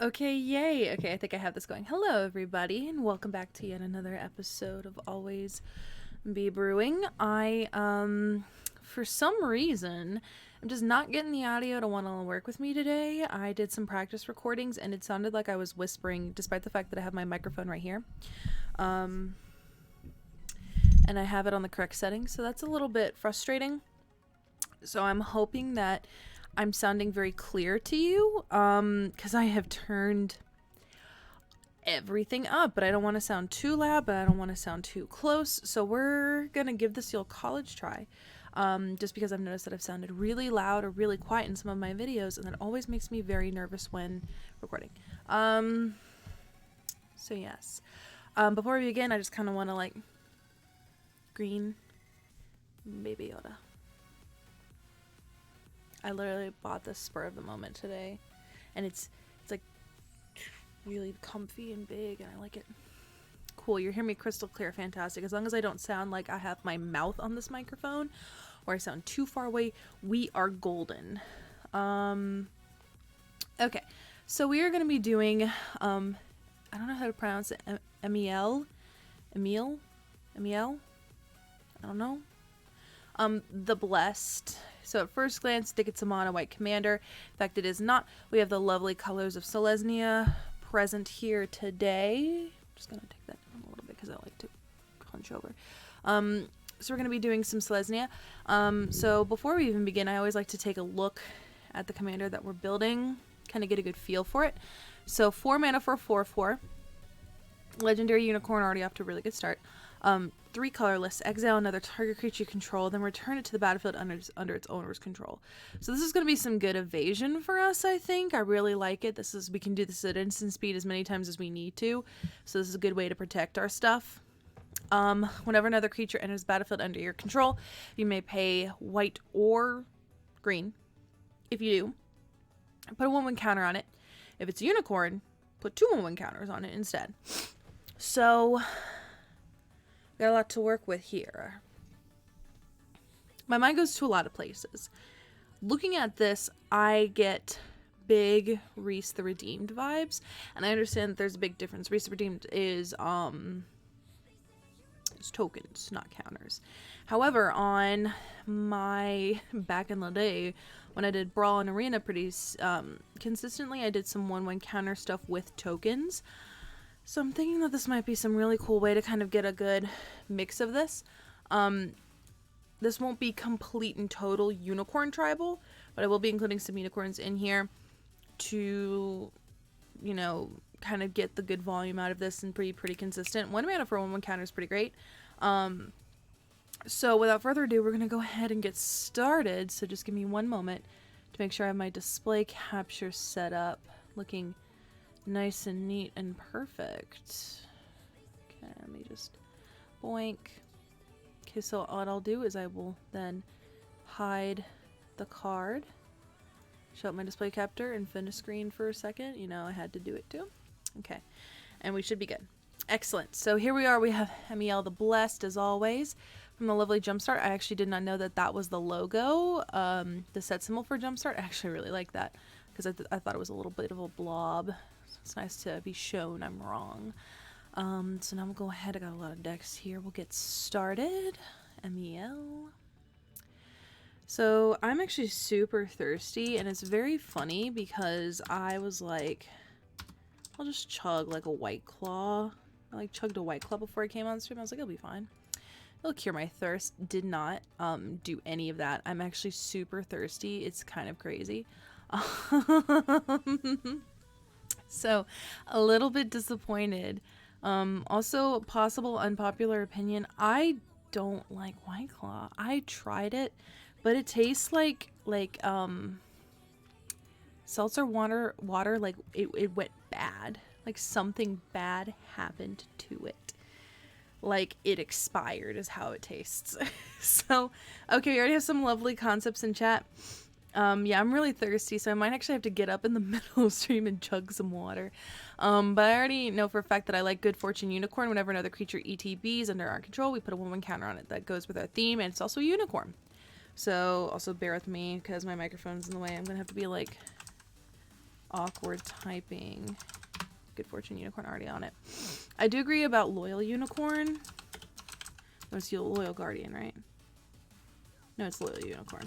Okay, yay. Okay, I think I have this going. Hello, everybody, and welcome back to yet another episode of Always Be Brewing. For some reason, I'm just not getting the audio to want to work with me today. I did some practice recordings, and it sounded like I was whispering, despite the fact that I have my microphone right here. And I have it on the correct setting, so that's a little bit frustrating. So I'm hoping that I'm sounding very clear to you, because I have turned everything up, but I don't want to sound too loud, but I don't want to sound too close. So we're gonna give this the old college try, just because I've noticed that I've sounded really loud or really quiet in some of my videos, and that always makes me very nervous when recording. So yes. Before we begin, I just kind of want to green Baby Yoda. I literally bought this spur of the moment today, and it's like really comfy and big, and I like it. Cool, you hear me crystal clear, fantastic. As long as I don't sound like I have my mouth on this microphone or I sound too far away, we are golden. Okay, so we are going to be doing, I don't know how to pronounce it, Emiel? I don't know. The Blessed. So at first glance, think it's a mono white commander. In fact, it is not. We have the lovely colors of Selesnya present here today. I'm just going to take that down a little bit because I like to hunch over. So we're going to be doing some Selesnya. So before we even begin, I always like to take a look at the commander that we're building, kind of get a good feel for it. So 4 mana for 4/4. Legendary Unicorn, already off to a really good start. 3 colorless, exile another target creature you control, then return it to the battlefield under its owner's control. So this is going to be some good evasion for us, I think. I really like it. We can do this at instant speed as many times as we need to. So this is a good way to protect our stuff. Whenever another creature enters the battlefield under your control, you may pay white or green. If you do, put a 1/1 counter on it. If it's a unicorn, put 2 1/1 counters on it instead. So got a lot to work with here. My mind goes to a lot of places. Looking at this, I get big Reese the Redeemed vibes, and I understand that there's a big difference. Reese the Redeemed is tokens, not counters. However, on my back in the day when I did Brawl and Arena pretty consistently, I did some 1/1 counter stuff with tokens. So I'm thinking that this might be some really cool way to kind of get a good mix of this. This won't be complete and total unicorn tribal, but I will be including some unicorns in here to, kind of get the good volume out of this and be pretty consistent. 1 mana for 1/1 counter is pretty great. So without further ado, we're going to go ahead and get started. So just give me one moment to make sure I have my display capture set up, looking nice and neat and perfect. Okay, let me just boink. Okay, so what I'll do is I will then hide the card, show up my display capture, and finish screen for a second. I had to do it too. Okay, and we should be good. Excellent. So here we are. We have Emiel the Blessed, as always, from the lovely Jumpstart. I actually did not know that that was the logo, the set symbol for Jumpstart. I actually really like that because I thought it was a little bit of a blob. It's nice to be shown I'm wrong. So now we'll go ahead. I got a lot of decks here. We'll get started. Emiel. So I'm actually super thirsty, and it's very funny because I was like, I'll just chug like a White Claw. I chugged a White Claw before I came on stream. I was like, it'll be fine. It'll cure my thirst. Did not do any of that. I'm actually super thirsty. It's kind of crazy. So, a little bit disappointed. Also, possible unpopular opinion. I don't like White Claw. I tried it, but it tastes like seltzer water. Like it went bad. Like something bad happened to it. Like it expired is how it tastes. So, okay, we already have some lovely concepts in chat. Yeah, I'm really thirsty, so I might actually have to get up in the middle of stream and chug some water. But I already know for a fact that I like Good Fortune Unicorn. Whenever another creature ETBs under our control, we put a 1/1 counter on it. That goes with our theme, and it's also a unicorn. So also bear with me because my microphone's in the way. I'm gonna have to be like Awkward typing. Good Fortune Unicorn already on it. I do agree about Loyal Unicorn. No, it's Loyal Guardian, right? No, it's Loyal Unicorn.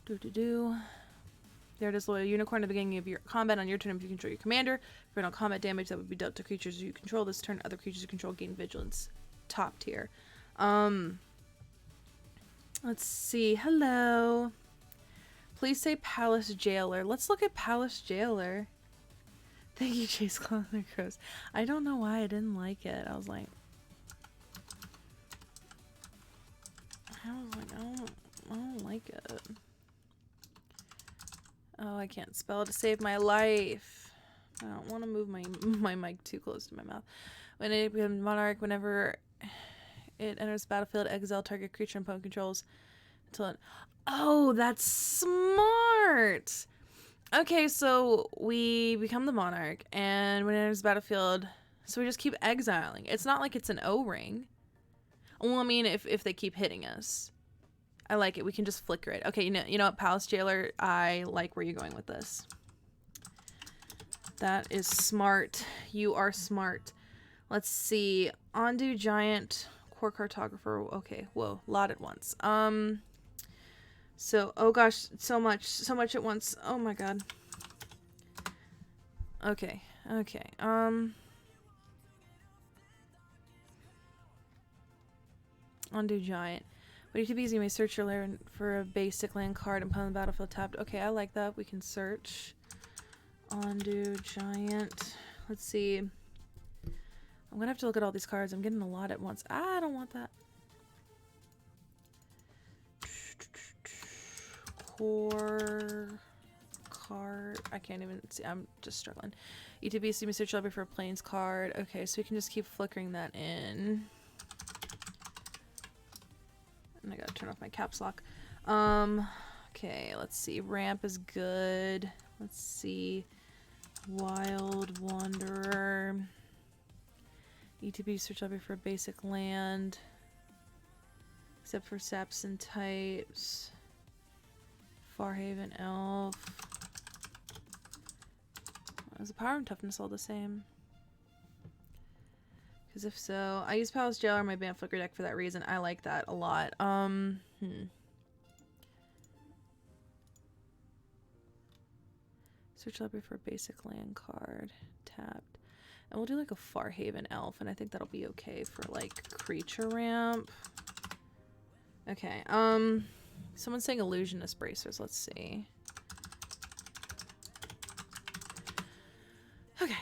There it is, Loyal Unicorn. At the beginning of your combat on your turn, if you control your commander, for no combat damage that would be dealt to creatures you control this turn, other creatures you control gain vigilance. Top tier. Let's see. Hello. Please say Palace Jailer. Let's look at Palace Jailer. Thank you, Chase Clown the Crows. I don't know why I didn't like it. I was like, I don't like it. Oh, I can't spell to save my life. I don't want to move my mic too close to my mouth. When it becomes Monarch, whenever it enters the battlefield, exile target creature and opponent controls until it... Oh, that's smart! Okay, so we become the Monarch, and when it enters the battlefield, so we just keep exiling. It's not like it's an O-ring. Well, I mean, if they keep hitting us. I like it. We can just flicker it. Okay, you know what, Palace Jailer, I like where you're going with this. That is smart. You are smart. Let's see. Ondu Giant, Core Cartographer. Okay, whoa, a lot at once. So, oh gosh, so much at once. Oh my god. Okay. Ondu Giant. But ETBs, you may search your lair for a basic land card and put on the battlefield tapped. Okay, I like that. We can search. Ondu Giant. Let's see. I'm gonna have to look at all these cards. I'm getting a lot at once. I don't want that. Core card. I can't even see. I'm just struggling. ETB, so you may search your library for a plains card. Okay, so we can just keep flickering that in. And I gotta turn off my caps lock. Okay, let's see. Ramp is good. Let's see. Wild Wanderer. ETB search library for a basic land. Except for saps and types. Farhaven Elf. Is the power and toughness all the same? Because if so, I use Palace Jailer on my Bant Flicker deck for that reason. I like that a lot. Search library for a basic land card. Tapped. And we'll do like a Farhaven Elf, and I think that'll be okay for like creature ramp. Okay, someone's saying Illusionist Bracers. Let's see. Okay.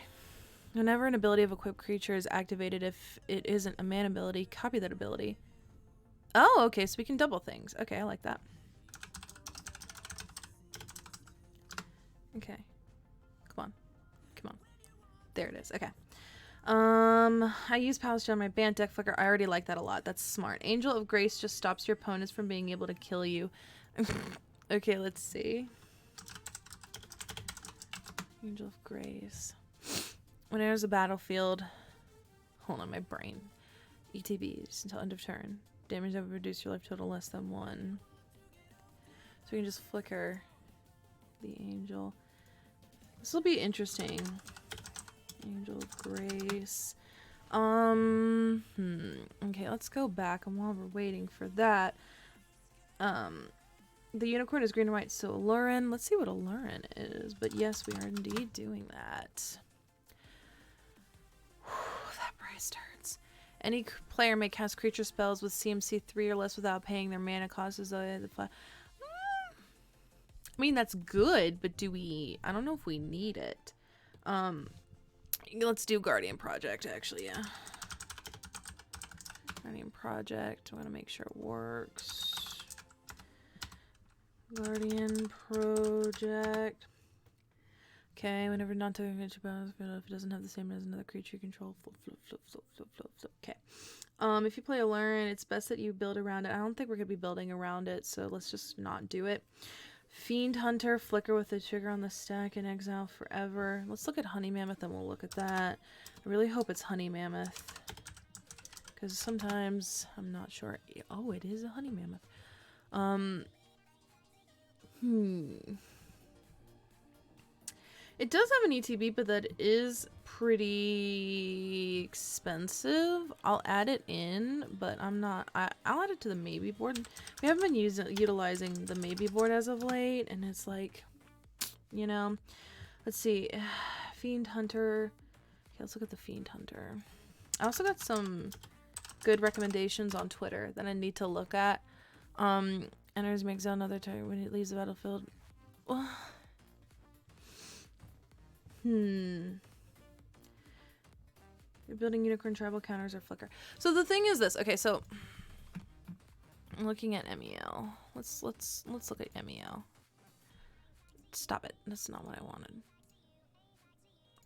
Whenever an ability of equipped creature is activated, if it isn't a man ability, copy that ability. Oh, okay, so we can double things. Okay, I like that. Okay. Come on. There it is. Okay. I use Palace Jailer on my Bant deck flicker. I already like that a lot. That's smart. Angel of Grace just stops your opponents from being able to kill you. Okay, let's see. Angel of Grace. When it enters a battlefield, hold on, my brain. ETBs until end of turn. Damage that would reduce your life total less than 1. So we can just flicker the angel. This will be interesting. Angel of Grace. Okay, let's go back. And while we're waiting for that, the unicorn is green and white, so Allurin. Let's see what Allurin is. But yes, we are indeed doing that. That price turns. Any player may cast creature spells with CMC 3 or less without paying their mana cost as the I mean, that's good, but do we... I don't know if we need it. Let's do Guardian Project, actually, yeah. Guardian Project. I want to make sure it works. Guardian Project. Okay, whenever non-token creature battles, if it doesn't have the same as another creature you control, flip. Okay. If you play Allurin, it's best that you build around it. I don't think we're going to be building around it, so let's just not do it. Fiend Hunter, flicker with the trigger on the stack and exile forever. Let's look at Honey Mammoth and we'll look at that. I really hope it's Honey Mammoth. Because sometimes I'm not sure. Oh, it is a Honey Mammoth. It does have an ETB, but that is pretty expensive. I'll add it in, but I'm not. I'll add it to the maybe board. We haven't been utilizing the maybe board as of late, and it's like, you know, let's see, Fiend Hunter. Okay, let's look at the Fiend Hunter. I also got some good recommendations on Twitter that I need to look at. Enters makes out another target when it leaves the battlefield. Well, you're building unicorn tribal counters or flicker. So the thing is this. Okay, so I'm looking at Emiel. Let's look at Emiel. Stop it. That's not what I wanted.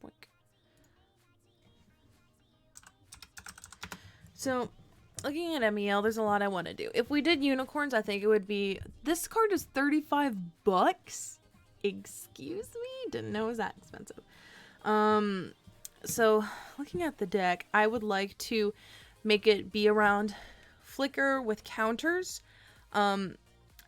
Boink. So looking at Emiel, there's a lot I want to do. If we did unicorns, I think it would be... This card is $35 bucks? Excuse me? Didn't know it was that expensive. So looking at the deck, I would like to make it be around flicker with counters. I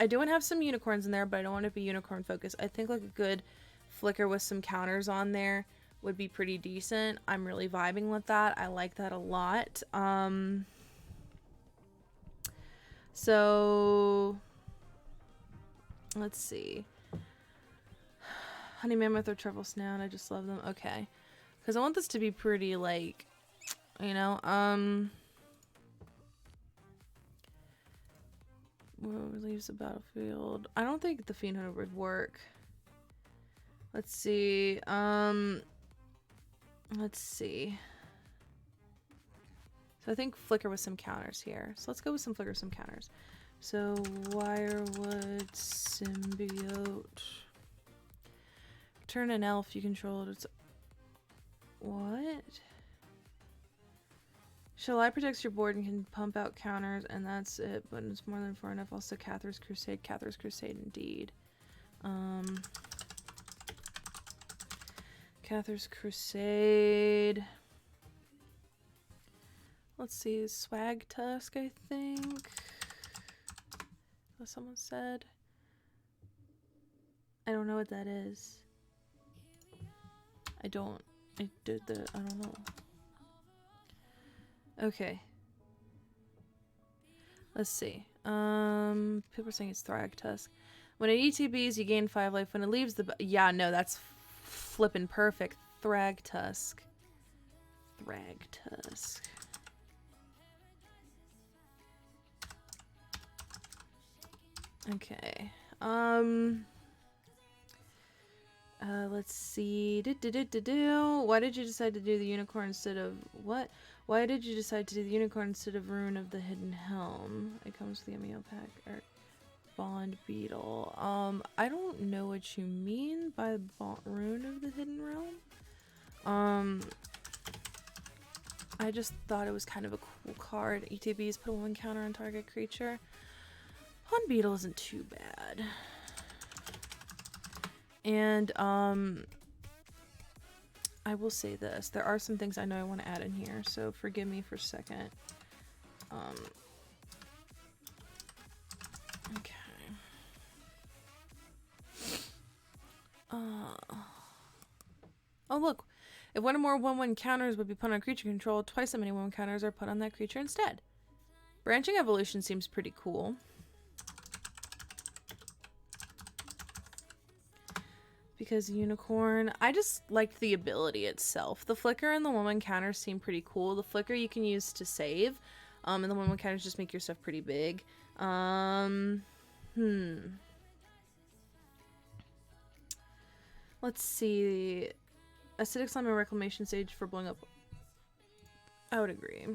do want to have some unicorns in there, but I don't want it to be unicorn focused. I think like a good flicker with some counters on there would be pretty decent. I'm really vibing with that. I like that a lot. So let's see. Honey Mammoth or Truffle Snout. I just love them. Okay. Because I want this to be pretty, like, you know, relieves the battlefield. I don't think the Fiend Hunter would work. Let's see. Let's see. So I think flicker with some counters here. So let's go with some flicker, some counters. So Wirewood Symbiote. Turn an elf you control it. It's what? Shall I protects your board and can pump out counters, and that's it, but it's more than far enough. Also Cathar's Crusade. Cathar's Crusade indeed. Cathar's Crusade. Let's see, Swag Tusk, I think. What someone said. I don't know what that is. I don't know. Okay. Let's see. People are saying it's Thrag Tusk. When it ETBs, you gain 5 life. When it leaves the... Yeah, no, that's flippin' perfect. Thrag Tusk. Thrag Tusk. Okay. Let's see. Why did you decide to do the unicorn instead of what? Why did you decide to do the unicorn instead of Rune of the Hidden Helm? It comes with the Emiel pack or Bond Beetle. I don't know what you mean by Rune of the Hidden Realm. I just thought it was kind of a cool card. ETBs put a 1 counter on target creature. Bond Beetle isn't too bad. And I will say this. There are some things I know I want to add in here, so forgive me for a second. Okay. Oh look. If one or more 1/1 counters would be put on creature control, twice that many 1/1 counters are put on that creature instead. Branching Evolution seems pretty cool. Because unicorn, I just liked the ability itself. The flicker and the 1/1 counters seem pretty cool. The flicker you can use to save, and the 1/1 counters just make your stuff pretty big. Let's see. Acidic Slime and Reclamation Sage for blowing up. I would agree.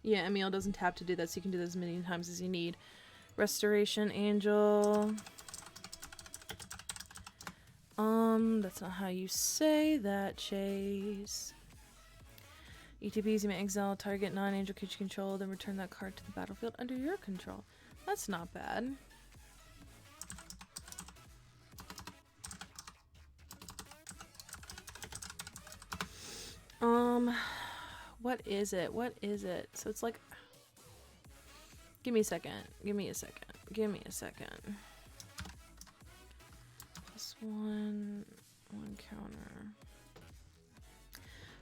Yeah, Emiel doesn't tap to do that, so you can do that as many times as you need. Restoration Angel. That's not how you say that, Chase. ETBs, you may exile target non-angel creature control, then return that card to the battlefield under your control. That's not bad. What is it? What is it? So it's like... Give me a second. Give me a second. Give me a second. +1 counter.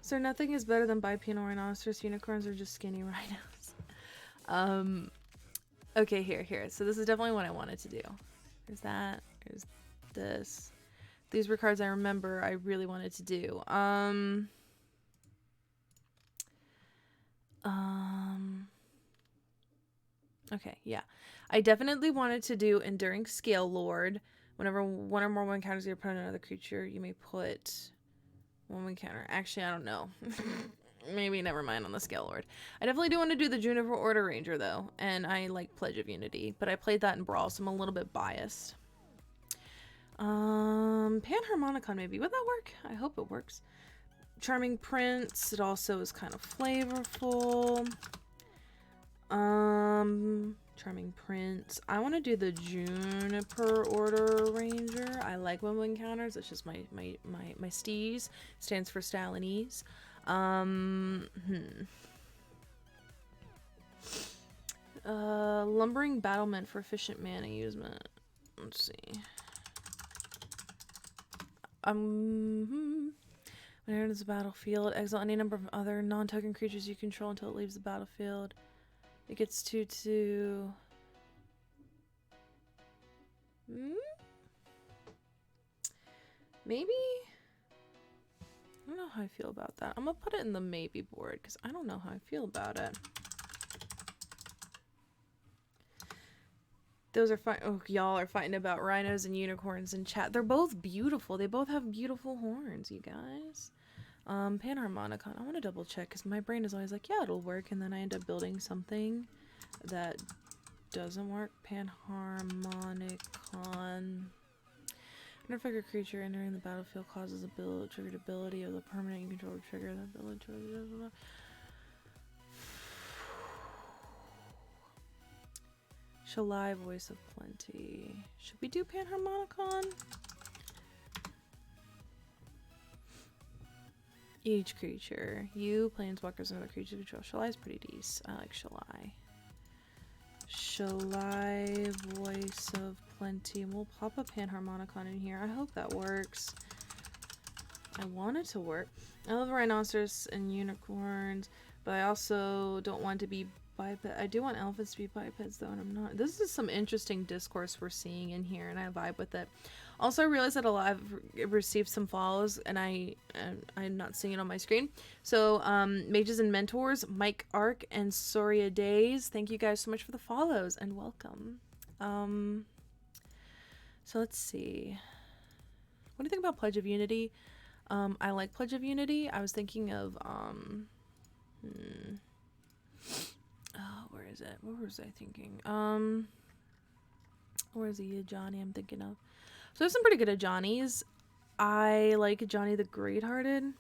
So nothing is better than bipedal rhinoceros unicorns or just skinny rhinos. Okay, here. So this is definitely what I wanted to do. There's that. There's this. These were cards I remember I really wanted to do. Okay, yeah. I definitely wanted to do Enduring Scale Lord. Whenever one or more one counters your opponent another creature, you may put one counter. Actually, I don't know. Maybe never mind on the Scale Lord. I definitely do want to do the Juniper Order Ranger, though. And I like Pledge of Unity. But I played that in Brawl, so I'm a little bit biased. Panharmonicon, maybe. Would that work? I hope it works. Charming Prince. It also is kind of flavorful. Charming Prince. I want to do the Juniper Order Ranger. I like when counters. It's just my steez. Stands for style and ease. Lumbering Battlement for efficient mana usement. Let's see. When it enters the battlefield, exile any number of other non-token creatures you control until it leaves the battlefield. It gets 2/2. Maybe? I don't know how I feel about that. I'm gonna put it in the maybe board because I don't know how I feel about it. Those are fine. Oh, y'all are fighting about rhinos and unicorns in chat. They're both beautiful. They both have beautiful horns, you guys. Panharmonicon. I want to double check because my brain is always like, yeah, it'll work. And then I end up building something that doesn't work. Panharmonicon. Whenever a creature entering the battlefield causes a triggered ability of the permanent you control to trigger that ability. Shalai, Voice of Plenty. Should we do Panharmonicon? Each creature. You, planeswalkers, and other creatures control. Shalai's pretty decent. I like Shalai. Shalai, Voice of Plenty. And we'll pop a Panharmonicon in here. I hope that works. I want it to work. I love rhinoceros and unicorns, but I also don't want to be biped. I do want elephants to be bipeds though, and I'm not. This is some interesting discourse we're seeing in here, and I vibe with it. Also, I realized that I've received some follows, and I'm not seeing it on my screen. So, Mages and Mentors, Mike Ark, and Soria Days, thank you guys so much for the follows, and welcome. So let's see. What do you think about Pledge of Unity? I like Pledge of Unity. I was thinking of, where is it? What was I thinking? Where's the Ajani I'm thinking of? So there's some pretty good Ajanis. I like Ajani the Great-Hearted.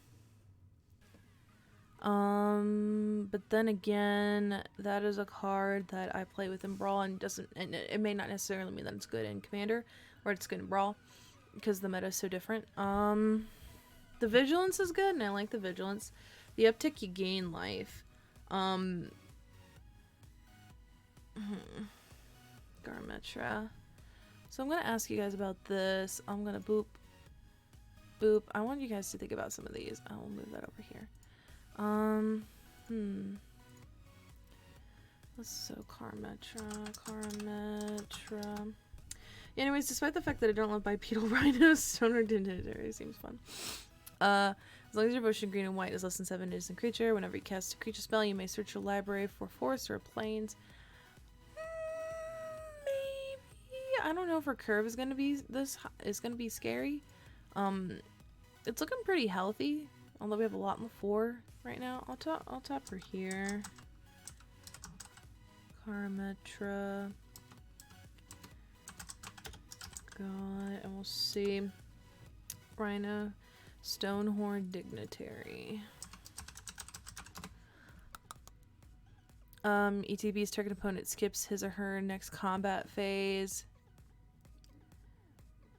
But then again, that is a card that I play with in Brawl and it may not necessarily mean that it's good in Commander or it's good in Brawl because the meta is so different. The Vigilance is good and I like the Vigilance. The uptick, you gain life. Garmetra. So I'm gonna ask you guys about this. I'm gonna boop. I want you guys to think about some of these. I will move that over here. So Garmetra. Yeah, anyways, despite the fact that I don't love bipedal rhinos, Stoner Denditary seems fun. As long as your Ocean Green and White is less than 7 instant creature, whenever you cast a creature spell, you may search your library for forests or plains. Maybe. I don't know if her curve is gonna be scary. It's looking pretty healthy, although we have a lot in the 4 right now. I'll tap her here. Garmetra. God, and we'll see. Rhino. Stonehorn Dignitary. ETB's target opponent skips his or her next combat phase.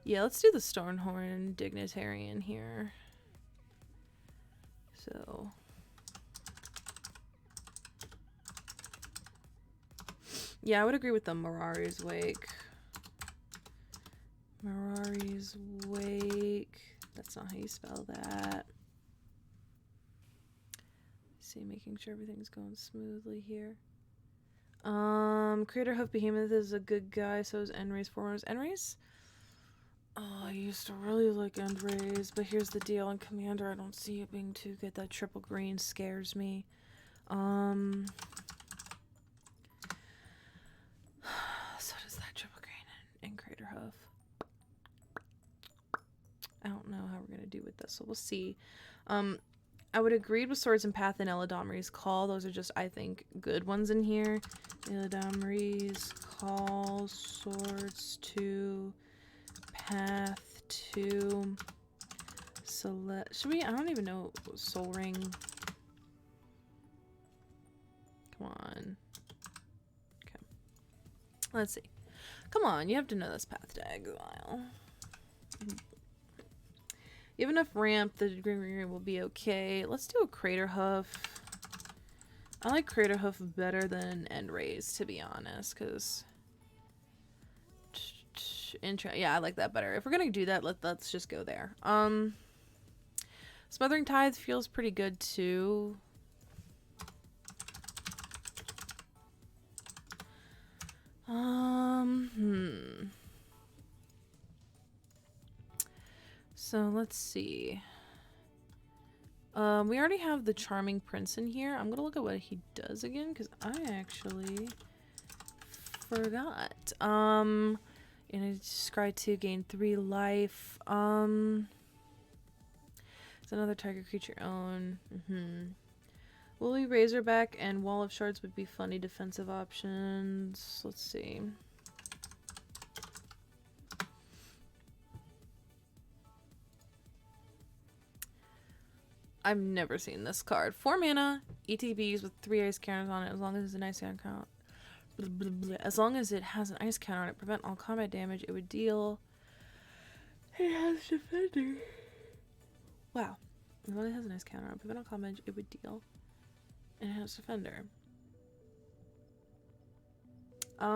Yeah, let's do the Stonehorn Dignitary in here. So Yeah, I would agree with the Mirari's Wake. Mirari's Wake. That's not how you spell that. See, making sure everything's going smoothly here. Creator Hoof Behemoth is a good guy, so is Enray's Forerunners. Enray's? Oh, I used to really like Enray's, but here's the deal. In Commander, I don't see it being too good. That triple green scares me. So does that triple green in Crater Hoof. I don't know how we're going to do with this, so we'll see. I would agree with Swords and Path and Eladamri's Call. Those are just, I think, good ones in here. Eladamri's Call, Swords 2, Path 2, should we? I don't even know. Soul Ring. Come on. Okay. Let's see. Come on, you have to know this path to exile. You have enough ramp, the green will be okay. Let's do a Crater Hoof. I like Crater Hoof better than Enray's, to be honest, because... yeah, I like that better. If we're gonna do that, let's just go there. Smothering Tithe feels pretty good, too. So let's see. We already have the Charming Prince in here. I'm gonna look at what he does again because I actually forgot. And I scry 2, gain 3 life. It's another target creature own. Woolly Razorback and Wall of Shards would be funny defensive options. Let's see. I've never seen this card. 4 mana, ETBs with 3 ice counters on it, as long as it's an ice counter. As long as it has an ice counter on it, prevent all combat damage it would deal. It has defender. Wow. As long as it has an ice counter on it, prevent all combat damage it would deal. And it has defender. I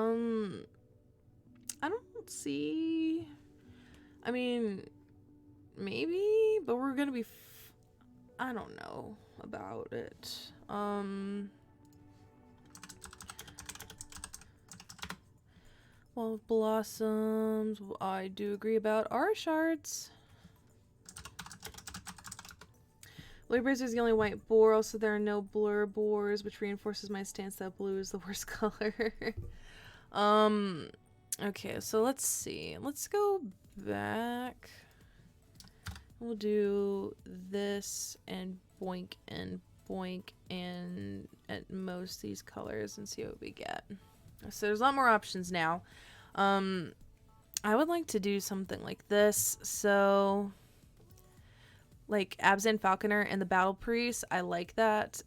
don't see. I mean, maybe, but we're gonna be. I don't know about it. Wall of Blossoms. I do agree about our shards. Blazer is the only white boar. Also, there are no blur boars, which reinforces my stance that blue is the worst color. Okay, so let's see. Let's go back. We'll do this and boink and at most these colors and see what we get. So there's a lot more options now. I would like to do something like this. So like Abzan Falconer and the Battle Priest, I like that.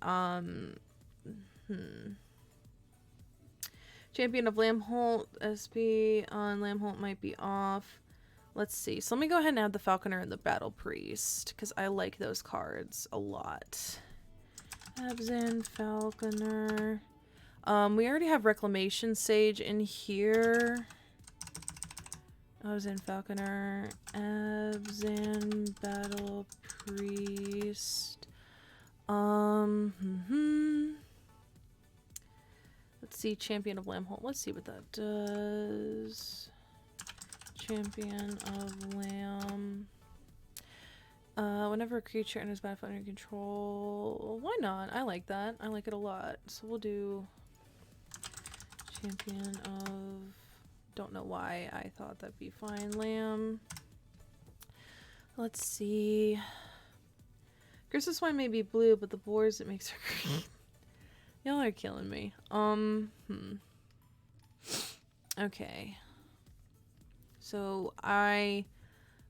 Champion of Lamholt, SP on Lamholt might be off. Let's see. So let me go ahead and add the Falconer and the Battle Priest, because I like those cards a lot. Abzan Falconer. We already have Reclamation Sage in here. Abzan Falconer. Abzan Battle Priest. Let's see. Champion of Lamholt. Let's see what that does. Champion of Lamb. Whenever a creature enters battlefield under control, why not? I like that. I like it a lot. So we'll do Champion of. Don't know why I thought that'd be fine. Lamb. Let's see. Gristle Swine may be blue, but the boars it makes her green. Y'all are killing me. Okay. So I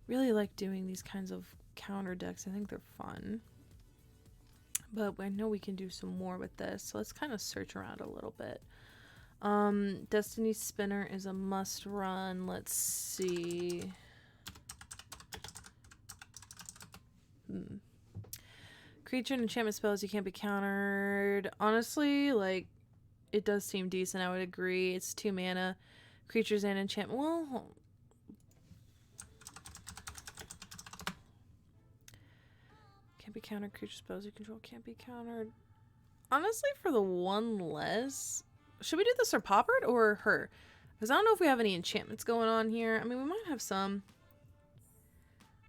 really like doing these kinds of counter decks. I think they're fun. But I know we can do some more with this. So let's kind of search around a little bit. Destiny Spinner is a must run. Let's see. Creature and enchantment spells you can't be countered. Honestly, like, it does seem decent. I would agree. It's 2 mana, creatures and enchantment. Well, can't be countered. Creature spells you control can't be countered. Honestly, for the 1 less, should we do the Sir Poppert or her? Because I don't know if we have any enchantments going on here. I mean, we might have some.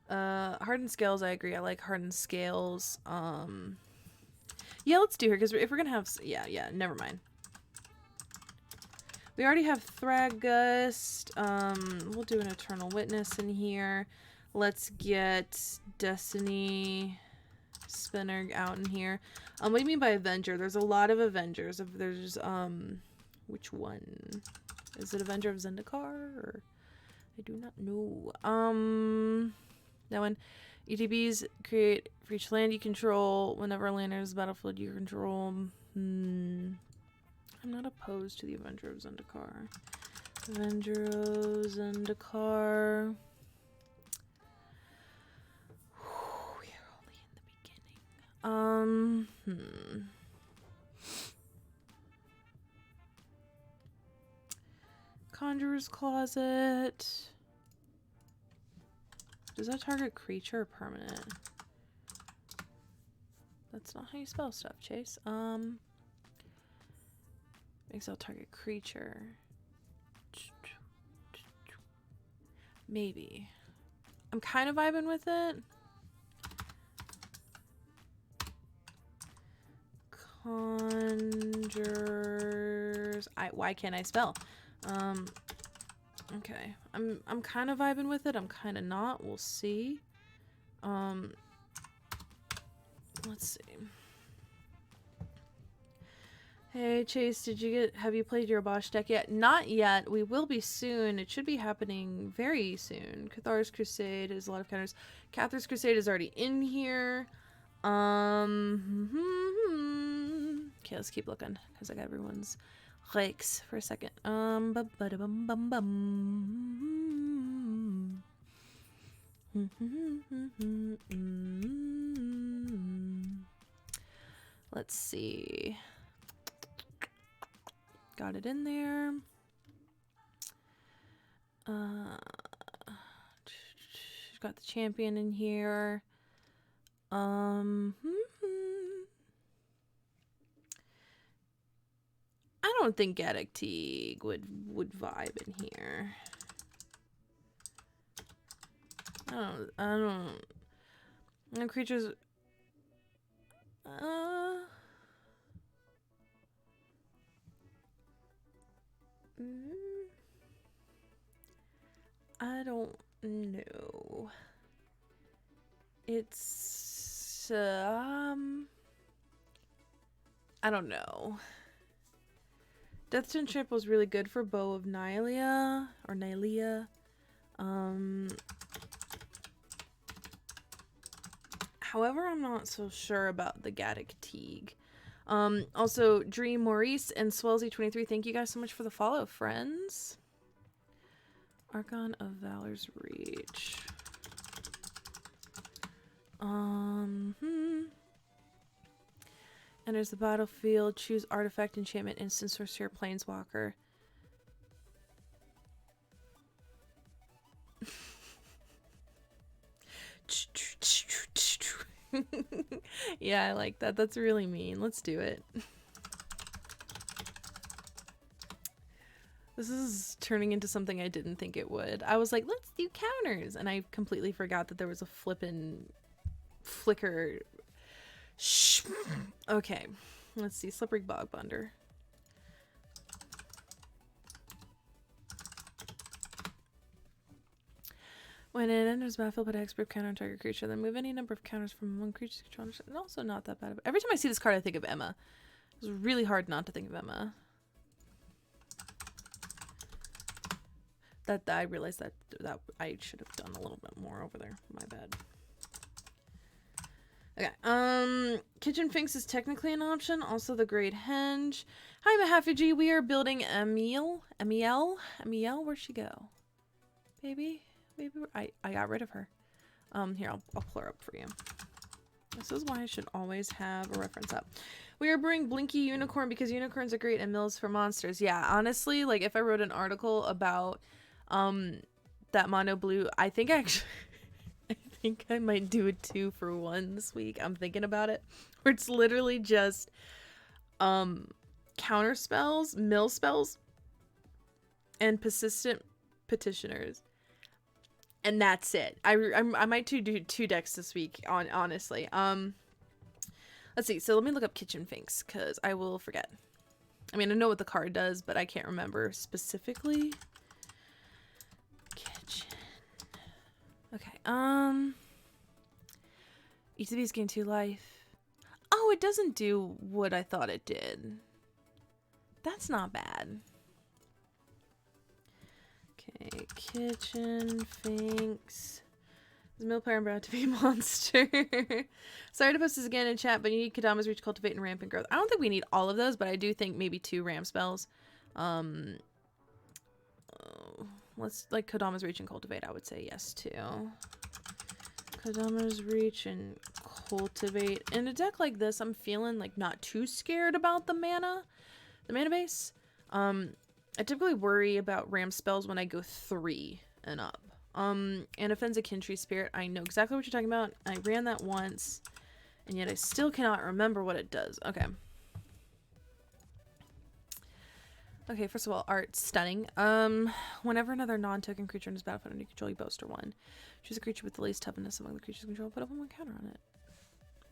Hardened Scales, I agree. I like Hardened Scales. Yeah, let's do her, because if we're gonna have... Yeah, never mind. We already have Thragust. We'll do an Eternal Witness in here. Let's get Destiny Spinner out in here. What do you mean by Avenger? There's a lot of Avengers. There's, which one? Is it Avenger of Zendikar? Or... I do not know. That one. ETBs create for each land you control. Whenever a land enters the battlefield you control. I'm not opposed to the Avenger of Zendikar. Avenger of Zendikar. We are only in the beginning. Conjurer's Closet. Does that target creature or permanent? That's not how you spell stuff, Chase. Exile target creature. Maybe. I'm kind of vibing with it. Conjures. Why can't I spell? Okay. I'm kind of vibing with it. I'm kind of not. We'll see. Let's see. Hey Chase, have you played your Bosch deck yet? Not yet. We will be soon. It should be happening very soon. Cathar's Crusade has a lot of counters. Cathar's Crusade is already in here. Okay, let's keep looking because I got everyone's likes for a second. Let's see. Got it in there. Got the champion in here. I don't think Gaddock Teague would vibe in here. I don't. No creatures. I don't know. It's I don't know. Deathstone Trip was really good for Bow of Nylea or Nylea. However, I'm not so sure about the Gaddock Teague. Also, Dream Maurice and Swellsy23, thank you guys so much for the follow, friends. Archon of Valor's Reach. Enters the battlefield, choose artifact, enchantment, instant sorcerer, planeswalker. Yeah, I like that. That's really mean. Let's do it. This is turning into something I didn't think it would. I was like, let's do counters. And I completely forgot that there was a flippin' flicker. Shh. Okay. Let's see. Slippery Bogbunder. When it enters the battlefield, put an expert counter on target creature, then move any number of counters from one creature's control. And also not that bad. Every time I see this card, I think of Emma. It's really hard not to think of Emma. That I realized that I should have done a little bit more over there. My bad. Okay. Kitchen Finks is technically an option. Also the Great Henge. Hi, Mahaffiji. We are building Emiel. Where'd she go? Baby. I got rid of her. Here, I'll pull her up for you. This is why I should always have a reference up. We are brewing Blinky Unicorn because unicorns are great and mills for monsters. Yeah, honestly, like if I wrote an article about that mono blue, I think actually I think I might do a 2-for-1 this week. I'm thinking about it. Where it's literally just counter spells, mill spells, and persistent petitioners. And that's it. I might do 2 decks this week, honestly. Let's see. So let me look up Kitchen Finks, because I will forget. I mean, I know what the card does, but I can't remember specifically. Kitchen. Okay. Each of these gain 2 life. Oh, it doesn't do what I thought it did. That's not bad. Okay, Kitchen Finks. Is Mill Player about to be a monster? Sorry to post this again in chat, but you need Kodama's Reach, Cultivate, and Rampant Growth. I don't think we need all of those, but I do think maybe 2 ramp spells. Let's like Kodama's Reach and Cultivate. I would say yes to Kodama's Reach and Cultivate. In a deck like this, I'm feeling like not too scared about the mana base. I typically worry about ramp spells when I go 3 and up. And Offensive Kintree Spirit, I know exactly what you're talking about. I ran that once, and yet I still cannot remember what it does. Okay. Okay, first of all, art, stunning. Whenever another non-token creature in his battlefield under control, you boast or 1. Choose a creature with the least toughness among the creatures you control, put up 1 counter on it.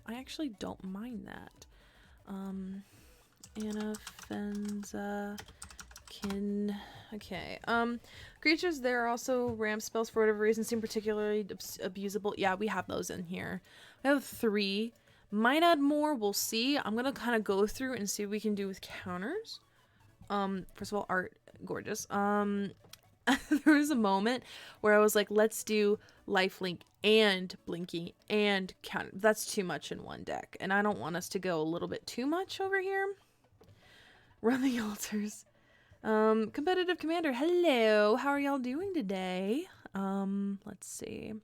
I actually don't mind that. Anafenza Kin. Okay. Creatures there are also ramp spells for whatever reason seem particularly abusable. Yeah, we have those in here. We have 3. Might add more. We'll see. I'm gonna kind of go through and see what we can do with counters. First of all, art, gorgeous. There was a moment where I was like, let's do lifelink and blinky and counter. That's too much in one deck, and I don't want us to go a little bit too much over here. Run the altars. Competitive Commander, hello. How are y'all doing today? Let's see.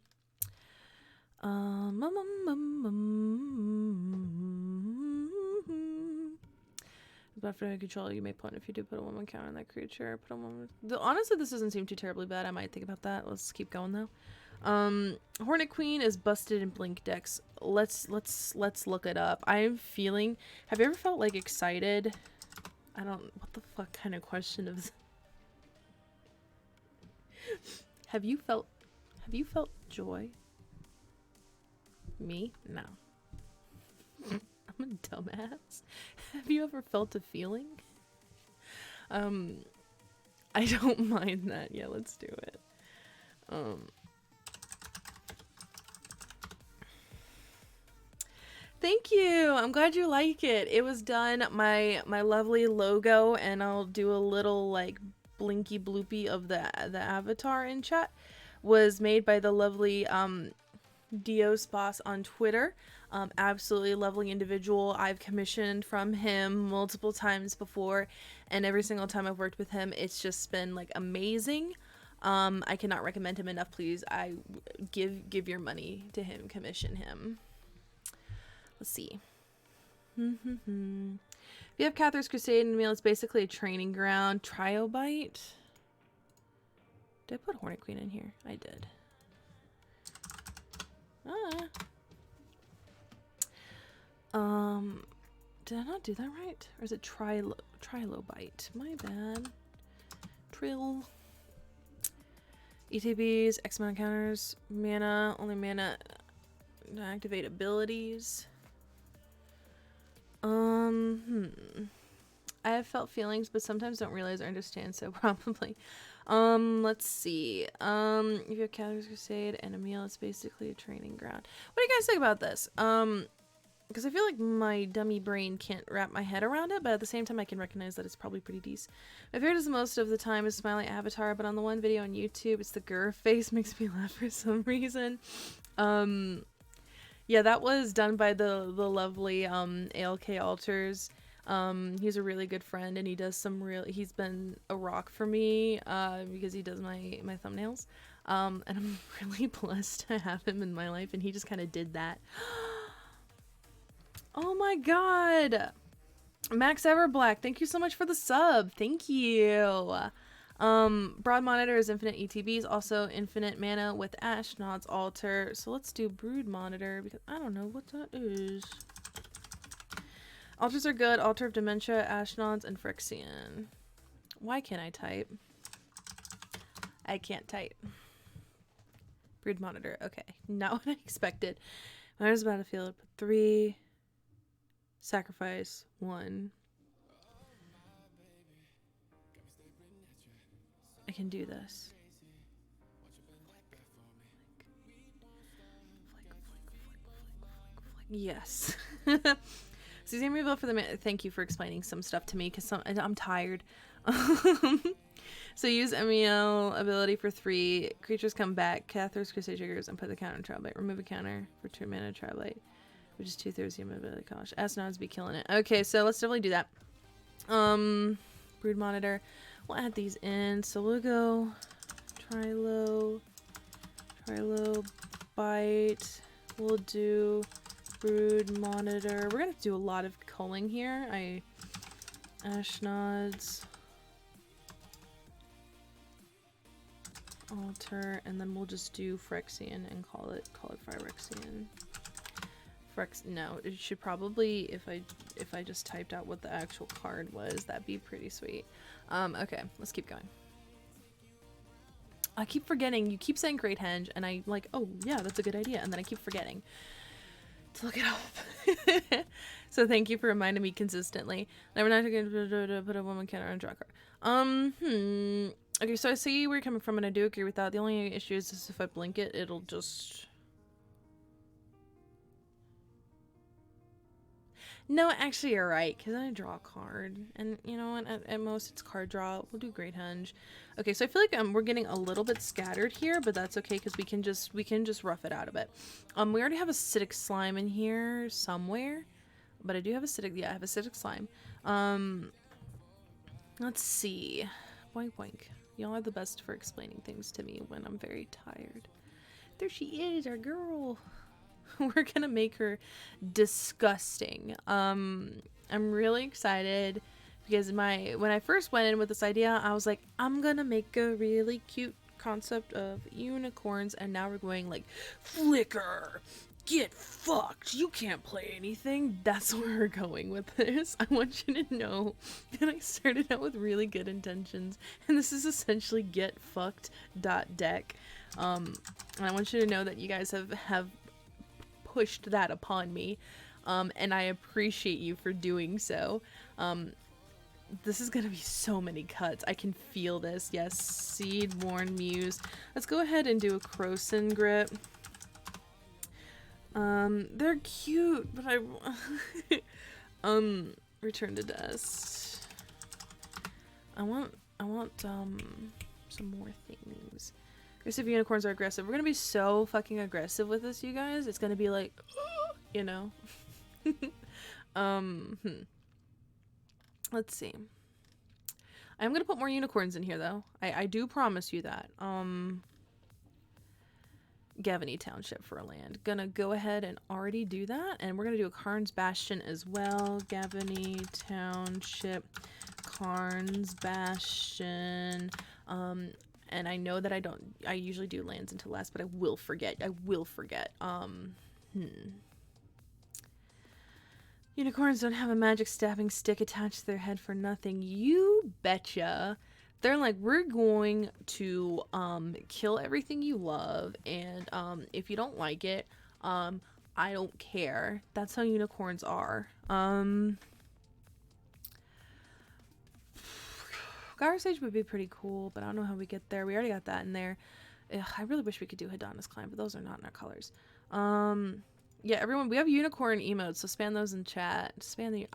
But for control, you may point if you do put a 1/1 counter on that creature. Put a 1. Honestly, this doesn't seem too terribly bad. I might think about that. Let's keep going though. Hornet Queen is busted in blink decks. Let's look it up. I'm feeling. Have you ever felt like excited? I don't. What the fuck kind of question is? Have you felt joy? Me? No. I'm a dumbass. Have you ever felt a feeling? I don't mind that. Yeah, let's do it. Thank you. I'm glad you like it. It was done my lovely logo, and I'll do a little like blinky bloopy of the avatar in chat. Was made by the lovely Dios Boss on Twitter. Absolutely lovely individual. I've commissioned from him multiple times before, and every single time I've worked with him, it's just been like amazing. I cannot recommend him enough. Please, I give your money to him. Commission him. Let's see. If you have Cathar's Crusade and Emiel, it's basically a training ground. Triobite. Did I put Hornet Queen in here? I did. Did I not do that right? Or is it Trilobite? My bad. Trill. ETBs, X amount of counters, mana, only mana to activate abilities. I have felt feelings, but sometimes don't realize or understand, so probably. Let's see. If you have Cathar's Crusade and Emiel, it's basically a training ground. What do you guys think about this? Because I feel like my dummy brain can't wrap my head around it, but at the same time I can recognize that it's probably pretty decent. My favorite is most of the time is Smiling Avatar, but on the one video on YouTube, it's the Gurr face, makes me laugh for some reason. Yeah, that was done by the lovely ALK Altars. He's a really good friend, and he does he's been a rock for me because he does my thumbnails. And I'm really blessed to have him in my life, and he just kind of did that. Oh my god. Max Everblack, thank you so much for the sub. Thank you. Broad Monitor is infinite ETBs, also infinite mana with Ashnod's Altar. So let's do Brood Monitor because I don't know what that is. Altars are good. Altar of Dementia, Ashnod's, and Phyrexian. Why can't I type? I can't type. Brood Monitor. Okay, not what I expected. Miner's Battlefield. 3. Sacrifice 1. I can do this. Yes. Suzanne Reveal for the thank you for explaining some stuff to me because I'm tired. So use Emiel ability for 3. Creatures come back. Cathar's Crusade triggers and put the counter on Trial. Remove a counter for 2 mana Trial, which is 2/3 the ability cost. Asnods be killing it. Okay, so let's definitely do that. Brood Monitor. We'll add these in. So we'll go Trilo, Bite. We'll do Brood Monitor. We're gonna do a lot of culling here. Ashnods, Altar, and then we'll just do Phyrexian and call it Phyrexian. No, it should probably, if I just typed out what the actual card was, that'd be pretty sweet. Okay, let's keep going. I keep forgetting. You keep saying Great Henge, and I like, oh yeah, that's a good idea, and then I keep forgetting to look it up. So thank you for reminding me consistently. Never not going to put a woman counter on a draw card. Okay, so I see where you're coming from, and I do agree with that. The only issue is if I blink it, it'll just... No, actually you're right, because I draw a card, and you know what, at most it's card draw. We'll do Great Henge. Okay, so I feel like we're getting a little bit scattered here, but that's okay, because we can just rough it out a bit. We already have acidic slime in here somewhere, but I do have acidic, yeah, I have acidic slime. Let's see. Boink boink. Y'all are the best for explaining things to me when I'm very tired. There she is, our girl. We're gonna make her disgusting. I'm really excited because when I first went in with this idea, I was like, I'm gonna make a really cute concept of unicorns, and now we're going like, Flicker, get fucked, you can't play anything. That's where we're going with this. I want you to know that I started out with really good intentions, and this is essentially get fucked deck. And I want you to know that you guys have pushed that upon me, and I appreciate you for doing so. This is gonna be so many cuts. I can feel this. Yes, Seed-Worn Muse. Let's go ahead and do a Croson Grip. They're cute, but Return to Dust. I want some more things. Aggressive unicorns are aggressive. We're gonna be so fucking aggressive with this, you guys. It's gonna be like, you know. Let's see. I'm gonna put more unicorns in here, though. I do promise you that. Gavany Township for a land. Gonna go ahead and already do that, and we're gonna do a Karn's Bastion as well. Gavany Township, Karn's Bastion. And I know that I usually do lands until last, but I will forget. Unicorns don't have a magic stabbing stick attached to their head for nothing. You betcha. They're like, we're going to kill everything you love, and if you don't like it, I don't care. That's how unicorns are. Gyro Sage would be pretty cool, but I don't know how we get there. We already got that in there. Ugh, I really wish we could do Hadana's Climb, but those are not in our colors. Yeah, everyone, we have unicorn emotes, so spam those in chat.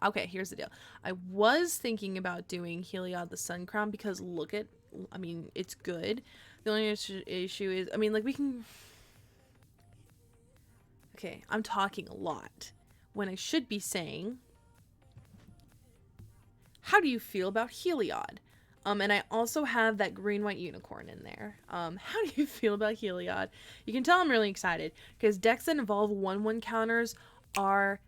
Okay, here's the deal. I was thinking about doing Heliod the Sun Crown because I mean, it's good. The only issue is, I mean, like, we can... Okay, I'm talking a lot when I should be saying, how do you feel about Heliod? And I also have that green-white unicorn in there. How do you feel about Heliod? You can tell I'm really excited, because decks that involve 1/1 counters are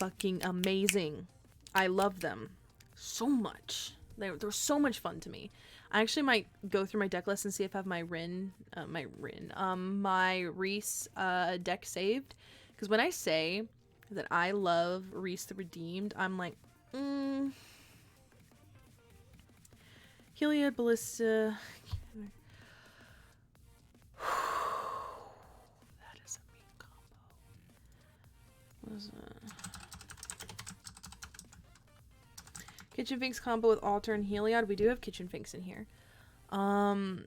fucking amazing. I love them so much. They're so much fun to me. I actually might go through my deck list and see if I have my Reese deck saved. Because when I say that I love Reese the Redeemed, I'm like, Heliod, Ballista. That is a mean combo. What is that? Kitchen Finks combo with Altar and Heliod. We do have Kitchen Finks in here. X1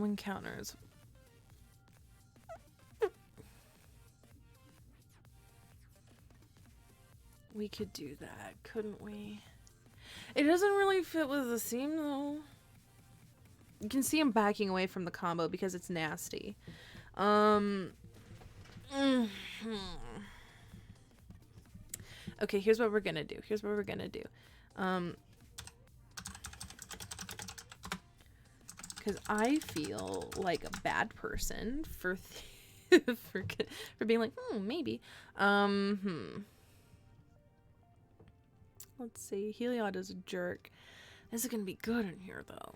win counters. We could do that, couldn't we? It doesn't really fit with the theme, though. You can see him backing away from the combo because it's nasty. Okay, here's what we're gonna do. Because I feel like a bad person for for being like, maybe. Let's see. Heliod is a jerk. This is gonna be good in here, though.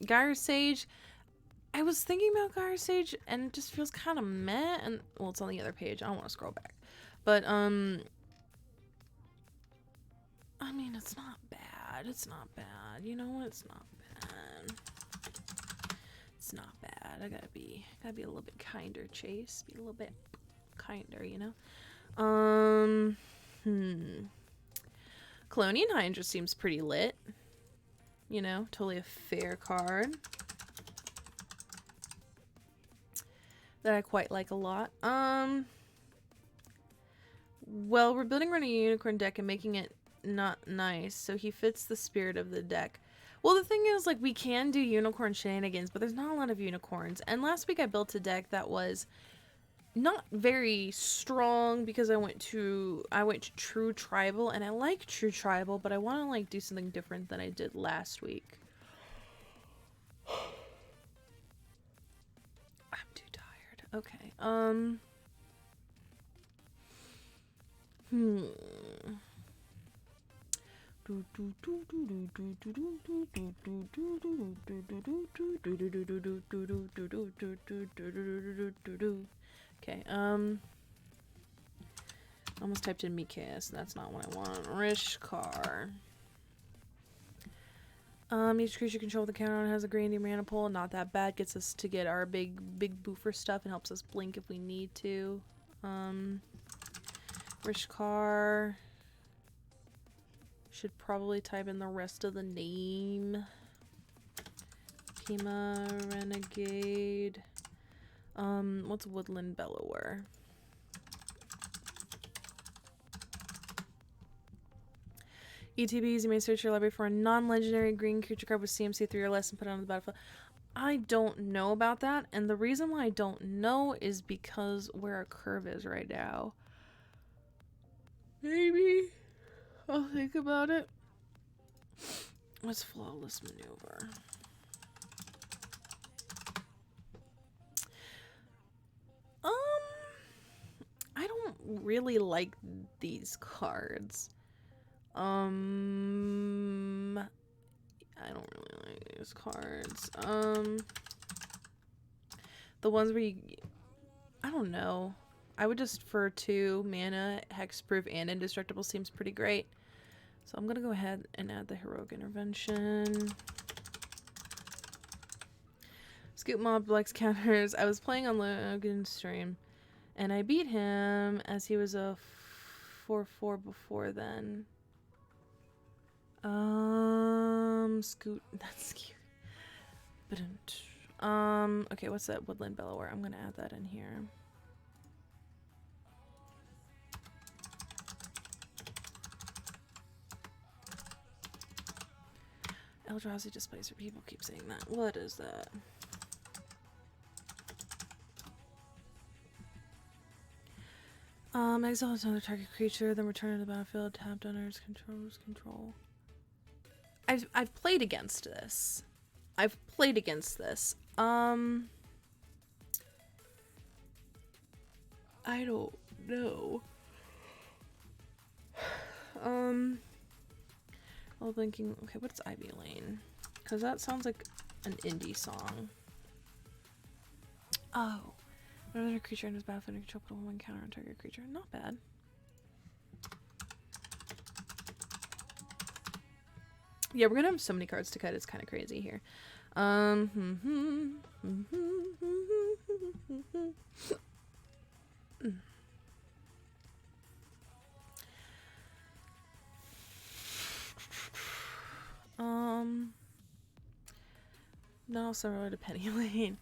Gyre Sage. I was thinking about Gyre Sage, and it just feels kind of meh. And well, it's on the other page. I don't want to scroll back. But I mean, it's not bad. It's not bad. You know what? It's not bad. It's not bad. I gotta be a little bit kinder, Chase. Be a little bit kinder, you know. Colonian Hydra seems pretty lit. You know, totally a fair card that I quite like a lot. Well, we're building around a unicorn deck and making it not nice, so he fits the spirit of the deck. Well, the thing is, like, we can do unicorn shenanigans, but there's not a lot of unicorns. And last week I built a deck that was not very strong because I went to true tribal, and I like true tribal, but I want to like do something different than I did last week. I'm too tired. Okay. Okay, almost typed in Mikas, and that's not what I want. Rishkar. Each creature controlled the counter on has a green mana pool. Not that bad. Gets us to get our big boofer stuff and helps us blink if we need to. Rishkar. Should probably type in the rest of the name. Pima, Renegade. What's Woodland Bellower? ETBs, you may search your library for a non-legendary green creature card with CMC 3 or less and put it on the battlefield. I don't know about that, and the reason why I don't know is because where our curve is right now. Maybe I'll think about it. What's Flawless Maneuver? I don't really like these cards. I don't really like these cards. The ones where you, I don't know. I would just for 2 mana, hexproof and indestructible seems pretty great. So I'm gonna go ahead and add the Heroic Intervention. Scoop Mob Lex counters. I was playing on Logan's stream, and I beat him as he was a 4/4 before then. Scoot. That's cute. Okay, what's that? Woodland Bellower. I'm gonna add that in here. Eldrazi Displacer. People keep saying that. What is that? Exile another target creature, then return to the battlefield. Tapped under its control. I've played against this. I don't know. I was thinking, okay, what's Ivy Lane? Because that sounds like an indie song. Oh. Another creature in his battlefield control put a one counter on target creature. Not bad. Yeah, we're gonna have so many cards to cut. It's kind of crazy here. No, similar to Penny Lane.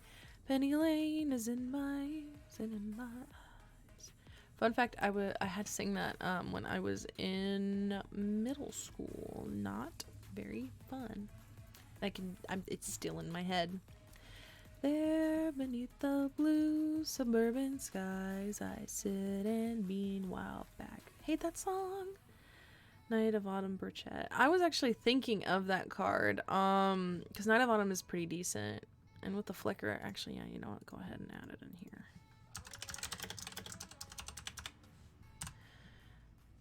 Penny Lane is in my eyes. Fun fact, I had to sing that when I was in middle school. Not very fun. It's still in my head. There beneath the blue suburban skies, I sit and meanwhile back. Hate that song. Night of Autumn Burchett. I was actually thinking of that card, because Night of Autumn is pretty decent. And with the flicker, actually, yeah, you know what? Go ahead and add it in here.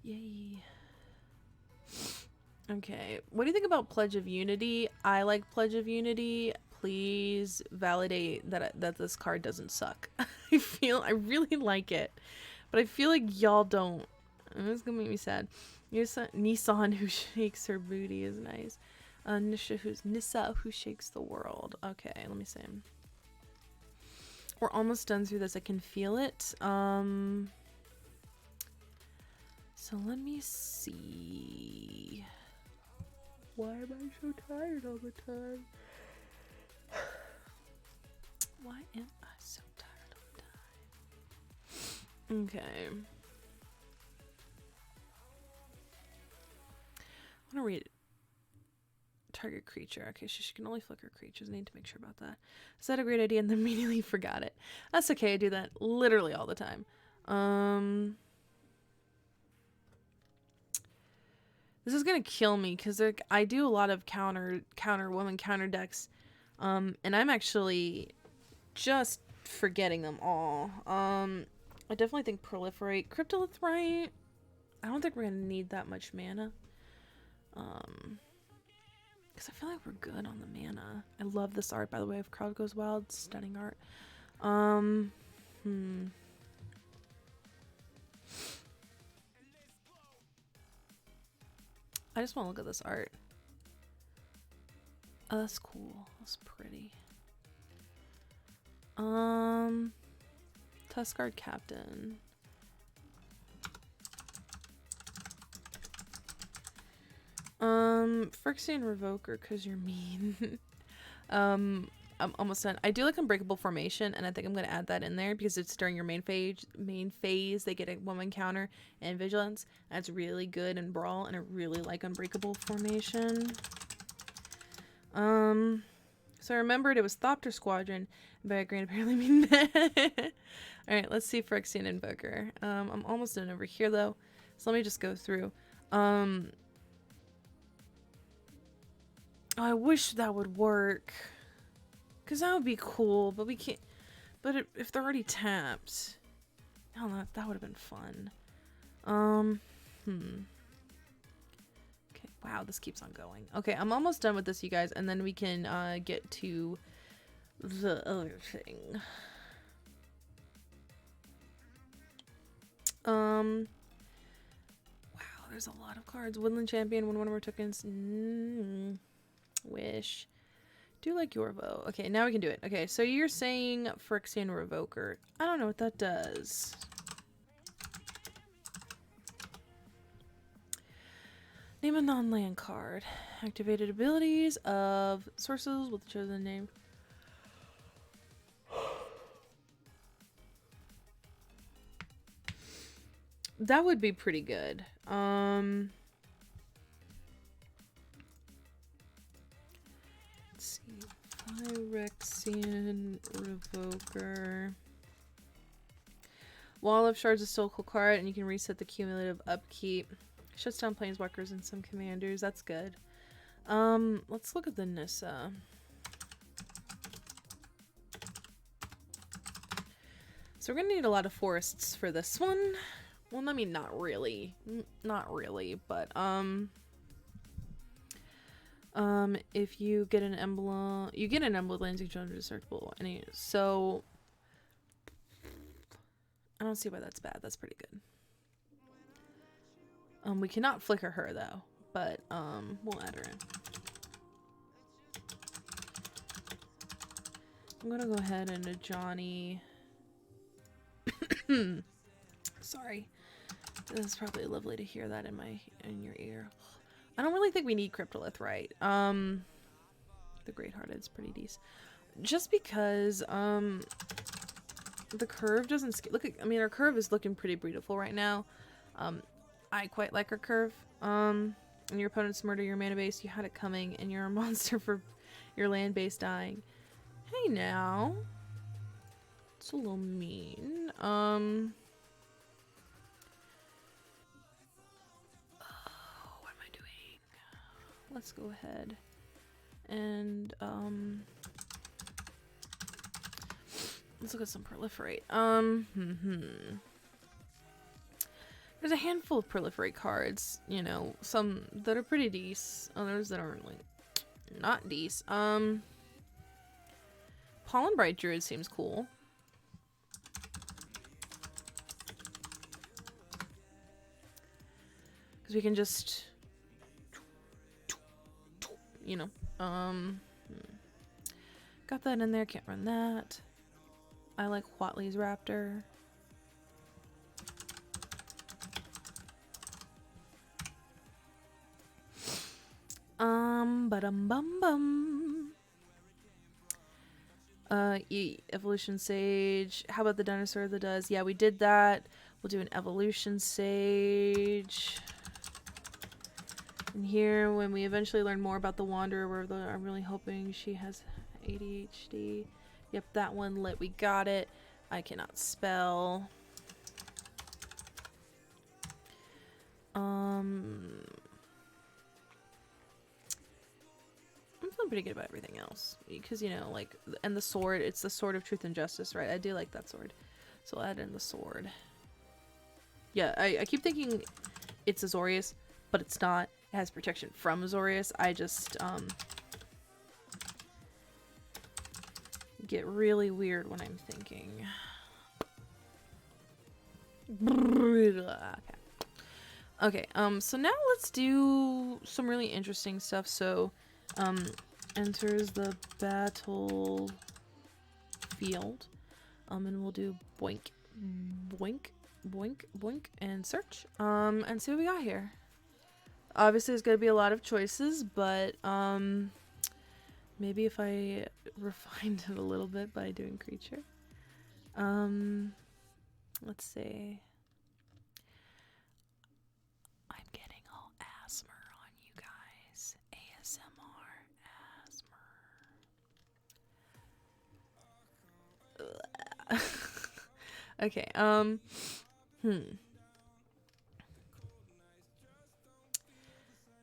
Yay. Okay, what do you think about Pledge of Unity? I like Pledge of Unity. Please validate that this card doesn't suck. I really like it, but I feel like y'all don't. And it's gonna make me sad. Nissan who shakes her booty is nice. Nissa who shakes the world. Okay, let me see. We're almost done through this. I can feel it. So let me see. Why am I so tired all the time? Why am I so tired all the time? Okay. I'm gonna read it. Target creature. Okay, she can only flicker creatures. I need to make sure about that. Is that a great idea? And then immediately forgot it. That's okay. I do that literally all the time. This is gonna kill me because I do a lot of counter decks, and I'm actually just forgetting them all. I definitely think proliferate, cryptolith, right? I don't think we're gonna need that much mana. Because I feel like we're good on the mana. I love this art, by the way, of Crowd Goes Wild. Stunning art. I just want to look at this art. Oh, that's cool. That's pretty. Tuskguard Captain. Phyrexian Revoker, because you're mean. I'm almost done. I do like Unbreakable Formation, and I think I'm going to add that in there because it's during your main phase. They get a 1/1 counter and Vigilance. That's really good in Brawl, and I really like Unbreakable Formation. So I remembered it was Thopter Squadron, by a green apparently mean that. Alright, let's see Phyrexian Invoker. I'm almost done over here, though, so let me just go through. I wish that would work, because that would be cool, but we can't. But if they're already tapped, hell no, that would have been fun. Okay, wow, this keeps on going. Okay, I'm almost done with this, you guys, and then we can get to the other thing. Wow, there's a lot of cards. Woodland Champion, one of our tokens. Wish. Do like your vote. Okay, now we can do it. Okay, so you're saying Phyrexian Revoker. I don't know what that does. Name a non-land card. Activated abilities of sources with the chosen name. That would be pretty good. Phyrexian Revoker. Wall of Shards is still a cool card, and you can reset the cumulative upkeep. Shuts down planeswalkers and some commanders. That's good. Let's look at the Nissa. So we're gonna need a lot of forests for this one. Well, I mean, not really, but if you get an emblem, lands each other searchable. So I don't see why that's bad. That's pretty good. We cannot flicker her though, but we'll add her in. I'm gonna go ahead and Johnny. Sorry, this is probably lovely to hear that in your ear. I don't really think we need Cryptolith, right? The Great-Hearted's pretty decent. Just because the curve doesn't look. I mean, our curve is looking pretty beautiful right now. I quite like our curve. And your opponent's murder your mana base. You had it coming, and you're a monster for your land base dying. Hey now, it's a little mean. What am I doing? Let's go ahead and let's look at some proliferate. There's a handful of proliferate cards, you know, some that are pretty decent, others that aren't like not decent. Pollen Bright Druid seems cool. Because we can just, you know, got that in there, can't run that. I like Watley's Raptor. Ba-dum-bum-bum. Evolution Sage. How about the dinosaur that does? Yeah, we did that. We'll do an Evolution Sage. And here, when we eventually learn more about the Wanderer, I'm really hoping she has ADHD. Yep, that one lit. We got it. I cannot spell. I'm feeling pretty good about everything else because, you know, like, and the sword, it's the sword of truth and justice, right? I do like that sword, so I'll add in the sword. Yeah, I keep thinking it's Azorius, but it's not. It has protection from Azorius. I just get really weird when I'm thinking. Okay, so now let's do some really interesting stuff. So enters the battle field, and we'll do boink, boink, boink, boink, and search, and see what we got here. Obviously, there's gonna be a lot of choices, but maybe if I refined it a little bit by doing creature, let's see. I'm getting all ASMR on you guys. ASMR, ASMR. Okay,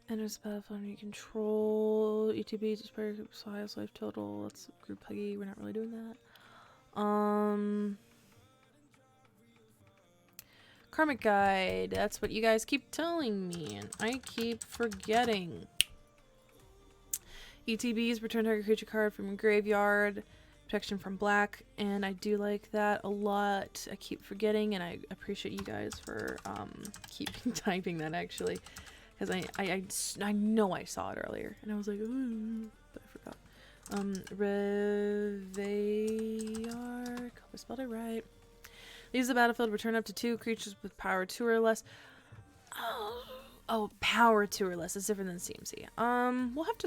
Enters the battlefield under your control. ETB, just player group's highest life total. Let's group huggy. We're not really doing that. Karmic Guide. That's what you guys keep telling me, and I keep forgetting. ETBs, return target creature card from your graveyard. Protection from black, and I do like that a lot. I keep forgetting, and I appreciate you guys for keeping typing that, actually. Because I know I saw it earlier, and I was like, ooh, but I forgot. Reveillark. Hope I spelled it right. Leaves the battlefield. Return up to 2 creatures with power 2 or less. Oh, power 2 or less. It's different than CMC. We'll have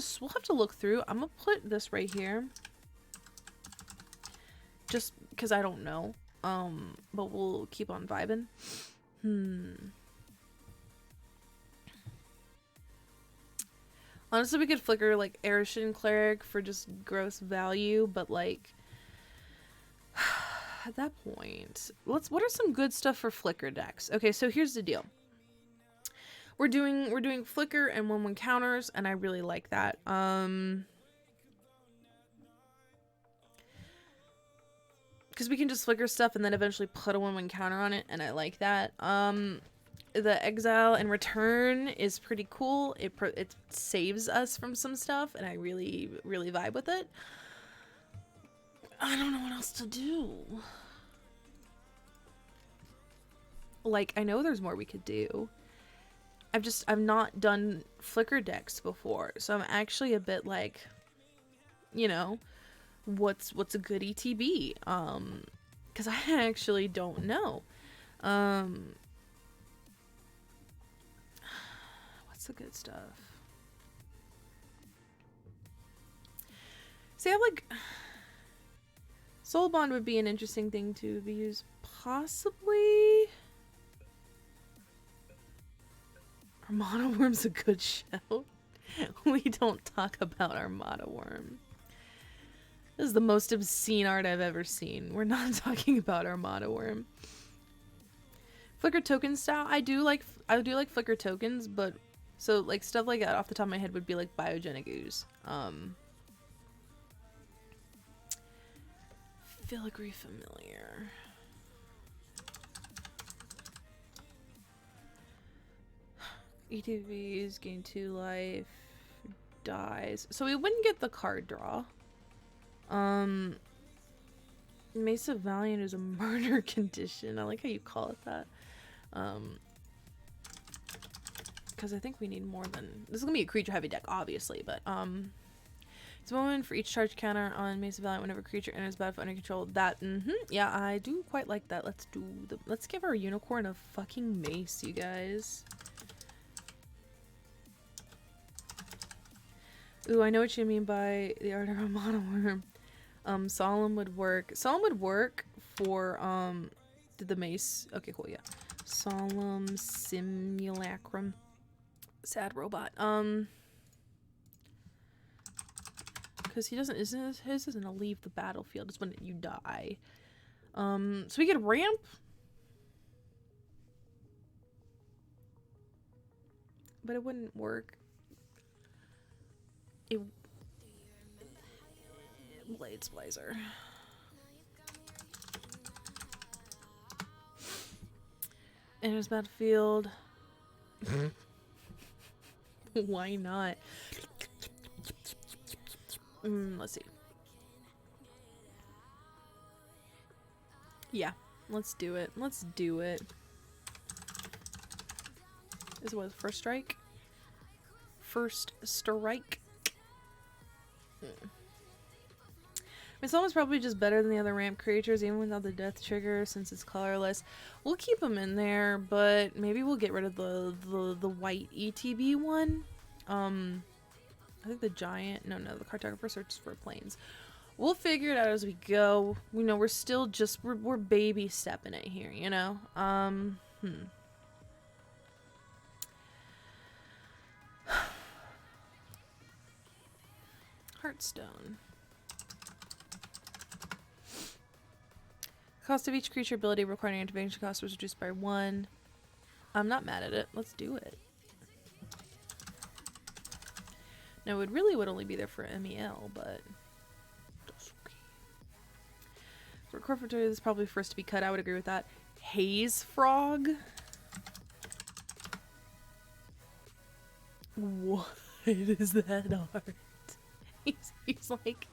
to look through. I'm gonna put this right here, just because I don't know. But we'll keep on vibing. Honestly, we could flicker like Arishin Cleric for just gross value, but like at that point, what are some good stuff for flicker decks? Okay, so here's the deal. We're doing flicker and 1/1 counters, and I really like that. because we can just flicker stuff and then eventually put a 1/1 counter on it, and I like that. The exile and return is pretty cool. It saves us from some stuff, and I really vibe with it. I don't know what else to do. Like, I know there's more we could do. I've not done flicker decks before, so I'm actually a bit like, you know, what's a good ETB? Because I actually don't know. What's the good stuff? See, I like Soul Bond would be an interesting thing to be used, possibly. Armada Worm's a good show. We don't talk about Armada Worm. This is the most obscene art I've ever seen. We're not talking about Armada Worm. Flicker token style. I do like flicker tokens, but so like stuff like that off the top of my head would be like biogenic ooze. Filigree familiar. ETVs gain 2 life, dies. So we wouldn't get the card draw. Mace of Valiant is a murder condition. I like how you call it that. Because I think we need more than this is gonna be a creature heavy deck, obviously, but it's a moment for each charge counter on Mace of Valiant whenever a creature enters battle under control. That yeah, I do quite like that. Let's give our unicorn a fucking mace, you guys. Ooh, I know what you mean by the art of Armada Worm. Solemn would work. Solemn would work for the mace. Okay, cool, yeah. Solemn Simulacrum. Sad robot. Because his doesn't leave the battlefield. It's when you die. So we get ramp. But it wouldn't work. Blades Blazer. Enters battlefield. Why not? Let's see. Yeah, let's do it. Let's do it. This was first strike. First strike. It's almost probably just better than the other ramp creatures, even without the death trigger, since it's colorless. We'll keep them in there, but maybe we'll get rid of the white ETB one. I think the giant. No, the cartographer searches for planes. We'll figure it out as we go. We know we're still just we're baby stepping it here, you know. Heartstone. Cost of each creature ability requiring intervention cost was reduced by 1. I'm not mad at it. Let's do it. No, it really would only be there for Emiel, but that's okay. For Corporate, this is probably first to be cut. I would agree with that. Haze Frog. What is that art? He's like,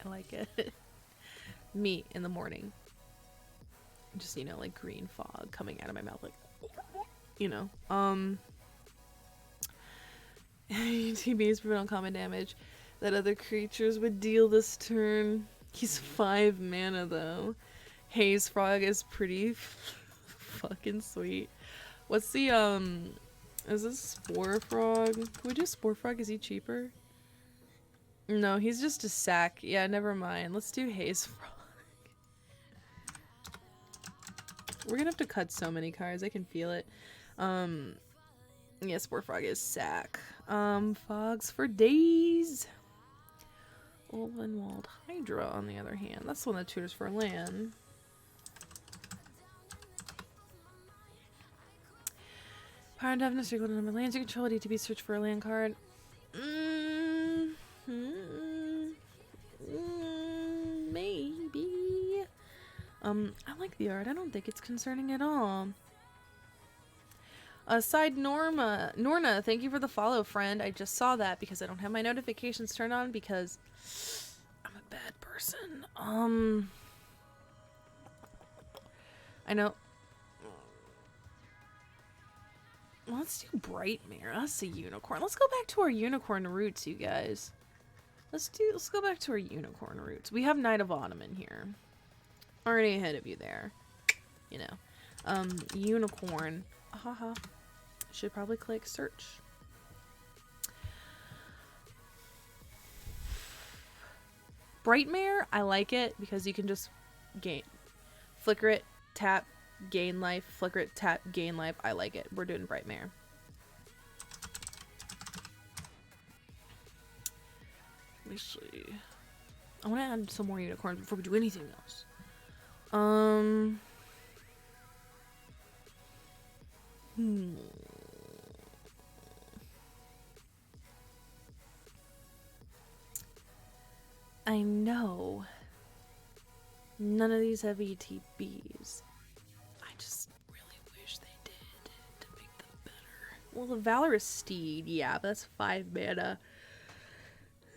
I like it. Me in the morning. Just, you know, like green fog coming out of my mouth, like, you know. TBs prevent uncommon damage that other creatures would deal this turn. He's 5 mana though. Haze Frog is pretty fucking sweet. What's the is this Spore Frog? Can we do Spore Frog? Is he cheaper? No, he's just a sack. Yeah, never mind. Let's do Haze Frog. We're gonna have to cut so many cards. I can feel it. Yeah, Spore Frog is sack. Fogs for days. Ulvenwald Hydra, on the other hand. That's the one that tutors for land. Power and toughness equal to the number of lands you control. ETB search for a land card. I like the art. I don't think it's concerning at all. Side Norna, thank you for the follow, friend. I just saw that because I don't have my notifications turned on because I'm a bad person. I know. Let's do Brightmare. That's a unicorn. Let's go back to our unicorn roots, you guys. Let's go back to our unicorn roots. We have Knight of Autumn in here. Already ahead of you there. You know. Unicorn. Haha. Should probably click search. Brightmare, I like it because you can just flicker it, tap, gain life, flicker it, tap, gain life. I like it. We're doing Brightmare. Let me see. I want to add some more unicorns before we do anything else. I know none of these have ETBs. I just really wish they did to make them better. Well, the Valorous Steed, yeah, that's 5 mana.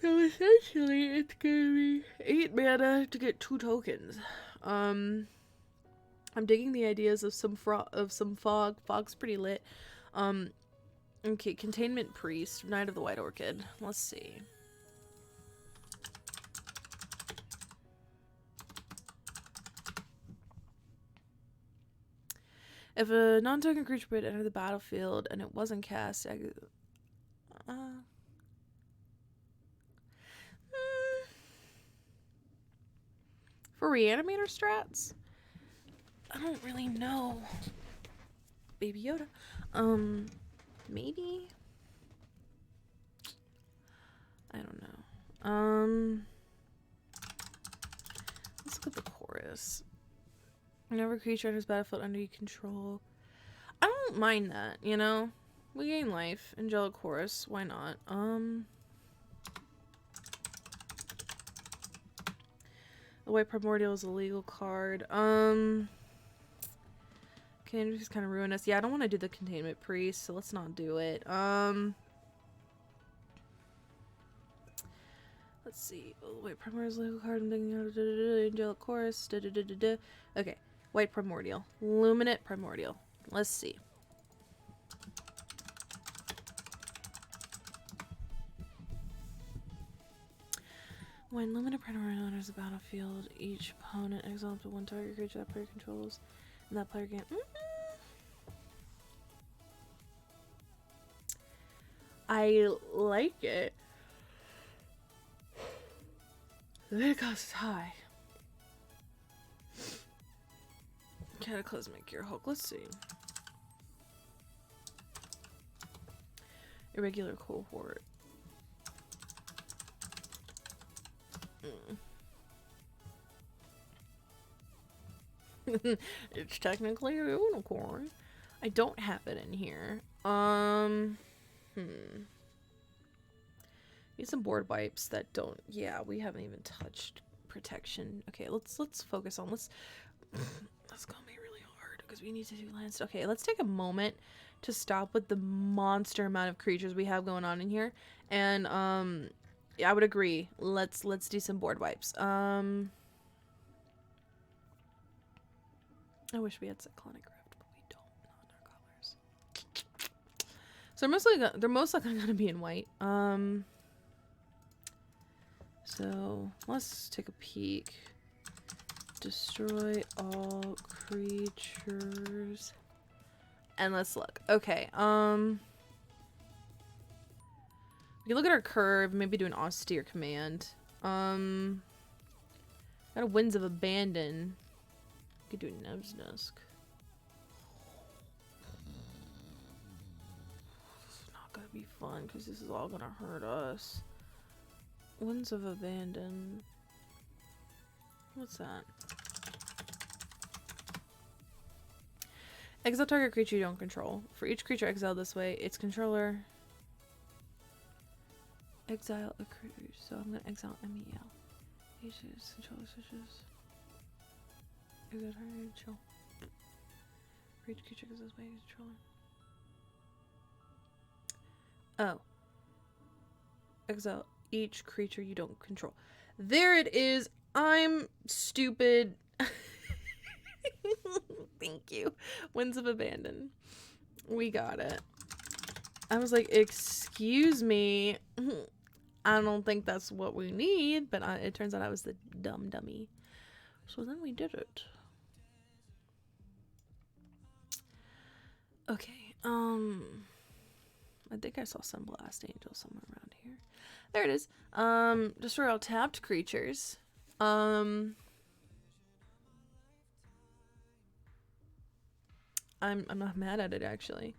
So essentially, it's gonna be 8 mana to get 2 tokens. I'm digging the ideas of some fog. Fog's pretty lit. Okay, Containment Priest, Knight of the White Orchid. Let's see. If a non-token creature would enter the battlefield and it wasn't cast, for Reanimator strats, I don't really know. Baby Yoda. Maybe. I don't know. Let's look at the chorus. Whenever creature enters battlefield under your control. I don't mind that, you know? We gain life. Angelic Chorus. Why not? The White Primordial is a legal card. Containment is kind of ruin us. Yeah, I don't want to do the Containment Priest, so let's not do it. Let's see. Oh, White Primordial is a legal card. I'm thinking Angelic Chorus. Okay. White Primordial. Luminate Primordial. Let's see. When Luminate Primordial enters the battlefield, each opponent exiles up to 1 target creature that player controls, and that player can. I like it. The hit cost is high. Cataclysmic Gearhulk. Let's see. Irregular Cohort. It's technically a unicorn. I don't have it in here. Need some board wipes that don't. Yeah, we haven't even touched protection. Okay, let's focus on. Let's go me really hard because we need to do lands. Okay, let's take a moment to stop with the monster amount of creatures we have going on in here. And yeah, I would agree. Let's do some board wipes. I wish we had Cyclonic Rift, but we don't. Not in our colors. So they're most likely gonna be in white. So let's take a peek. Destroy all creatures. And let's look. Okay. We can look at our curve, maybe do an austere command. Got a Winds of Abandon. We could do Neb's Dusk. This is not gonna be fun because this is all gonna hurt us. Winds of Abandon. What's that? Exile target creature you don't control. For each creature exiled this way, its controller exile a creature. So I'm gonna exile Emiel. Controller switches. Exile target, chill. Reach creature goes this way, controller. Oh. Exile each creature you don't control. There it is. I'm stupid. Thank you. Winds of Abandon. We got it. I was like, excuse me. I don't think that's what we need, but it turns out I was the dumb dummy. So then we did it. Okay, I think I saw some Blast Angel somewhere around here. There it is. Destroy all tapped creatures. I'm not mad at it actually.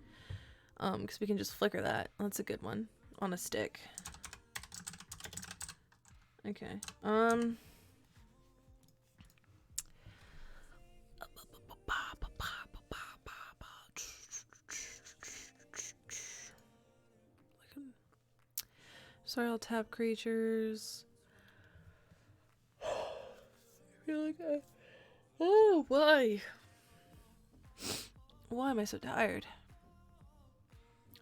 Because we can just flicker that. That's a good one. On a stick. Okay. Sorry, I'll tap creatures. I feel like oh, why? Why am I so tired?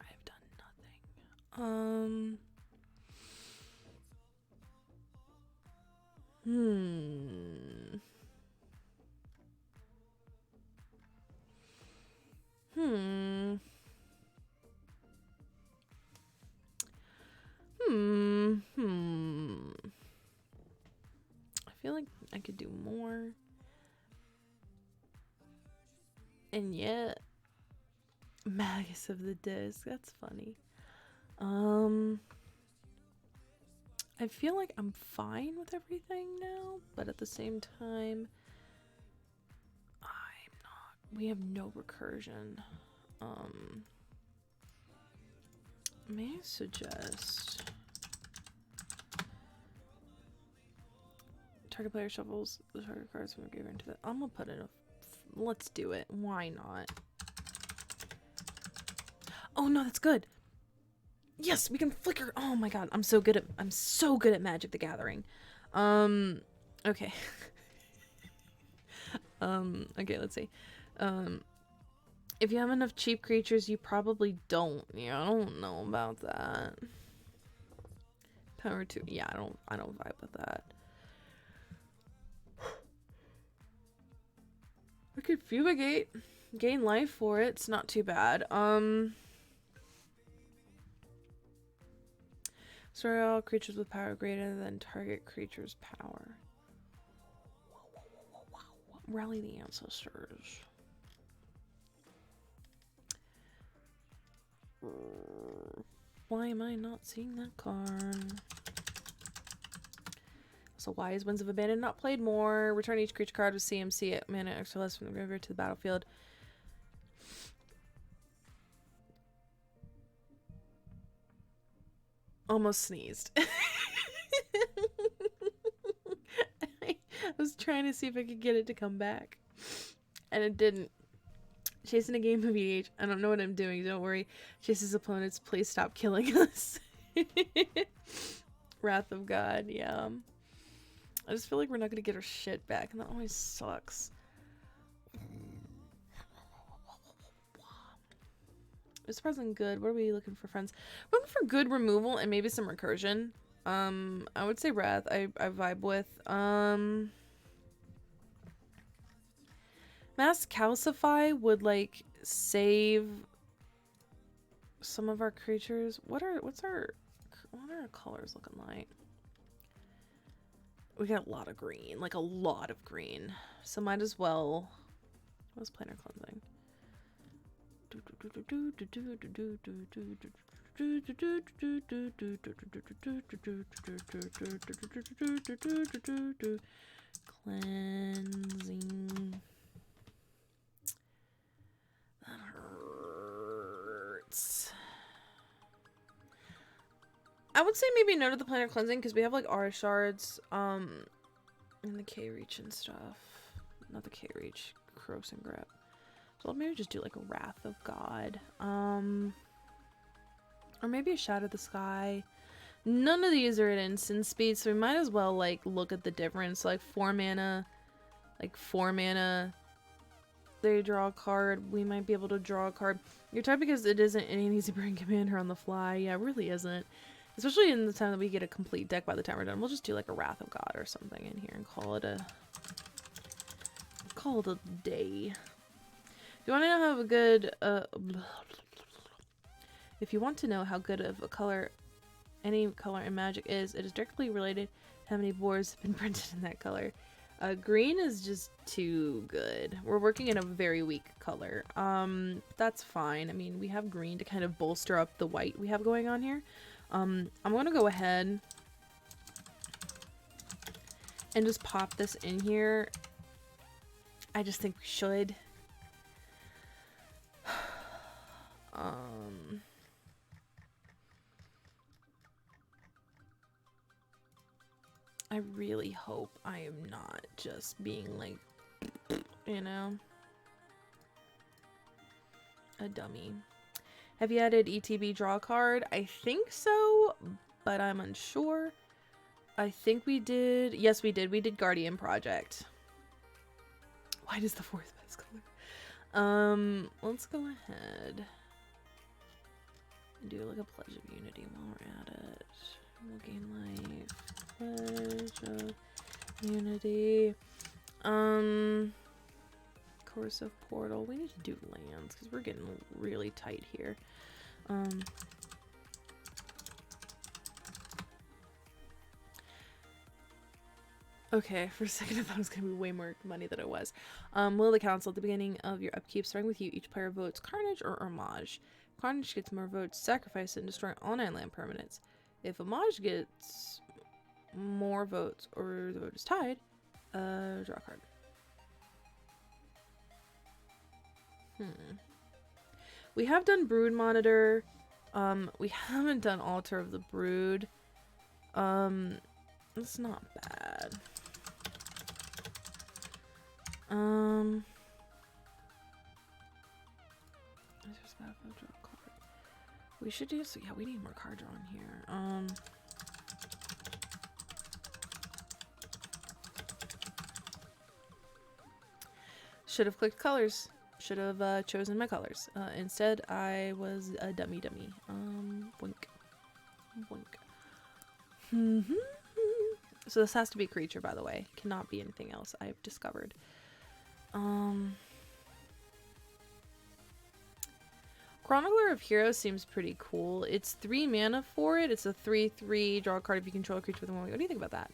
I have done nothing. I feel like I could do more. And yet, Magus of the Disc, that's funny. I feel like I'm fine with everything now, but at the same time, I'm not. We have no recursion. May I suggest target player shuffles the target cards from the graveyard into the. I'm gonna put in a. Let's do it. Why not? Oh no, that's good. Yes, we can flicker. Oh my god, I'm so good at Magic the Gathering. Okay. Okay, let's see. If you have enough cheap creatures, you probably don't. Yeah, I don't know about that. Power 2. Yeah, I don't vibe with that. I could fumigate. Gain life for it. It's not too bad. Destroy all creatures with power greater than target creature's power. Rally the ancestors. Why am I not seeing that card? So why is Winds of Abandon not played more? Return each creature card with CMC at mana extra less from the graveyard to the battlefield. Almost sneezed. I was trying to see if I could get it to come back. And it didn't. Chasing a game of EDH. I don't know what I'm doing. Don't worry. Chases opponents. Please stop killing us. Wrath of God. Yeah. I just feel like we're not going to get our shit back. And that always sucks. It's surprisingly good. What are we looking for, friends? We're looking for good removal and maybe some recursion. I would say Wrath. I vibe with. Mass Calcify would like save some of our creatures. What are our colors looking like? We got a lot of green, like a lot of green. So might as well. What's Planar Cleansing? Cleansing. That hurts. I would say maybe no to the Planar Cleansing because we have like Aura Shards, and the K-Reach and stuff. Not the K-Reach, Cross and Grip. So I'll maybe just do like a Wrath of God. Or maybe a Shadow of the Sky. None of these are at instant speed, so we might as well like look at the difference. So, like 4 mana like 4 mana, they draw a card. We might be able to draw a card. Your type, because it isn't an easy bring commander on the fly. Yeah, it really isn't. Especially in the time that we get a complete deck by the time we're done. We'll just do like a Wrath of God or something in here and call it a day. If you want to know how good if you want to know how good of a color any color in Magic is, it is directly related to how many boards have been printed in that color. Green is just too good. We're working in a very weak color. That's fine. I mean, we have green to kind of bolster up the white we have going on here. I'm gonna go ahead and just pop this in here. I just think we should. I really hope I am not just being like, you know, a dummy. Have you added ETB draw card? I think so, but I'm unsure. I think we did. Yes, we did. We did Guardian Project. Why does the fourth best color? Let's go ahead and do like a Pledge of Unity while we're at it. We'll gain life. Pledge of Unity. Course of Portal. We need to do lands because we're getting really tight here. Okay, for a second I thought it was going to be way more money than it was. Will the council at the beginning of your upkeep, starting with you, each player votes Carnage or Homage. Carnage gets more votes, sacrifice it, and destroy all 9 land permanents. If Homage gets more votes or the vote is tied, draw a card. We have done Brood Monitor. We haven't done Altar of the Brood. It's not bad. Draw a card. We should do so. Yeah, we need more card draw in here. Should have clicked colors. Should have chosen my colors. Instead, I was a dummy. Boink. Boink. So this has to be a creature, by the way. Cannot be anything else, I've discovered. Chronicler of Heroes seems pretty cool. It's 3 mana for it. It's a 3/3. Draw a card if you control a creature with 1. What do you think about that?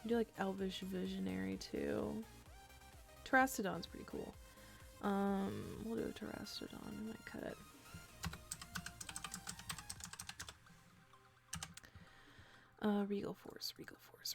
Do like Elvish Visionary too. Terastodon's pretty cool. We'll do a Terastodon. We might cut it. Regal Force. Regal Force.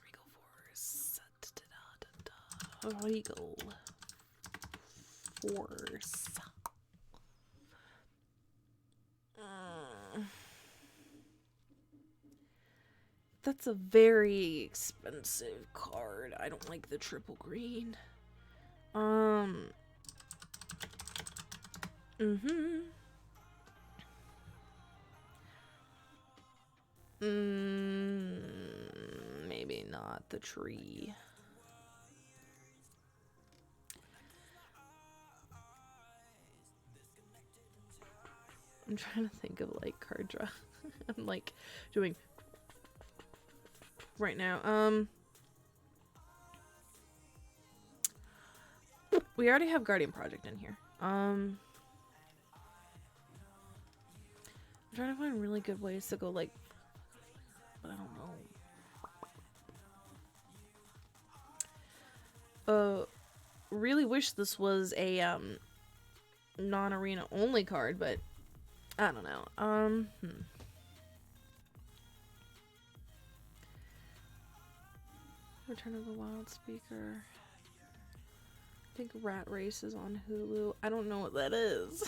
That's a very expensive card. I don't like the triple green. Maybe not the tree. I'm trying to think of like card draw. I'm like doing right now. We already have Guardian Project in here. I'm trying to find really good ways to go like, but I don't know. Really wish this was a non-arena only card, but I don't know. Return of the Wild Speaker. I think Rat Race is on Hulu. I don't know what that is.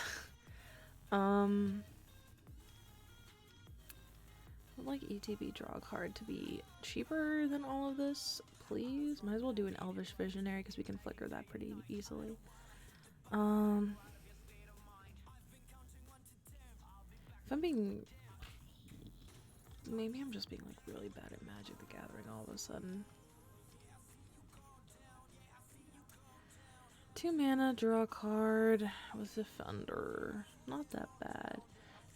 I'd like ETB draw card to be cheaper than all of this, please. Might as well do an Elvish Visionary because we can flicker that pretty easily. If I'm being... Maybe I'm just being like really bad at Magic the Gathering all of a sudden. 2 mana, draw a card with Defender. Not that bad.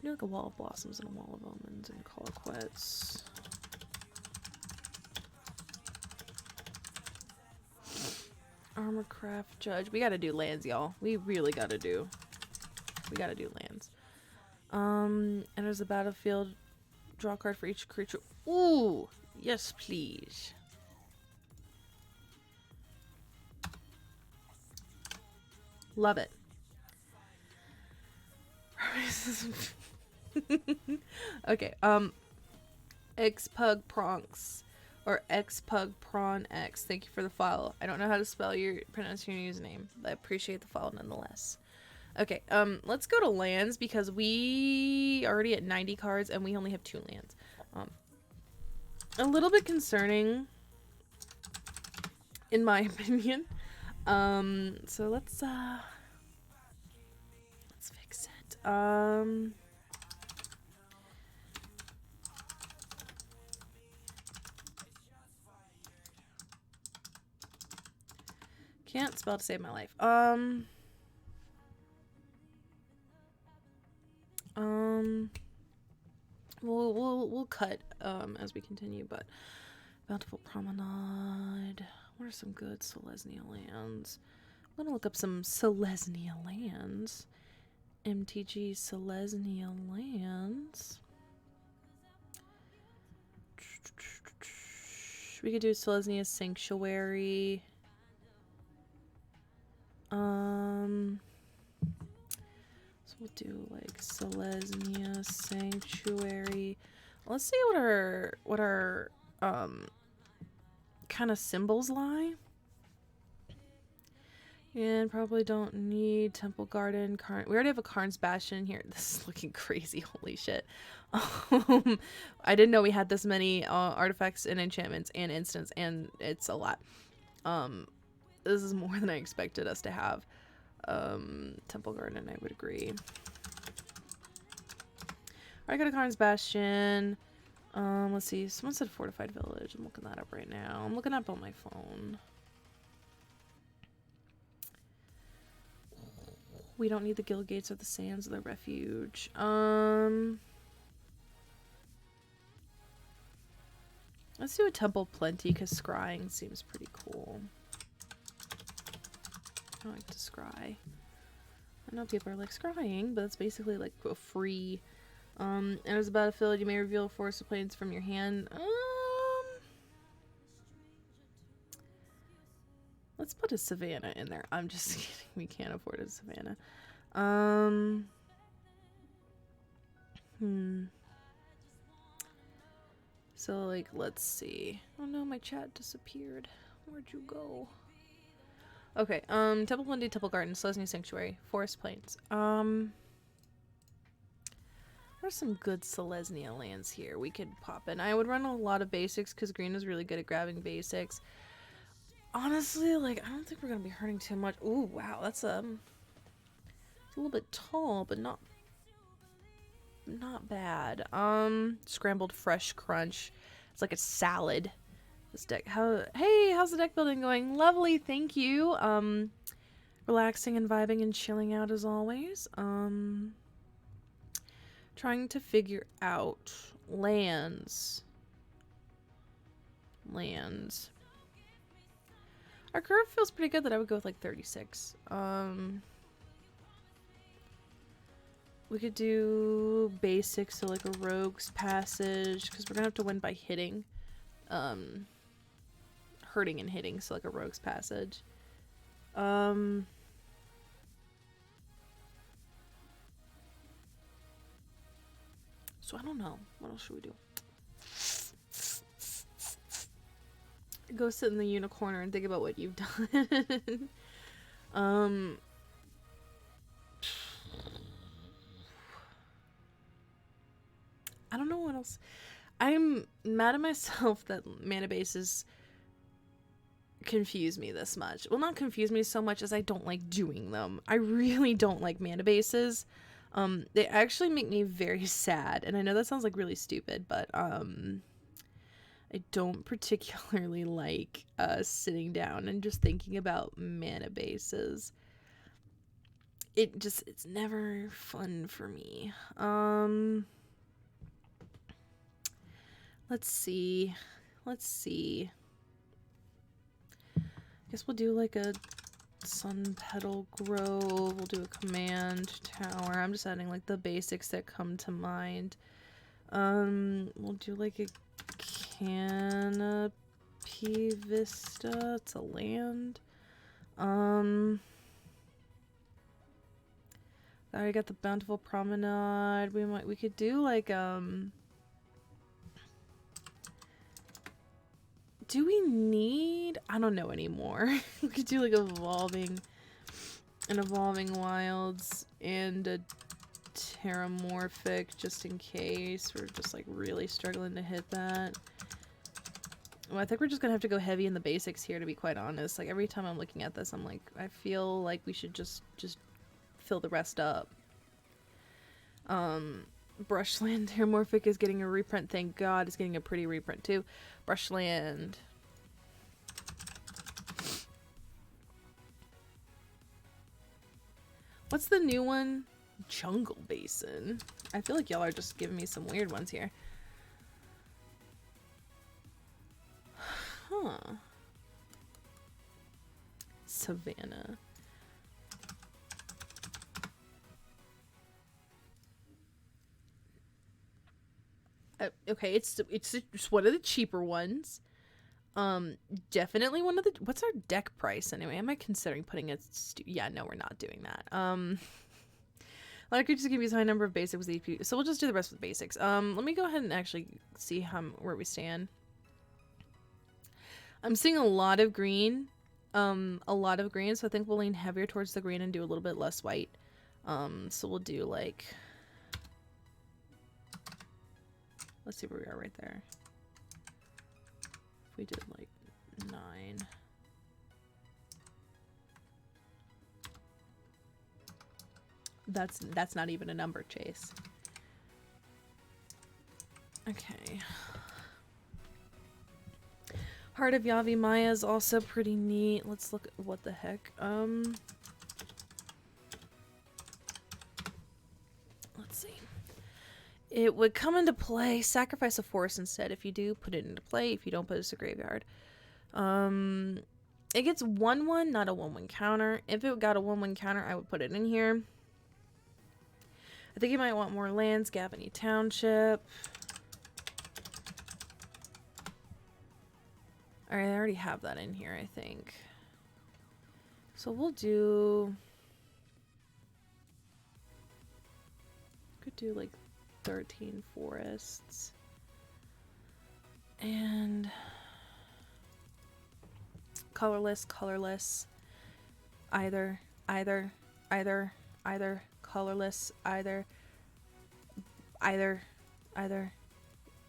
Do like a Wall of Blossoms and a Wall of Omens and call it quits. Armorcraft Judge. We gotta do lands, y'all. We really gotta do. We gotta do lands. Enters the battlefield. Draw a card for each creature. Ooh! Yes, please. Love it. Okay, Xpug Pronx or Xpug Prawn X. Thank you for the follow. I don't know how to pronounce your username, but I appreciate the follow nonetheless. Okay, let's go to lands because we are already at 90 cards and we only have 2 lands. A little bit concerning, in my opinion. So let's fix it. Can't spell to save my life. We'll cut as we continue, but Bountiful Promenade. What are some good Selesnya lands? I'm gonna look up some Selesnya lands. MTG Selesnya lands. We could do Selesnya Sanctuary. So we'll do like Selesnya Sanctuary. Let's see what our kind of symbols lie. And probably don't need Temple Garden. We already have a Karn's Bastion here. This is looking crazy. Holy shit. I didn't know we had this many artifacts and enchantments and instants, and it's a lot. This is more than I expected us to have. Temple Garden, I would agree. I got a Karn's Bastion. Let's see. Someone said Fortified Village. I'm looking that up right now. I'm looking up on my phone. We don't need the Guild Gates or the Sands or the Refuge. Let's do a Temple Plenty because scrying seems pretty cool. I like to scry. I know people are like scrying, but it's basically like a free. Enters the battlefield, you may reveal Forest of Plains from your hand. Let's put a Savannah in there. I'm just kidding. We can't afford a Savannah. So, like, let's see. Oh no, my chat disappeared. Where'd you go? Okay, Temple Plenty, Temple Garden, Selesnya Sanctuary, Forest Plains. There's some good Selesnya lands here we could pop in. I would run a lot of basics because green is really good at grabbing basics. Honestly, like, I don't think we're gonna be hurting too much. Ooh, wow, that's it's a little bit tall, but not bad. Scrambled Fresh Crunch. It's like a salad. This deck. Hey, how's the deck building going? Lovely, thank you. Relaxing and vibing and chilling out as always. Trying to figure out lands. Our curve feels pretty good that I would go with like 36. We could do basics, so like a Rogue's Passage, because we're gonna have to win by hitting. Hurting and hitting, so like a Rogue's Passage. So I don't know. What else should we do? Go sit in the unicorner and think about what you've done. I don't know what else. I'm mad at myself that mana bases confuse me this much. Well, not confuse me so much as I don't like doing them. I really don't like mana bases. They actually make me very sad, and I know that sounds like really stupid, but I don't particularly like sitting down and just thinking about mana bases. It's never fun for me. Let's see. I guess we'll do like a Sun Petal Grove. We'll do a Command Tower. I'm just adding like the basics that come to mind. We'll do like a Canopy Vista. It's a land. I already got the Bountiful Promenade. We could do like do we need, I don't know anymore. We could do like Evolving Wilds and a Terramorphic just in case we're just like really struggling to hit that. Well, I think we're just gonna have to go heavy in the basics here, to be quite honest. Like every time I'm looking at this, I'm like, I feel like we should just fill the rest up. Brushland Terramorphic is getting a reprint. Thank God it's getting a pretty reprint too. Brushland. What's the new one? Jungle Basin. I feel like y'all are just giving me some weird ones here. Huh. Savannah. Okay, it's one of the cheaper ones. Definitely one of the. What's our deck price anyway? Am I considering putting it? Yeah, no, we're not doing that. I could just give you a high number of basics with EP, so we'll just do the rest with basics. Let me go ahead and actually see where we stand. I'm seeing a lot of green, so I think we'll lean heavier towards the green and do a little bit less white. So we'll do like. Let's see where we are right there. If we did like 9. That's not even a number, Chase. Okay. Heart of Yavi Maya is also pretty neat. Let's look at what the heck. Let's see. It would come into play. Sacrifice a forest instead. If you do, put it into play. If you don't, put it to graveyard. It gets 1/1, not a 1/1 counter. If it got a 1/1 counter, I would put it in here. I think you might want more lands. Gavany Township. Alright, I already have that in here, I think. So we'll do... Could do like 13 forests. And... colorless. Either. Colorless. Either.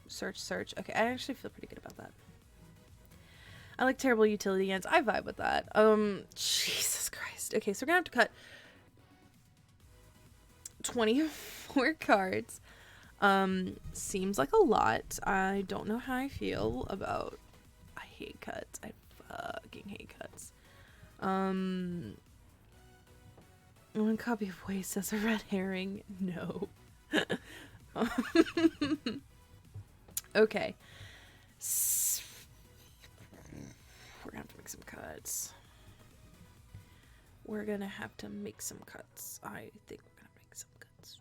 Search. Okay, I actually feel pretty good about that. I like terrible utility ends. I vibe with that. Jesus Christ. Okay, so we're gonna have to cut 24 cards. Seems like a lot. I don't know how I feel about... I hate cuts. I fucking hate cuts. One copy of Waste as a red herring. No. Okay. We're gonna have to make some cuts. We're gonna have to make some cuts. I think we're gonna make some cuts.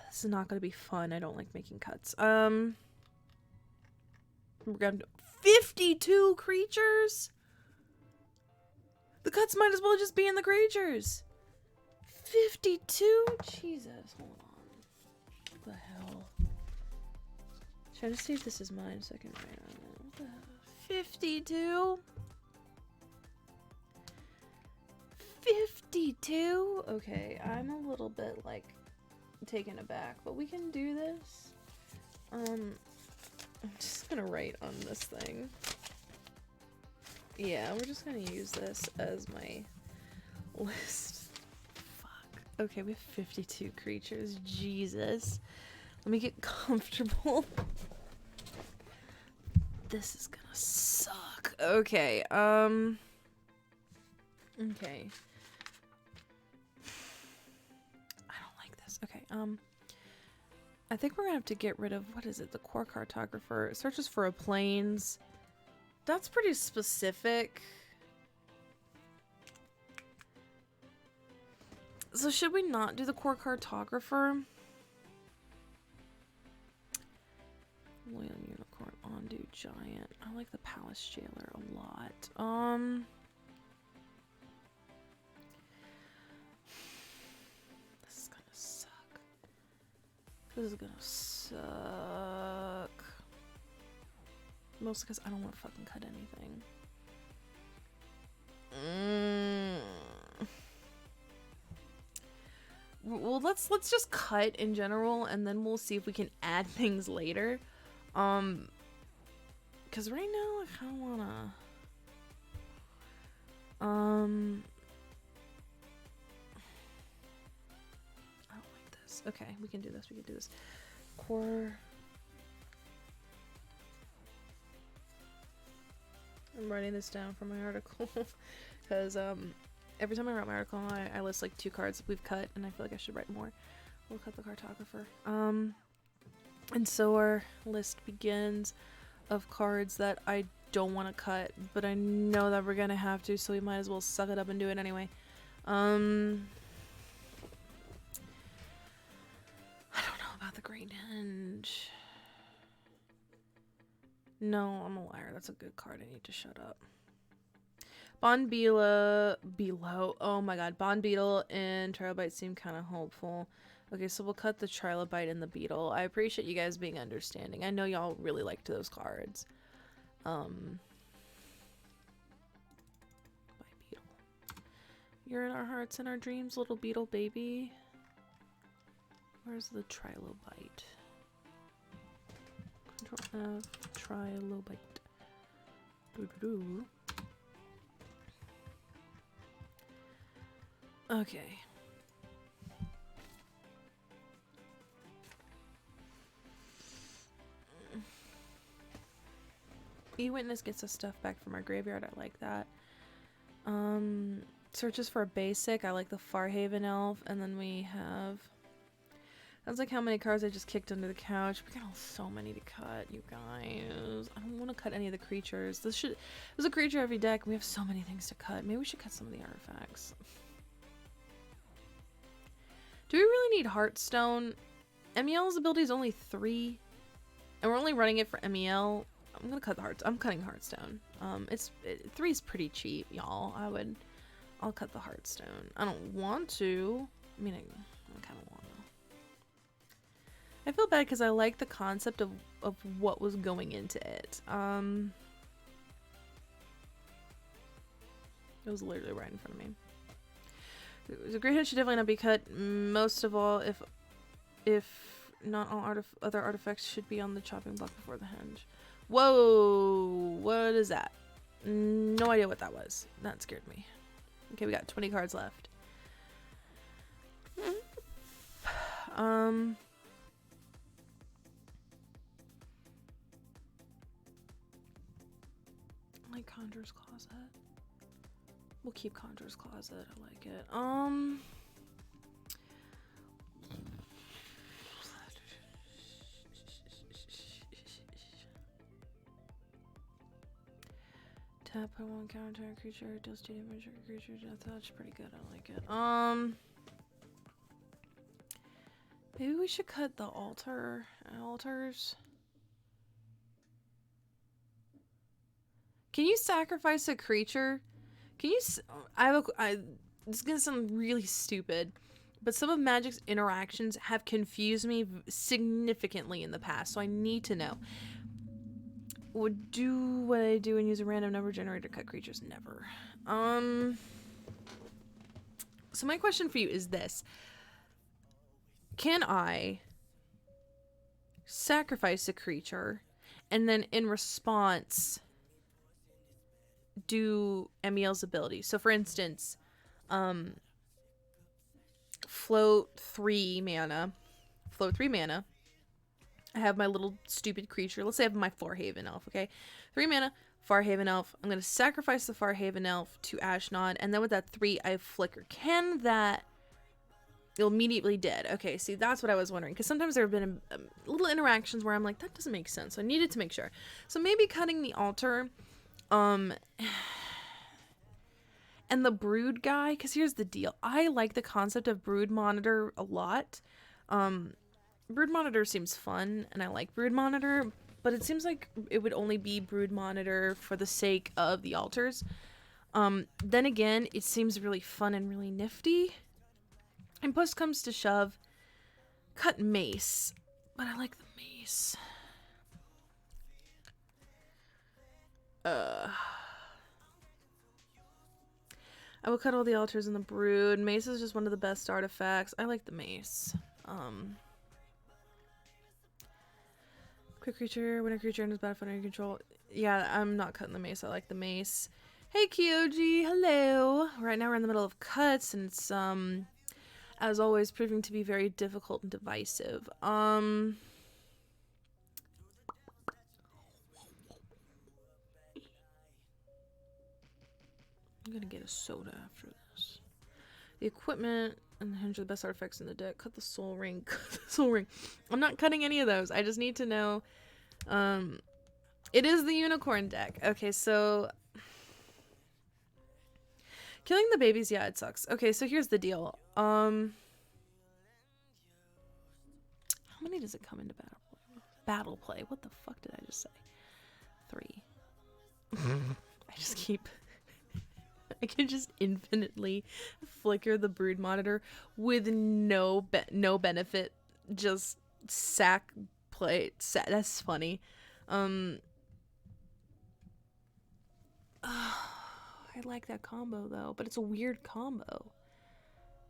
This is not gonna be fun. I don't like making cuts. We're gonna do 52 creatures? The cuts might as well just be in the creatures. 52? Jesus, hold on. What the hell? Trying to see if this is mine so I can write on it. What the hell? 52? 52? Okay, I'm a little bit like taken aback, but we can do this. I'm just gonna write on this thing. Yeah, we're just gonna use this as my list. Fuck. Okay, we have 52 creatures. Jesus. Let me get comfortable. This is gonna suck. Okay, okay. I don't like this. Okay, I think we're gonna have to get rid of, what is it? The core cartographer. It searches for a plains. That's pretty specific. So should we not do the core cartographer? Loyal unicorn, Ondu giant. I like the palace jailer a lot. This is gonna suck. This is gonna suck. Mostly because I don't want to fucking cut anything. Well, let's just cut in general, and then we'll see if we can add things later. Because right now I kind of wanna. I don't like this. Okay, we can do this. We can do this. Core. I'm writing this down for my article because every time I write my article, I list like 2 cards we've cut, and I feel like I should write more. We'll cut the cartographer. And so our list begins of cards that I don't want to cut, but I know that we're gonna have to, so we might as well suck it up and do it anyway. I don't know about the Great Henge. No, I'm a liar. That's a good card. I need to shut up. Bon Below. Oh my god. Bon Beetle and Trilobite seem kind of hopeful. Okay, so we'll cut the Trilobite and the Beetle. I appreciate you guys being understanding. I know y'all really liked those cards. By Beetle. You're in our hearts and our dreams, little beetle baby. Where's the Trilobite? Control F, Trilobite. Doo-doo-doo. Okay. E-Witness gets us stuff back from our graveyard. I like that. Searches for a basic. I like the Farhaven Elf. And then we have... That's like how many cards I just kicked under the couch. We got so many to cut, you guys. I don't want to cut any of the creatures. There's a creature every deck. We have so many things to cut. Maybe we should cut some of the artifacts. Do we really need Heartstone? Emiel's ability is only 3. And we're only running it for Emiel. I'm gonna cut the hearts. I'm cutting Heartstone. 3 is pretty cheap, y'all. I'll cut the Heartstone. I don't want to. I mean, I kind of want to. I feel bad because I like the concept of what was going into it. It was literally right in front of me. The Great Henge should definitely not be cut. Most of all, if not all other artifacts should be on the chopping block before the henge. Whoa! What is that? No idea what that was. That scared me. Okay, we got 20 cards left. I like Conjurer's Closet. We'll keep Conjurer's Closet. I like it. Tap, put 1 counter a creature, deals 2 damage to a creature, death touch. Pretty good. I like it. Maybe we should cut the altars. Can you sacrifice a creature? Can you? This is gonna sound really stupid, but some of Magic's interactions have confused me significantly in the past, so I need to know. Would do what I do and use a random number generator to cut creatures? Never. So my question for you is this. Can I sacrifice a creature and then in response do Emiel's ability. So for instance, float 3 mana. I have my little stupid creature. Let's say I have my Farhaven Elf, okay? 3 mana, Farhaven Elf. I'm going to sacrifice the Farhaven Elf to Ashnod, and then with that 3, I flicker. Can that... You'll immediately dead. Okay, see, that's what I was wondering. Because sometimes there have been little interactions where I'm like, that doesn't make sense. So I needed to make sure. So maybe cutting the altar. And the brood guy. Because here's the deal. I like the concept of brood monitor a lot. Brood monitor seems fun. And I like brood monitor. But it seems like it would only be brood monitor for the sake of the altars. Then again, it seems really fun and really nifty. And push comes to shove, cut mace, but I like the mace. I will cut all the altars in the brood. Mace is just one of the best artifacts. I like the mace. Quick creature, when a creature enters battlefield under your control. Yeah, I'm not cutting the mace. I like the mace. Hey Kyoji, hello. Right now we're in the middle of cuts, and it's as always, proving to be very difficult and divisive. I'm gonna get a soda after this. The equipment and the hinge are the best artifacts in the deck. Cut the soul ring. Cut the soul ring. I'm not cutting any of those. I just need to know. It is the unicorn deck. Okay, so... Killing the babies, yeah, it sucks. Okay, so here's the deal. How many does it come into battle play? Battle play. What the fuck did I just say? 3. I just keep... I can just infinitely flicker the brood monitor with no benefit. Just sack play. That's funny. I like that combo though, but it's a weird combo.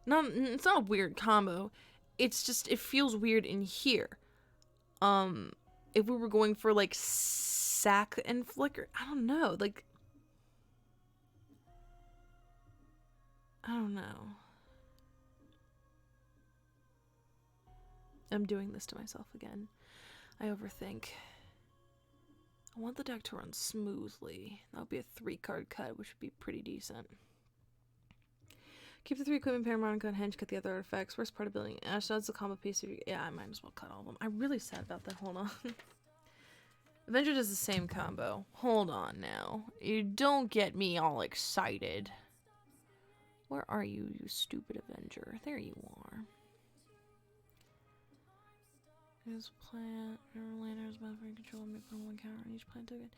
No, it's not a weird combo. It's just, it feels weird in here. If we were going for like sack and flicker, I don't know. Like, I don't know. I'm doing this to myself again. I overthink. I want the deck to run smoothly. That would be a 3-card cut, which would be pretty decent. Keep the 3 equipment, paramount, gun, henge, cut the other artifacts. Worst part of building Ashnod's the combo piece. Yeah, I might as well cut all of them. I'm really sad about that. Hold on. Avenger does the same combo. Hold on now. You don't get me all excited. Where are you, you stupid Avenger? There you are. There's a plant. Remember land has been for control. May put 1 counter on each plant token.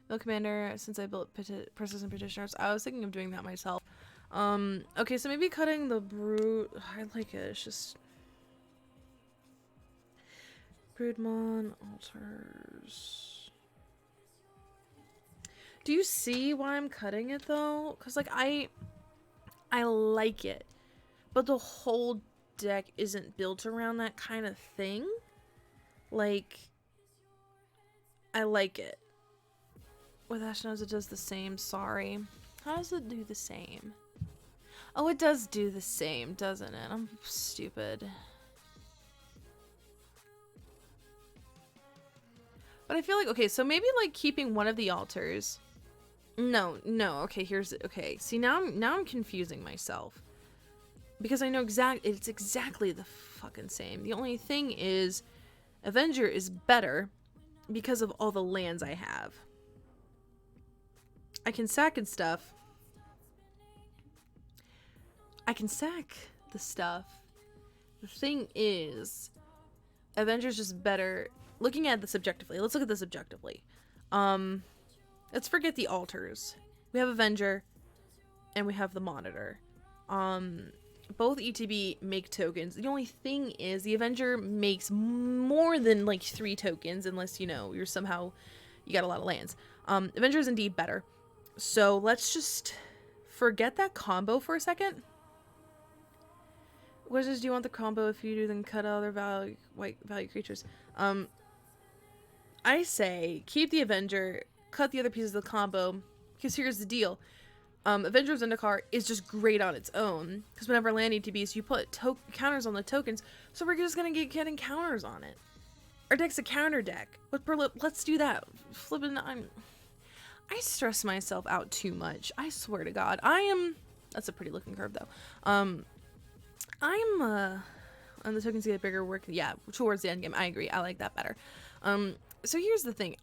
Mill Commander, since I built Persistent Petitioners, I was thinking of doing that myself. Okay, so maybe cutting the brood. I like it. It's just Broodmon altars. Do you see why I'm cutting it though? Cause like I like it, but the whole deck isn't built around that kind of thing. Like, I like it. With Ashnod's it does the same. Sorry. How does it do the same? Oh, it does do the same, doesn't it? I'm stupid. But I feel like, okay, so maybe like keeping one of the altars. No, okay, here's it. Okay, see, now I'm confusing myself. Because I know it's exactly the fucking same. The only thing is, Avenger is better because of all the lands I have. I can sack and stuff. I can sack the stuff. The thing is, Avenger's just better. Looking at this objectively. Let's look at this objectively. Let's forget the altars. We have Avenger, and we have the Monitor. Both ETB make tokens. The only thing is, the Avenger makes more than like 3 tokens, unless, you know, you got a lot of lands. Avenger is indeed better. So let's just forget that combo for a second. Wizards, do you want the combo? If you do, then cut other value creatures. I say keep the Avenger, cut the other pieces of the combo, because here's the deal. Avenger of Zendikar is just great on its own, because whenever land ETBs, you put counters on the tokens, so we're just going to get getting counters on it. Our deck's a counter deck. Let's do that. Flippin', I stress myself out too much. I swear to God. That's a pretty looking curve, though. And the tokens get bigger work. Yeah, towards the end game. I agree. I like that better. So here's the thing.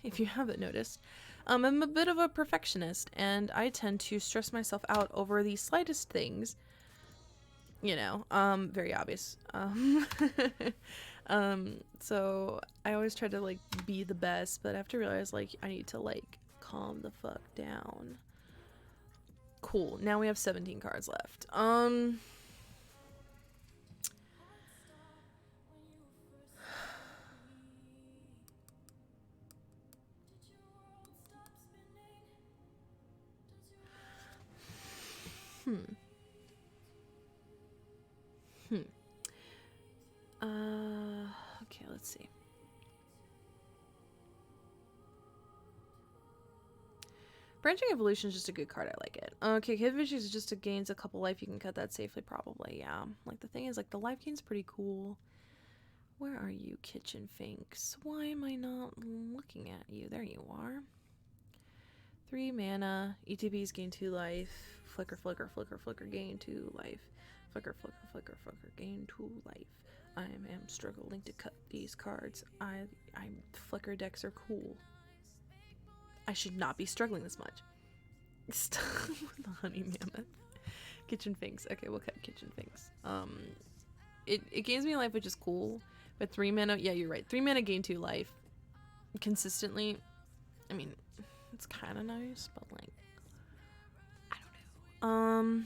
If you haven't noticed, I'm a bit of a perfectionist, and I tend to stress myself out over the slightest things. You know, very obvious. So I always try to, like, be the best, but I have to realize, like, I need to, like, calm the fuck down. Cool. Now we have 17 cards left. Okay, let's see. Branching Evolution is just a good card. I like it. Okay, Kid Fish is just gains a couple life. You can cut that safely, probably. Yeah. Like, the thing is, like, the life gain's pretty cool. Where are you, Kitchen Finks? Why am I not looking at you? There you are. 3 mana. ETBs gain 2 life. Flicker, flicker, flicker, flicker, gain 2 life. Flicker, flicker, flicker, flicker, gain 2 life. I am struggling to cut these cards. Flicker decks are cool. I should not be struggling this much. Stop with the Honey Mammoth. Kitchen Finks. Okay, we'll cut Kitchen Finks. It gains me life, which is cool. But 3 mana, yeah, you're right. 3 mana gain 2 life. Consistently. I mean, it's kind of nice, but, like, I don't know.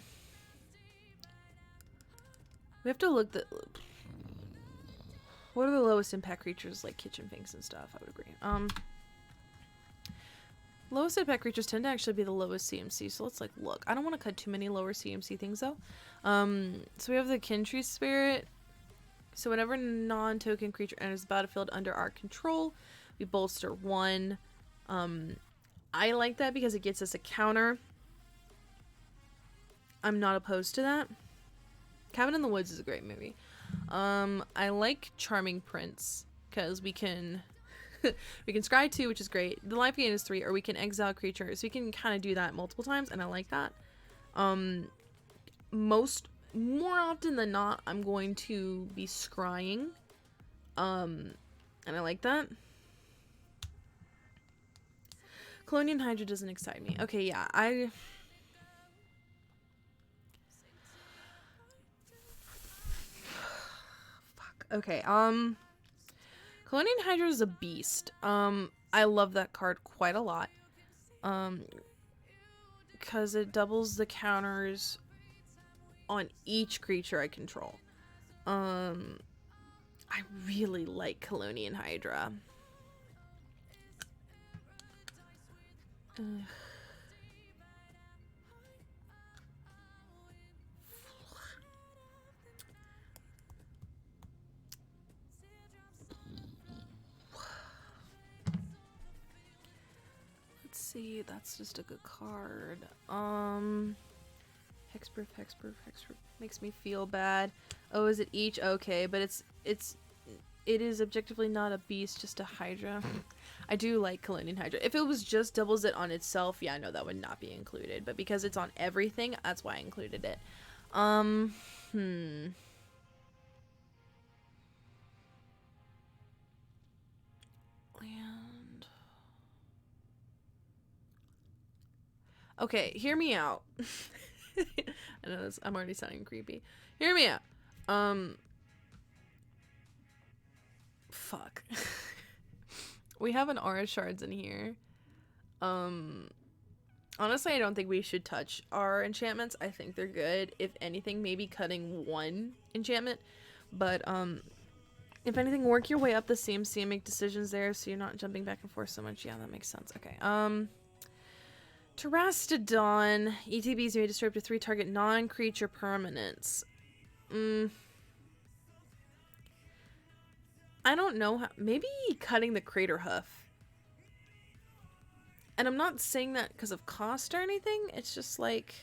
We have to look what are the lowest impact creatures, like Kitchen Finks and stuff? I would agree. Lowest impact creatures tend to actually be the lowest CMC, so let's, like, look. I don't want to cut too many lower CMC things, though. So we have the Kintree Spirit. So whenever non-token creature enters the battlefield under our control, we bolster 1. I like that because it gets us a counter. I'm not opposed to that. Cabin in the Woods is a great movie. I like Charming Prince because we can scry 2, which is great. The life gain is 3, or we can exile creatures. So we can kind of do that multiple times, and I like that. More often than not, I'm going to be scrying. And I like that. Colonial Hydra doesn't excite me. Okay, yeah, Okay, Colonial Hydra is a beast. I love that card quite a lot. Because it doubles the counters on each creature I control. I really like Colonial Hydra. Let's see, that's just a good card. Hexproof makes me feel bad. Oh, is it each? Okay, but it is objectively not a beast, just a Hydra. I do like Colonial Hydra. If it was just doubles it on itself, yeah, no, that would not be included. But because it's on everything, that's why I included it. Land. Okay, hear me out. I know this, I'm already sounding creepy. Hear me out. Fuck. We have an aura shards in here. Honestly, I don't think we should touch our enchantments. I think they're good. If anything, maybe cutting 1 enchantment. But, if anything, work your way up the CMC and make decisions there so you're not jumping back and forth so much. Yeah, that makes sense. Okay, Terastodon. ETBs may disturb to 3 target non-creature permanents. I don't know how. Maybe cutting the crater hoof. And I'm not saying that because of cost or anything. It's just like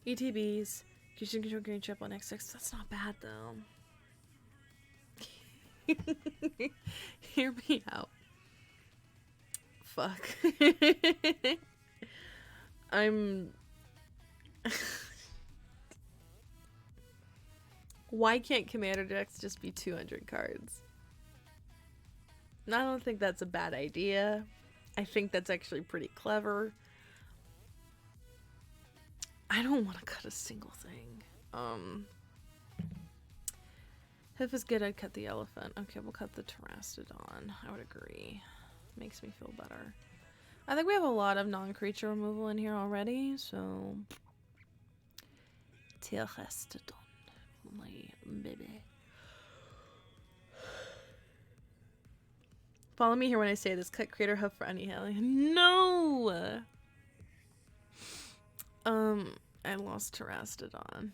ETBs. Kitchen control green triple next 6. That's not bad though. Hear me out. Fuck. I'm. Why can't Commander decks just be 200 cards? I don't think that's a bad idea. I think that's actually pretty clever. I don't want to cut a single thing. If it's good, I'd cut the elephant. Okay, we'll cut the Terastodon. I would agree. Makes me feel better. I think we have a lot of non-creature removal in here already, so... Terastodon. My baby. Follow me here when I say this. Cut crater hoof for Annihilation. No! I lost Terastodon.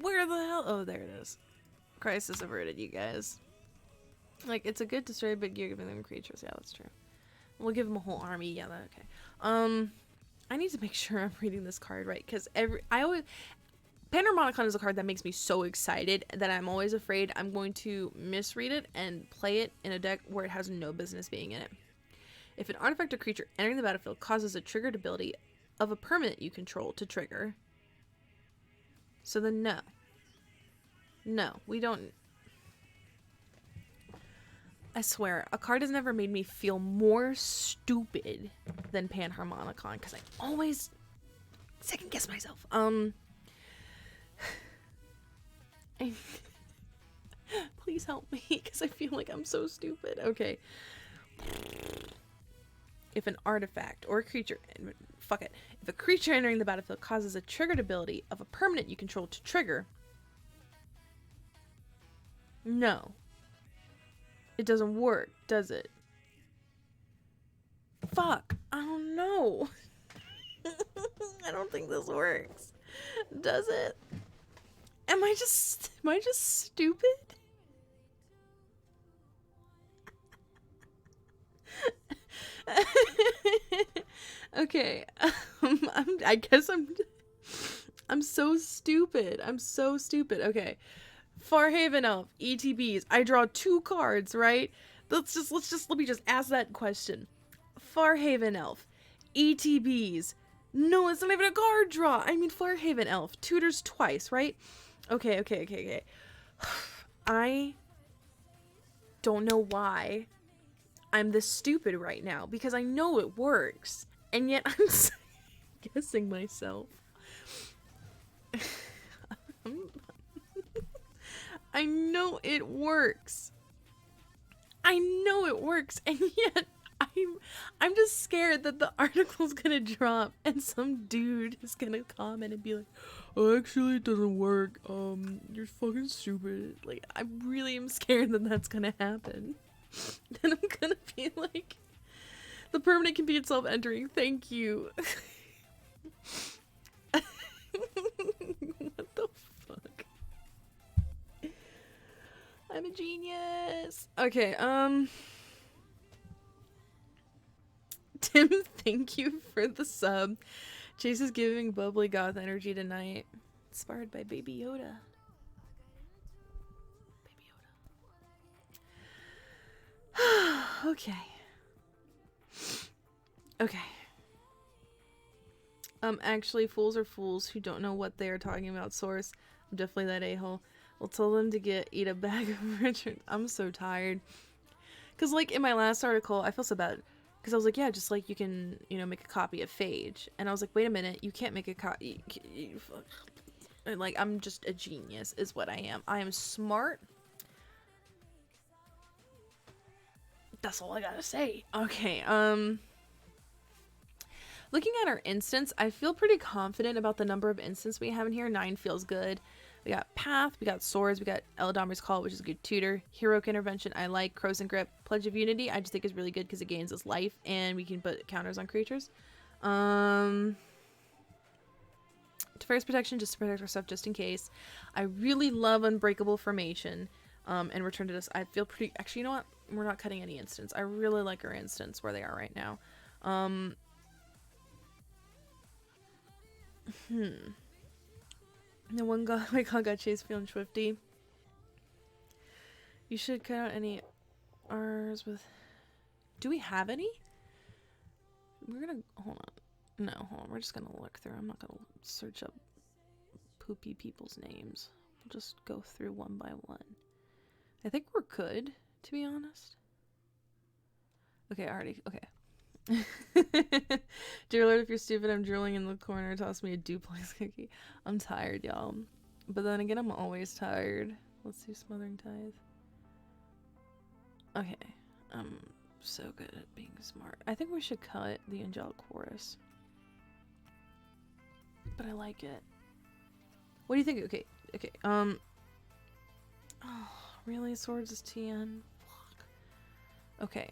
Where the hell? Oh, there it is. Crisis averted, you guys. Like, it's a good destroy, but you're giving them creatures. Yeah, that's true. We'll give them a whole army. Yeah, that okay. I need to make sure I'm reading this card right, because Panharmonicon is a card that makes me so excited that I'm always afraid I'm going to misread it and play it in a deck where it has no business being in it. If an artifact or creature entering the battlefield causes a triggered ability of a permanent you control to trigger. So then no. No, we don't. I swear, a card has never made me feel more stupid than Panharmonicon, because I always second guess myself. Please help me, because I feel like I'm so stupid. Okay. If an artifact or a creature, fuck it. If a creature entering the battlefield causes a triggered ability of a permanent you control to trigger, no. It doesn't work, does it? Fuck. I don't know. I don't think this works. Does it? Am I just stupid? Okay. I guess I'm so stupid. I'm so stupid. Okay. Farhaven Elf, ETBs. I draw 2 cards, right? Let me just ask that question. Farhaven Elf, ETBs. No, it's not even a card draw. I mean, Farhaven Elf tutors twice, right? Okay. I don't know why I'm this stupid right now, because I know it works, and yet I'm guessing myself. I know it works. I know it works, and yet I'm just scared that the article's gonna drop and some dude is gonna comment and be like, "Oh, actually, it doesn't work. You're fucking stupid." Like, I really am scared that that's gonna happen. Then I'm gonna be like, the permanent can be itself entering. Thank you. What the fuck? I'm a genius. Okay, Tim, thank you for the sub. Chase is giving bubbly goth energy tonight. Inspired by Baby Yoda. Baby Yoda. Okay. Okay. Actually, fools are fools who don't know what they are talking about. Source. I'm definitely that a-hole. We'll tell them to eat a bag of Richard. I'm so tired. Because, like, in my last article, I feel so bad. Because I was like, yeah, just like you can, make a copy of Phage. And I was like, wait a minute, you can't make a copy. Like, I'm just a genius, is what I am. I am smart. That's all I gotta say. Okay, looking at our instance, I feel pretty confident about the number of instances we have in here. 9 feels good. We got Path, we got Swords, we got Eladomir's Call, which is a good tutor. Heroic Intervention, I like. Crows and Grip. Pledge of Unity, I just think is really good because it gains us life, and we can put counters on creatures. Defense protection, just to protect our stuff, just in case. I really love Unbreakable Formation. And Return to this. I feel pretty... Actually, you know what? We're not cutting any instants. I really like our instants where they are right now. The one guy my god got chased feeling swifty. You should cut out any R's with... Do we have any? We're gonna... Hold on. No, hold on. We're just gonna look through. I'm not gonna search up poopy people's names. We'll just go through one by one. I think we're good, to be honest. Okay, already. Okay. Dear Lord, if you're stupid, I'm drooling in the corner. Toss me a duplex cookie. I'm tired, y'all. But then again, I'm always tired. Let's do Smothering Tithe. Okay. I'm so good at being smart. I think we should cut the Angelic Chorus. But I like it. What do you think? Okay. Okay. Oh, really? Swords is TN? Fuck. Okay.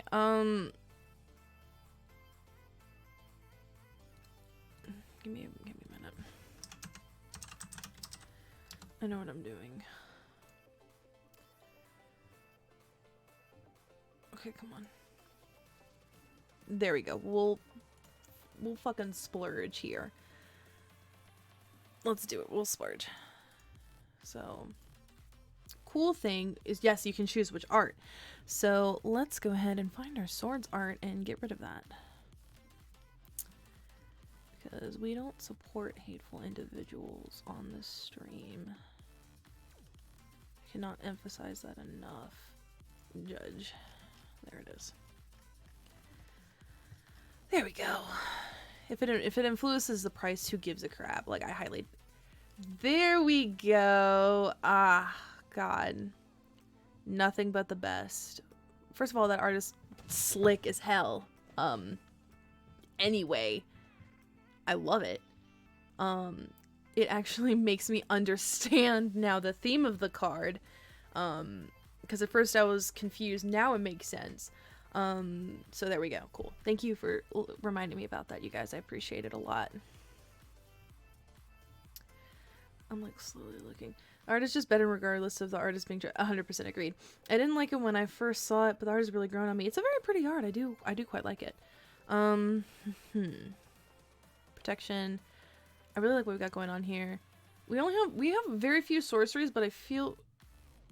Give me a minute. I know what I'm doing. Okay, come on. There we go. We'll fucking splurge here. Let's do it. We'll splurge. So, cool thing is, yes, you can choose which art. So let's go ahead and find our swords art and get rid of that. Because we don't support hateful individuals on this stream. I cannot emphasize that enough. Judge. There it is. There we go. If it influences the price, who gives a crap? Like, I highly... There we go. Ah, God. Nothing but the best. First of all, that artist slick as hell. Anyway, I love it. It actually makes me understand now the theme of the card. Because at first I was confused. Now it makes sense. So there we go. Cool. Thank you for reminding me about that, you guys. I appreciate it a lot. I'm like slowly looking. Art is just better regardless of the artist being 100% agreed. I didn't like it when I first saw it, but the art has really grown on me. It's a very pretty art. I do quite like it. Protection. I really like what we got going on here. We have very few sorceries, but I feel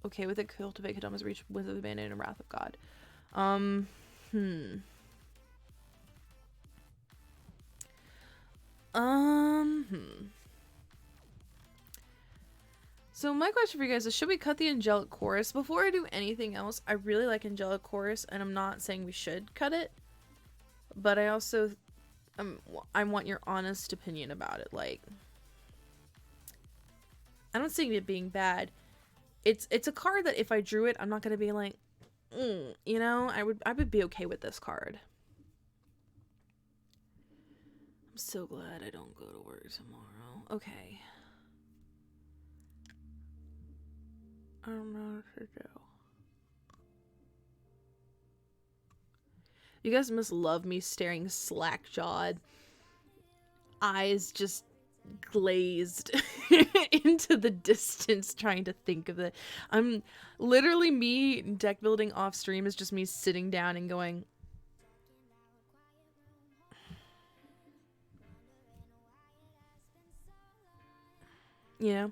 okay with it. Cultivate, Kadama's Reach, Wizard of the Bandit, and Wrath of God. So my question for you guys is, should we cut the Angelic Chorus? Before I do anything else, I really like Angelic Chorus, and I'm not saying we should cut it, but I also, I want your honest opinion about it. Like, I don't see it being bad. It's a card that if I drew it, I'm not gonna be like, you know, I would be okay with this card. I'm so glad I don't go to work tomorrow. Okay. I don't know what to do. You guys must love me staring slack-jawed, eyes just glazed into the distance trying to think of it. I'm literally, me deck building off stream is just me sitting down and going, you know.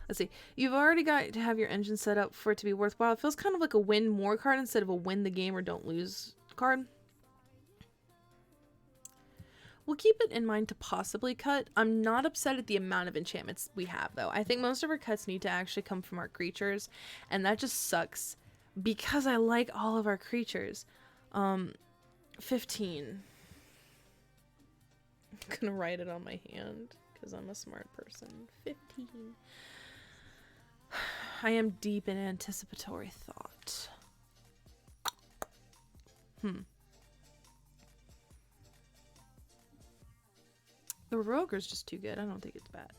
Let's see. You've already got to have your engine set up for it to be worthwhile. It feels kind of like a win more card instead of a win the game or don't lose card. We'll keep it in mind to possibly cut. I'm not upset at the amount of enchantments we have, though. I think most of our cuts need to actually come from our creatures, and that just sucks because I like all of our creatures. 15. I'm gonna write it on my hand because I'm a smart person. 15. I am deep in anticipatory thought. The Roger's just too good. I don't think it's bad.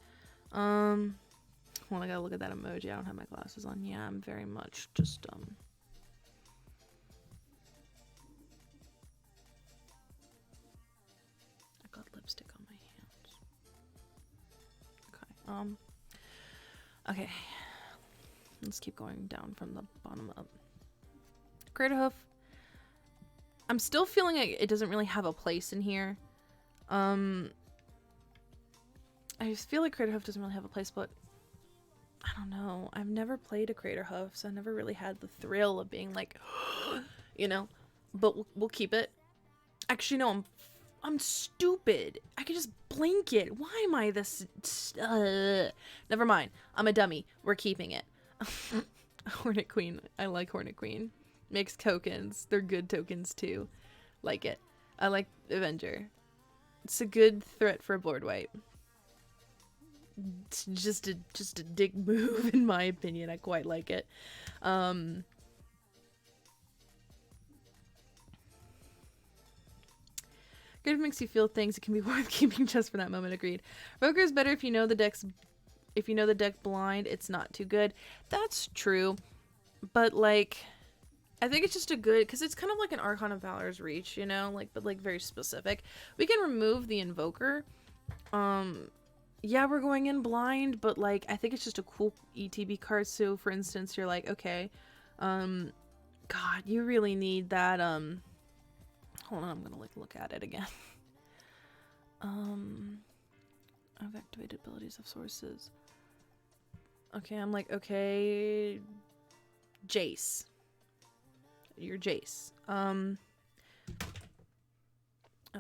Well, I gotta look at that emoji. I don't have my glasses on. Yeah, I'm very much just, I got lipstick on my hands. Okay. Okay. Let's keep going down from the bottom up. Crater Hoof. I'm still feeling like it doesn't really have a place in here. I just feel like Crater Hoof doesn't really have a place, but I don't know. I've never played a Crater Hoof, so I never really had the thrill of being like, you know. But we'll keep it. Actually, no, I'm stupid. I could just blink it. Why am I this? Never mind. I'm a dummy. We're keeping it. Hornet Queen. I like Hornet Queen. Makes tokens. They're good tokens too. Like it. I like Avenger. It's a good threat for a board wipe. It's just a dick move in my opinion. I quite like it. Good makes you feel things. It can be worth keeping just for that moment. Agreed. Roker is better if you know the deck's. If you know the deck blind, it's not too good. That's true, but like, I think it's just a good because it's kind of like an Archon of Valor's Reach, you know, like but like very specific. We can remove the Invoker. Yeah, we're going in blind, but like I think it's just a cool ETB card. So for instance, you're like, okay, God, you really need that. Hold on, I'm gonna like look at it again. I've activated abilities of sources. Okay, I'm like, okay, Jace. You're Jace. I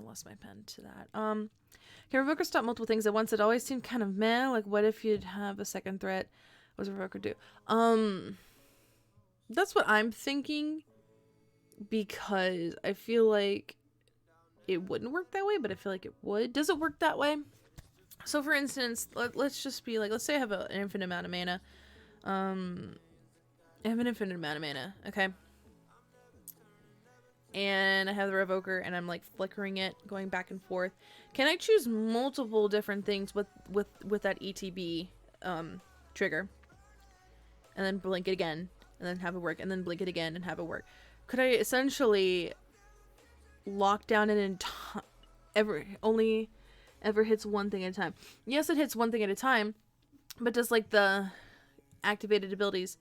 lost my pen to that. Can Revoker stop multiple things at once? It always seemed kind of meh. Like, what if you'd have a second threat? What does Revoker do? That's what I'm thinking. Because I feel like it wouldn't work that way, but I feel like it would. Does it work that way? So for instance, let's just be like, let's say I have an infinite amount of mana. I have an infinite amount of mana, okay? And I have the Revoker, and I'm like flickering it, going back and forth. Can I choose multiple different things with that ETB trigger? And then blink it again, and then have it work, and then blink it again and have it work. Could I essentially lock down an entire only ever hits one thing at a time? Yes, it hits one thing at a time, but does like the activated abilities.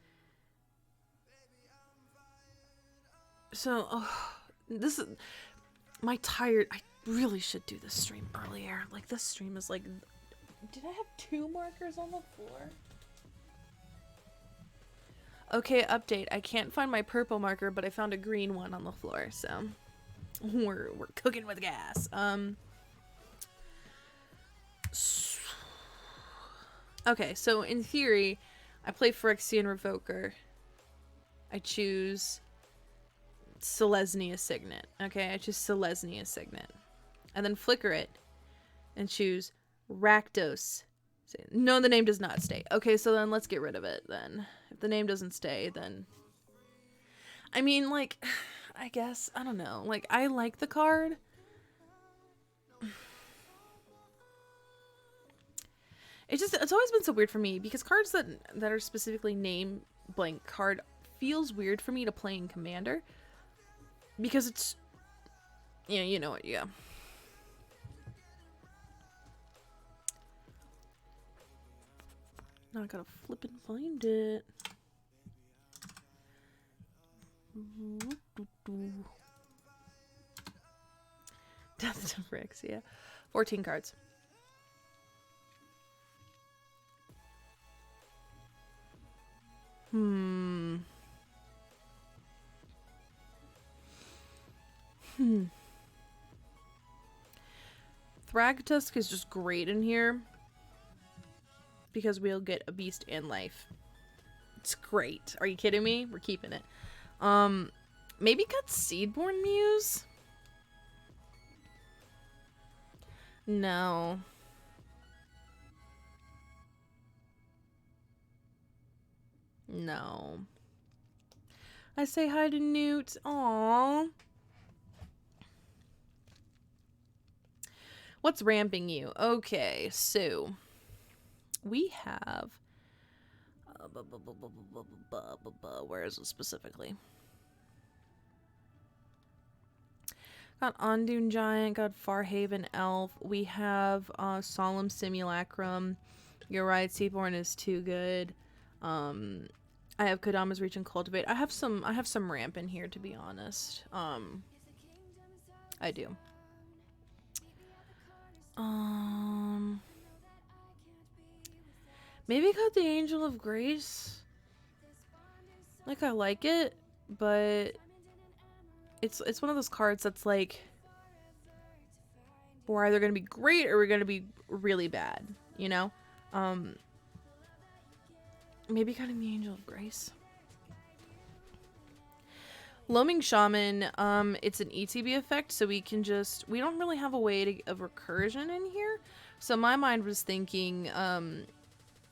So, this is my tired. I really should do this stream earlier. Like this stream is like. Did I have 2 markers on the floor? Okay, update. I can't find my purple marker, but I found a green one on the floor, so we're cooking with gas. Okay, so in theory, I play Phyrexian Revoker. I choose Selesnya Signet. Okay, I choose Selesnya Signet. And then flicker it and choose Rakdos. No, the name does not stay. Okay, so then let's get rid of it then. If the name doesn't stay, then... I mean, like, I guess, I don't know. Like, I like the card. It's always been so weird for me because cards that are specifically name blank card feels weird for me to play in Commander. Because it's... Yeah, you know it, yeah. Now I gotta flip and find it. Death to Phyrexia. 14 cards. Thragtusk is just great in here. Because we'll get a beast and life. It's great. Are you kidding me? We're keeping it. Maybe cut Seedborn Muse? No. No. I say hi to Newt. Aww. What's ramping you? Okay, so we have where is it specifically? Got Ondune Giant, got Farhaven Elf. We have Solemn Simulacrum. You're right, Seaborn is too good. I have Kodama's Reach and Cultivate. I have some ramp in here, to be honest. I do. Maybe got the Angel of Grace. Like, I like it, but it's one of those cards that's like, we're either gonna be great or we're gonna be really bad, you know? Maybe cutting the Angel of Grace. Loaming Shaman, it's an ETB effect, so we don't really have a way of recursion in here. So my mind was thinking,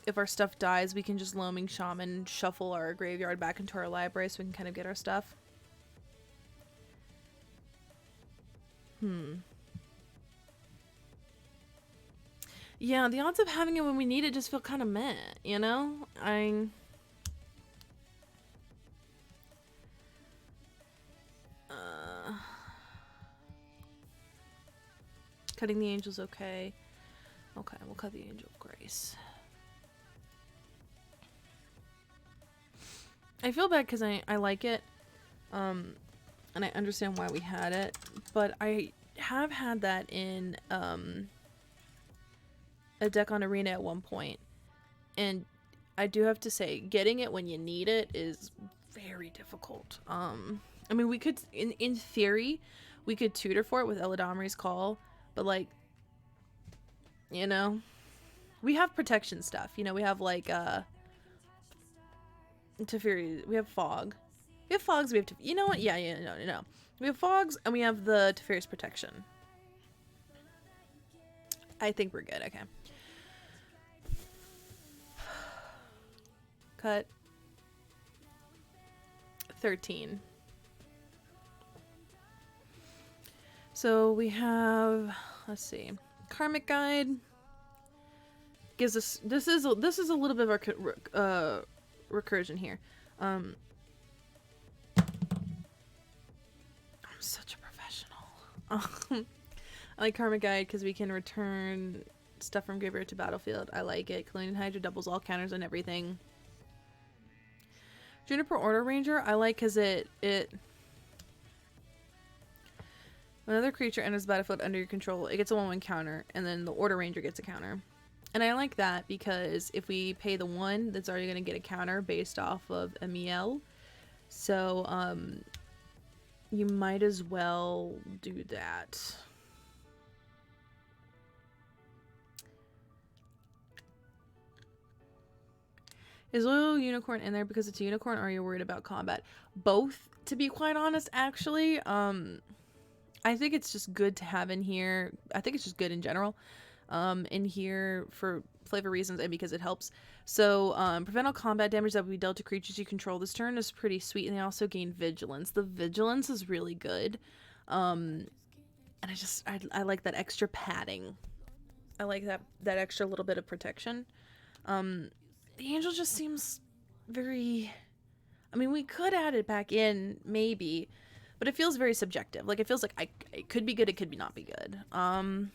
if our stuff dies, we can just Loaming Shaman, shuffle our graveyard back into our library so we can kind of get our stuff. Yeah, the odds of having it when we need it just feel kind of meh, you know? Cutting the Angel's okay. Okay, we'll cut the Angel of Grace. I feel bad because I like it. And I understand why we had it. But I have had that in a deck on Arena at one point. And I do have to say, getting it when you need it is very difficult. I mean, we could, in theory, we could tutor for it with Eladamri's Call. But, like, you know, we have protection stuff. You know, we have, like, Teferi, we have Fog. We have Fogs, we have, you know what? Yeah, no. We have Fogs, and we have the Teferi's Protection. I think we're good, okay. Cut. 13. So we have, let's see, Karmic Guide gives us, this is a little bit of recursion here. I'm such a professional. I like Karmic Guide because we can return stuff from graveyard to battlefield. I like it. Kalunian Hydra doubles all counters and everything. Juniper Order Ranger, I like because it when another creature enters the battlefield under your control, it gets a 1/1 counter, and then the Order Ranger gets a counter. And I like that because if we pay the 1, that's already going to get a counter based off of Emiel. So, you might as well do that. Is Loyal Unicorn in there because it's a unicorn, or are you worried about combat? Both, to be quite honest, actually. I think it's just good to have in here. I think it's just good in general. In here for flavor reasons and because it helps. So, prevent all combat damage that will be dealt to creatures you control this turn is pretty sweet, and they also gain vigilance. The vigilance is really good. And I like that extra padding. I like that extra little bit of protection. The angel just seems very, I mean, we could add it back in, maybe, but it feels very subjective. Like, it feels like it could be good, it could not be good. I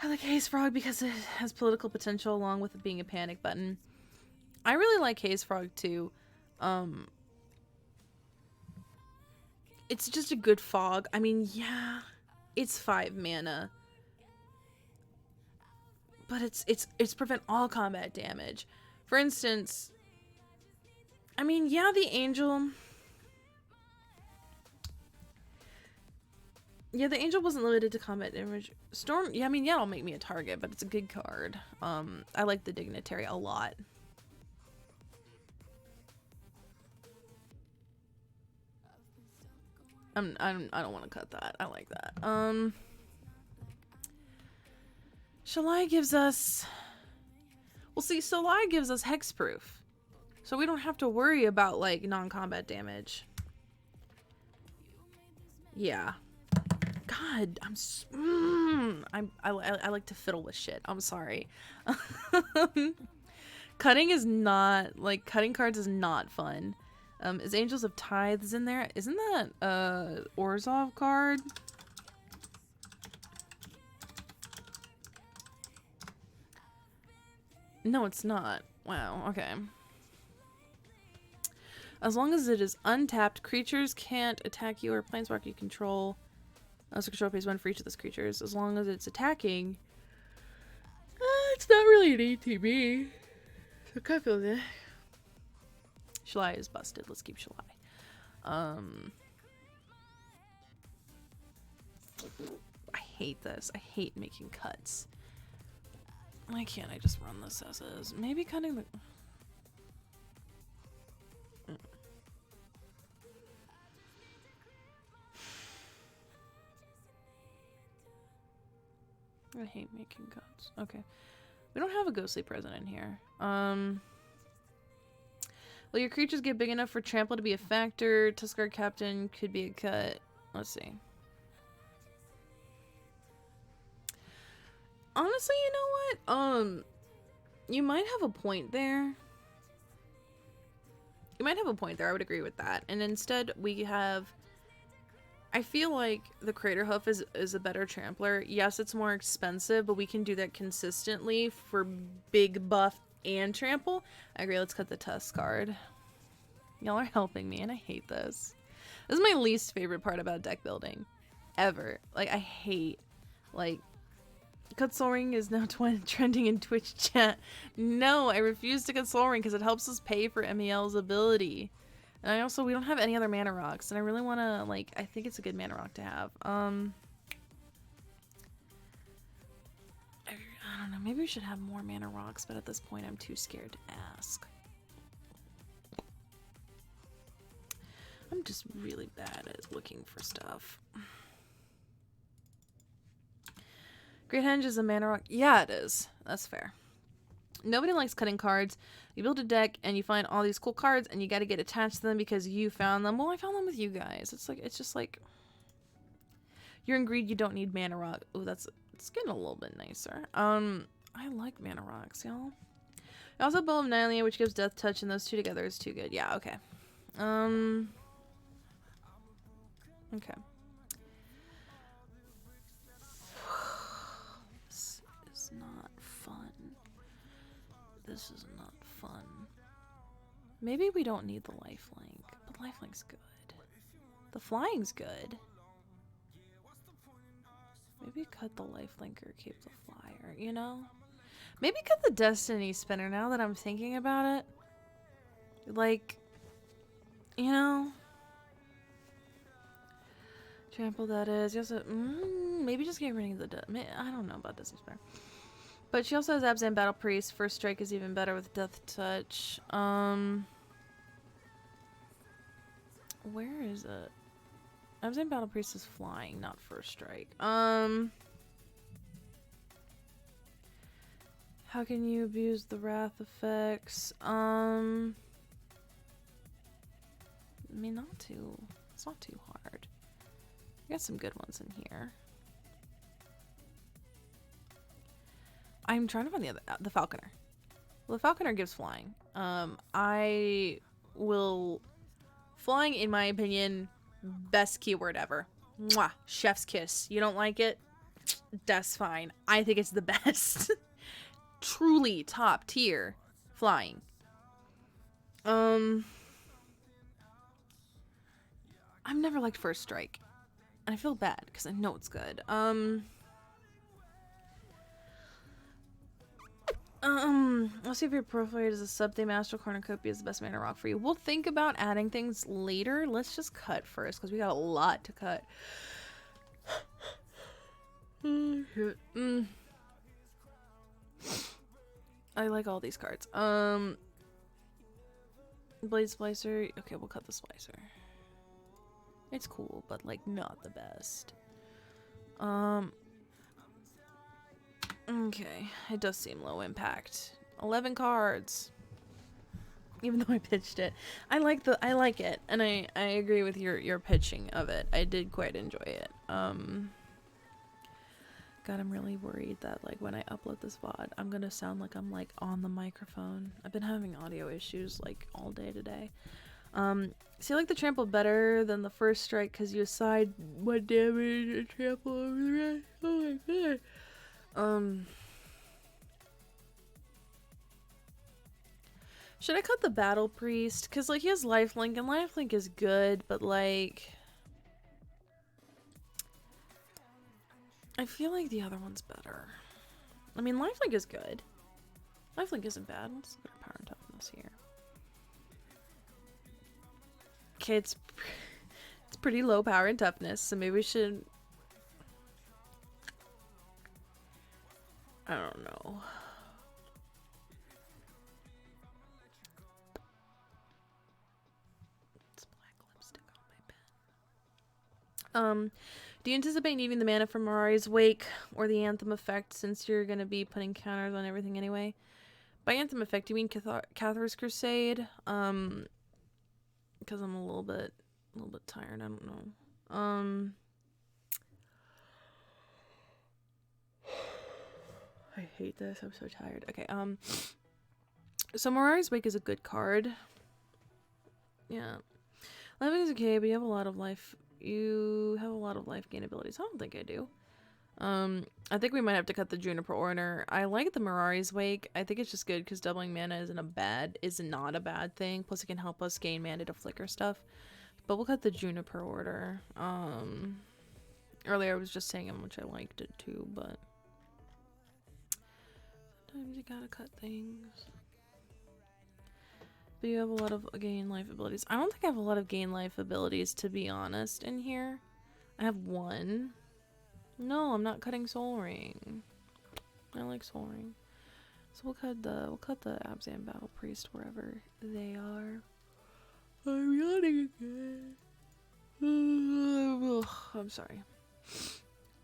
like Haze Frog because it has political potential along with it being a panic button. I really like Haze Frog too. It's just a good fog. I mean, yeah, it's 5 mana. But it's prevent all combat damage. For instance, I mean, yeah, the angel. Yeah, the angel wasn't limited to combat damage. Storm, yeah, I mean, yeah, it'll make me a target, but it's a good card. I like the Dignitary a lot. I don't want to cut that. I like that. Shalai gives us... Well, see, Shalai gives us hexproof. So we don't have to worry about, like, non-combat damage. Yeah. God, I like to fiddle with shit. I'm sorry. Cutting is not, like, cutting cards is not fun. Is Angels of Tithes in there? Isn't that Orzhov card? No, it's not. Wow, okay. As long as it is untapped, creatures can't attack you or planeswalker you control. Also, control pays 1 for each of those creatures. As long as it's attacking, it's not really an ATB. So kind of feels it. Shalai is busted. Let's keep Shalai. I hate this. I hate making cuts. Why can't I just run this as is? Maybe cutting the... I hate making cuts. Okay. We don't have a ghostly present in here. Will your creatures get big enough for trample to be a factor? Tuskar Captain could be a cut. Let's see. Honestly, you know what? You might have a point there. You might have a point there. I would agree with that. And instead, we have... I feel like the Crater Hoof is a better trampler. Yes, it's more expensive, but we can do that consistently for big buff and trample. I agree. Let's cut the Tusk card. Y'all are helping me, and I hate this. This is my least favorite part about deck building ever. Like, I hate, like, cut Soul Ring is now trending in Twitch chat. No, I refuse to cut Soul Ring because it helps us pay for Emiel's ability. And we don't have any other mana rocks, and I really want to, like, I think it's a good mana rock to have. I don't know, maybe we should have more mana rocks, but at this point I'm too scared to ask. I'm just really bad at looking for stuff. Great Henge is a mana rock. Yeah, it is. That's fair. Nobody likes cutting cards. You build a deck and you find all these cool cards and you got to get attached to them because you found them. Well, I found them with you guys. It's just like you're in greed. You don't need mana rock. Oh, it's getting a little bit nicer. I like mana rocks, y'all. I also have Bowl of Nylea, which gives Death Touch, and those two together is too good. Yeah, okay. Okay. This is not fun. This is not fun. Maybe we don't need the lifelink, but lifelink's good. The flying's good. Maybe cut the lifelink or keep the flyer, you know? Maybe cut the destiny spinner now that I'm thinking about it. Like, you know? Trample that is. You also, maybe just get rid of the I don't know about destiny spinner. But she also has Abzan Battle Priest. First strike is even better with Death Touch. Where is it? Abzan Battle Priest is flying, not first strike. How can you abuse the wrath effects? I mean, it's not too hard. I got some good ones in here. I'm trying to find the Falconer. Well, the Falconer gives flying. Flying, in my opinion, best keyword ever. Mwah! Chef's kiss. You don't like it? That's fine. I think it's the best. Truly top tier flying. I've never liked first strike. And I feel bad because I know it's good. Let's see if your profile is a sub-theme. Astral Cornucopia is the best mana rock for you. We'll think about adding things later. Let's just cut first because we got a lot to cut. I like all these cards. Blade Splicer. Okay, we'll cut the Splicer. It's cool, but like not the best. Okay, it does seem low impact. 11 cards. Even though I pitched it. I like it, and I agree with your pitching of it. I did quite enjoy it. God, I'm really worried that like when I upload this VOD, I'm gonna sound like I'm like on the microphone. I've been having audio issues like all day today. So you like the trample better than the first strike because you aside 1 damage and trample over the rest. Oh my god. Should I cut the battle priest? Cause like he has lifelink and lifelink is good, but like I feel like the other one's better. I mean, lifelink is good. Lifelink isn't bad. Let's look at our power and toughness here. Okay, it's pretty low power and toughness, so maybe we should. I don't know. It's black lipstick on my pen. Do you anticipate needing the mana from Mirari's Wake or the Anthem effect since you're gonna be putting counters on everything anyway? By Anthem effect, you mean Cathar's Crusade? Because I'm a little bit tired. I don't know. I hate this. I'm so tired. Okay. So Mirari's Wake is a good card. Yeah. Life is okay, but you have a lot of life. You have a lot of life gain abilities. I don't think I do. I think we might have to cut the Juniper Order. I like the Mirari's Wake. I think it's just good because doubling mana is not a bad thing. Plus it can help us gain mana to flicker stuff. But we'll cut the Juniper Order. Earlier I was just saying how much I liked it too, but sometimes you gotta cut things. But you have a lot of gain life abilities. I don't think I have a lot of gain life abilities, to be honest, in here. I have 1. No, I'm not cutting Soul Ring. I like Soul Ring. So we'll cut the Abzan Battle Priest wherever they are. I'm yawning again. I'm sorry.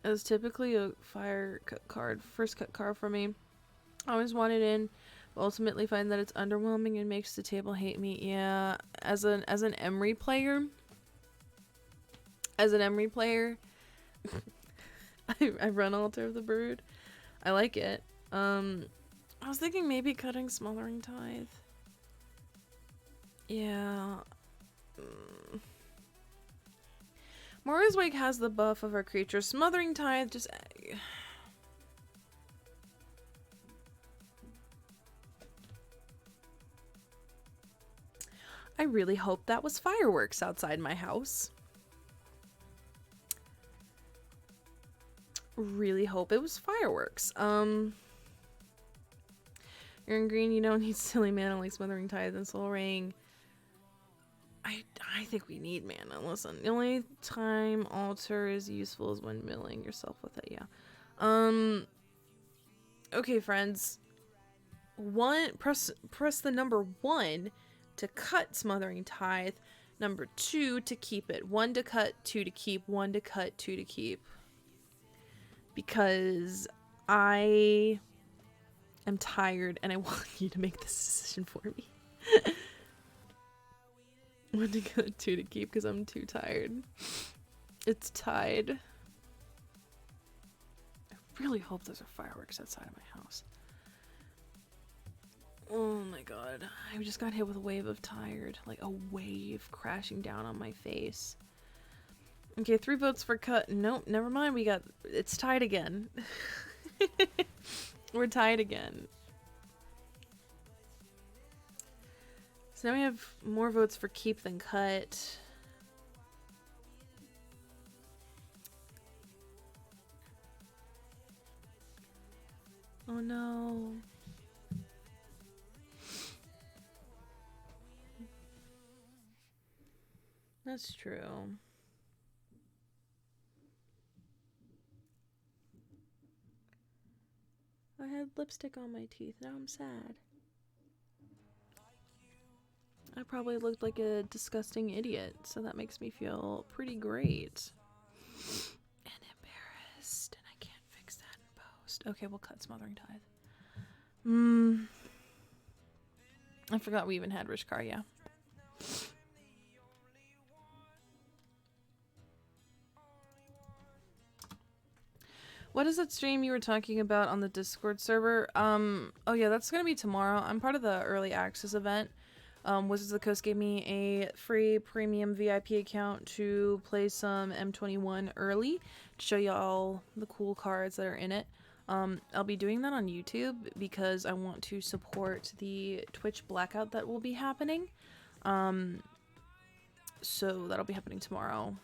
It's typically a fire cut card, first cut card for me. I always want it in, but ultimately find that it's underwhelming and makes the table hate me. Yeah, as an Emry player, I run Altar of the Brood. I like it. I was thinking maybe cutting Smothering Tithe. Yeah. Mora's Wake has the buff of our creature. Smothering Tithe just... I really hope that was fireworks outside my house. Really hope it was fireworks. You're in green, you don't need silly mana like Smothering Tithe and Soul Ring. I think we need mana. Listen, the only time Altar is useful is when milling yourself with it, yeah. Okay, friends. Press the number 1 to cut Smothering Tithe. Number 2 to keep it. 1 to cut, 2 to keep, 1 to cut, 2 to keep. Because I am tired and I want you to make this decision for me. 1 to cut, 2 to keep because I'm too tired. It's tied. I really hope those are fireworks outside of my house. Oh my god. I just got hit with a wave of tired. Like a wave crashing down on my face. Okay, 3 votes for cut. Nope, never mind. It's tied again. We're tied again. So now we have more votes for keep than cut. Oh no. That's true. I had lipstick on my teeth. Now I'm sad. I probably looked like a disgusting idiot, so that makes me feel pretty great. And embarrassed, and I can't fix that in post. Okay, we'll cut Smothering Tithe. I forgot we even had Rishkar, yeah. What is that stream you were talking about on the Discord server? Oh yeah, that's gonna be tomorrow. I'm part of the early access event. Wizards of the Coast gave me a free premium VIP account to play some M21 early to show y'all the cool cards that are in it. I'll be doing that on YouTube because I want to support the Twitch blackout that will be happening. So that'll be happening tomorrow.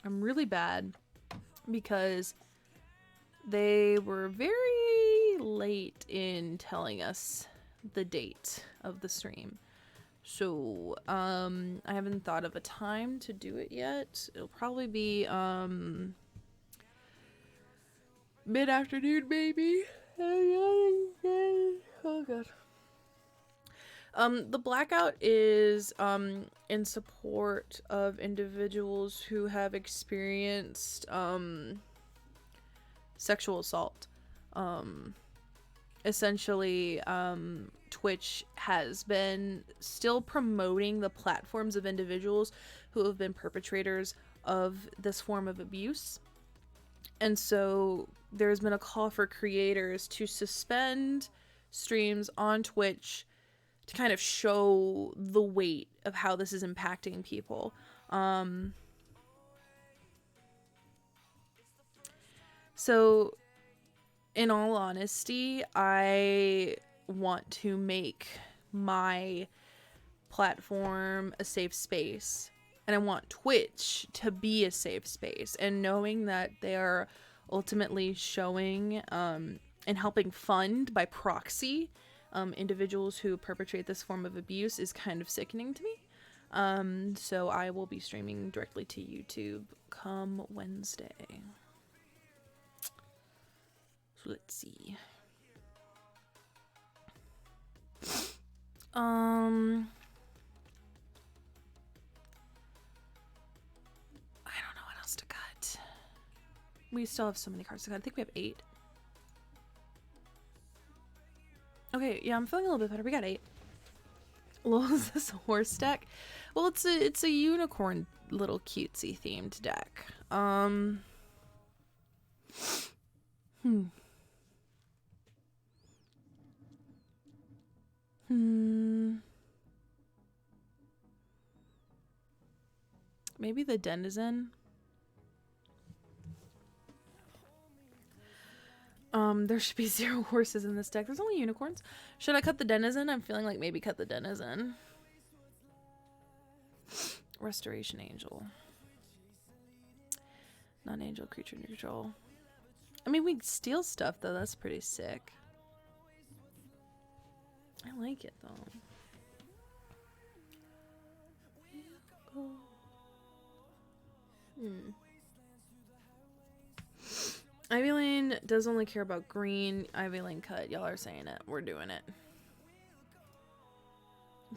I'm really bad because they were very late in telling us the date of the stream. So, I haven't thought of a time to do it yet. It'll probably be, mid-afternoon, maybe. Oh, God. The blackout is, in support of individuals who have experienced, sexual assault. Essentially, Twitch has been still promoting the platforms of individuals who have been perpetrators of this form of abuse. And so there's been a call for creators to suspend streams on Twitch to kind of show the weight of how this is impacting people. So in all honesty, I want to make my platform a safe space, and I want Twitch to be a safe space, and knowing that they are ultimately showing and helping fund by proxy individuals who perpetrate this form of abuse is kind of sickening to me. So I will be streaming directly to YouTube come Wednesday. Let's see. I don't know what else to cut. We still have so many cards to cut. I think we have 8. Okay, yeah, I'm feeling a little bit better. We got 8. Lol, is this a horse deck? Well, it's a unicorn little cutesy themed deck. Maybe the Denizen. There should be 0 horses in this deck. There's only unicorns. Should I cut the Denizen? I'm feeling like maybe cut the Denizen. Restoration Angel. Non-angel creature neutral. I mean, we steal stuff, though. That's pretty sick. I like it, though. Ivy Lane does only care about green. Ivy Lane cut. Y'all are saying it. We're doing it.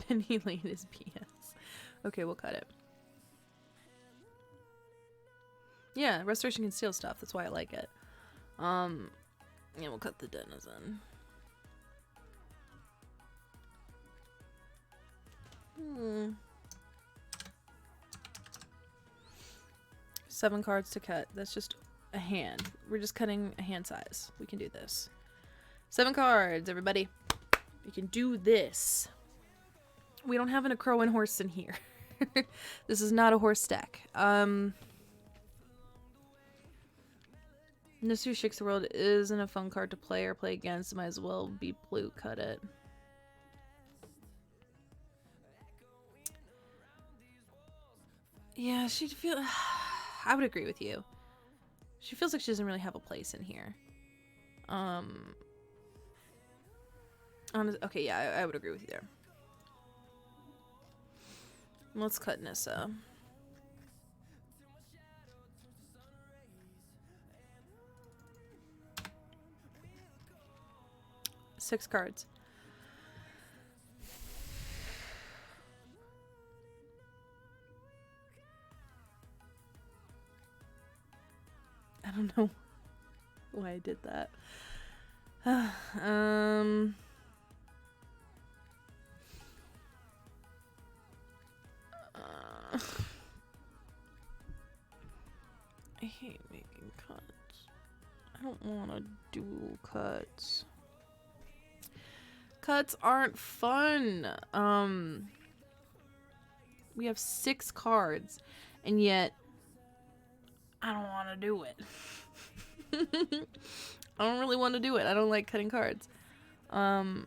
Penny Lane is BS. Okay, we'll cut it. Yeah, Restoration can steal stuff. That's why I like it. Yeah, we'll cut the Denizen. 7 cards to cut. That's just a hand. We're just cutting a hand size. We can do this. 7 cards, everybody. We can do this. We don't have a crow and horse in here. This is not a horse deck. This Who Shakes the World isn't a fun card to play or play against. Might as well be blue. Cut it. Yeah, she'd feel... I would agree with you. She feels like she doesn't really have a place in here. Okay, yeah, I would agree with you there. Let's cut Nissa. Six cards. I don't know why I did that. I hate making cuts. I don't want to dual cuts. cuts aren't fun. We have 6 cards, and yet I don't want to do it. I don't really want to do it. I don't like cutting cards. Cut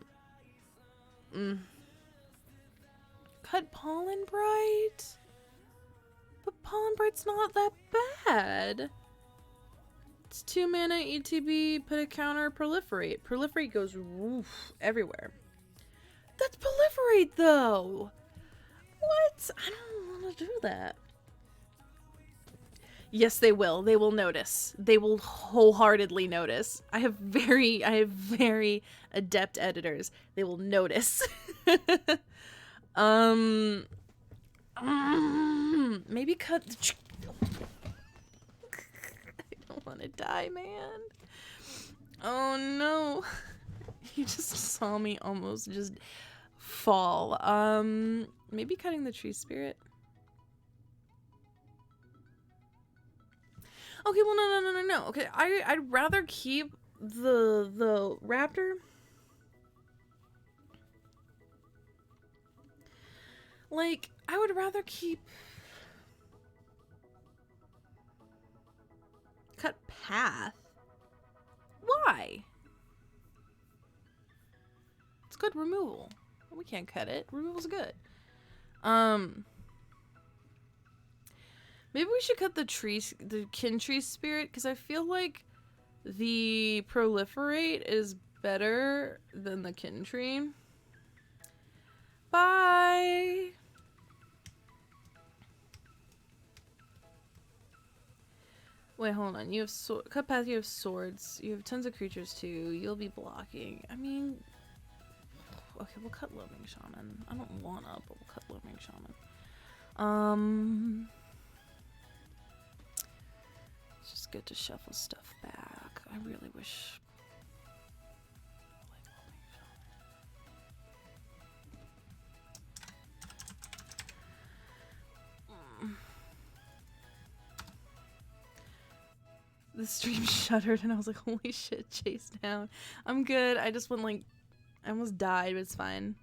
Pollen Bright? But Pollen Bright's not that bad. It's 2 mana ETB, put a counter, proliferate. Proliferate goes woof everywhere. That's proliferate though! What? I don't want to do that. Yes, they will. They will notice. They will wholeheartedly notice. I have very adept editors. They will notice. Maybe cut the I don't want to die, man. Oh no. You just saw me almost just fall. Maybe cutting the tree spirit. Okay, well, no. Okay, I'd rather keep the raptor. Like, I would rather keep cut path. Why? It's good removal. We can't cut it. Removal's good. Maybe we should cut the kin tree spirit, because I feel like the proliferate is better than the kin tree. Bye! Wait, hold on. You have cut path, you have swords. You have tons of creatures too. You'll be blocking. I mean, okay, we'll cut Loaming Shaman. I don't wanna, but we'll cut Loaming Shaman. It's just good to shuffle stuff back. I really wish. The stream shuttered and I was like, holy shit, chase down. I'm good. I just went like, I almost died, but it's fine.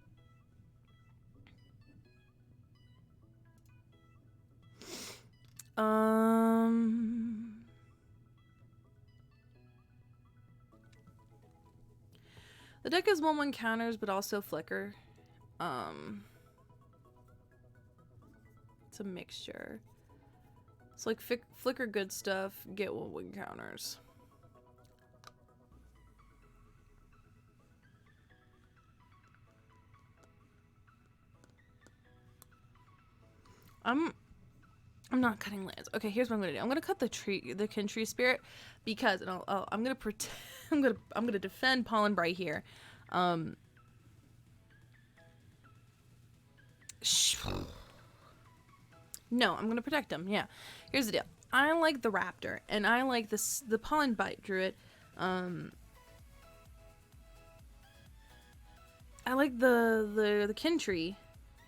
The deck is 1/1 counters, but also flicker. It's a mixture. It's like flicker good stuff, get 1/1 counters. I'm not cutting lands. Okay, here's what I'm gonna do. I'm gonna cut the kin tree spirit, because and I'm gonna pretend I'm gonna defend Pollen Bright here. No, I'm gonna protect him. Yeah. Here's the deal. I like the raptor, and I like the Pollen Bite Druid. I like the kin tree.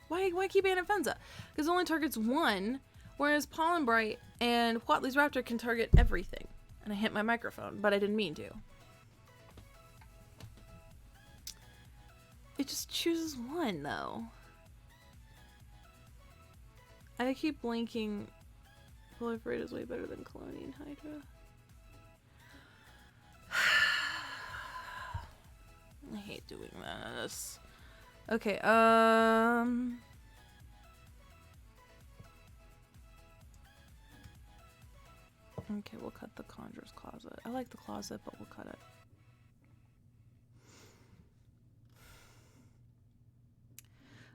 Why keep banning Fenza? Because it only targets 1, whereas Pollen Bright and Huatley's Raptor can target everything. And I hit my microphone, but I didn't mean to. It just chooses 1 though. I keep blinking. Proliferate is way better than Colonian Hydra. I hate doing this. Okay, okay, we'll cut the Conjurer's Closet. I like the closet, but we'll cut it.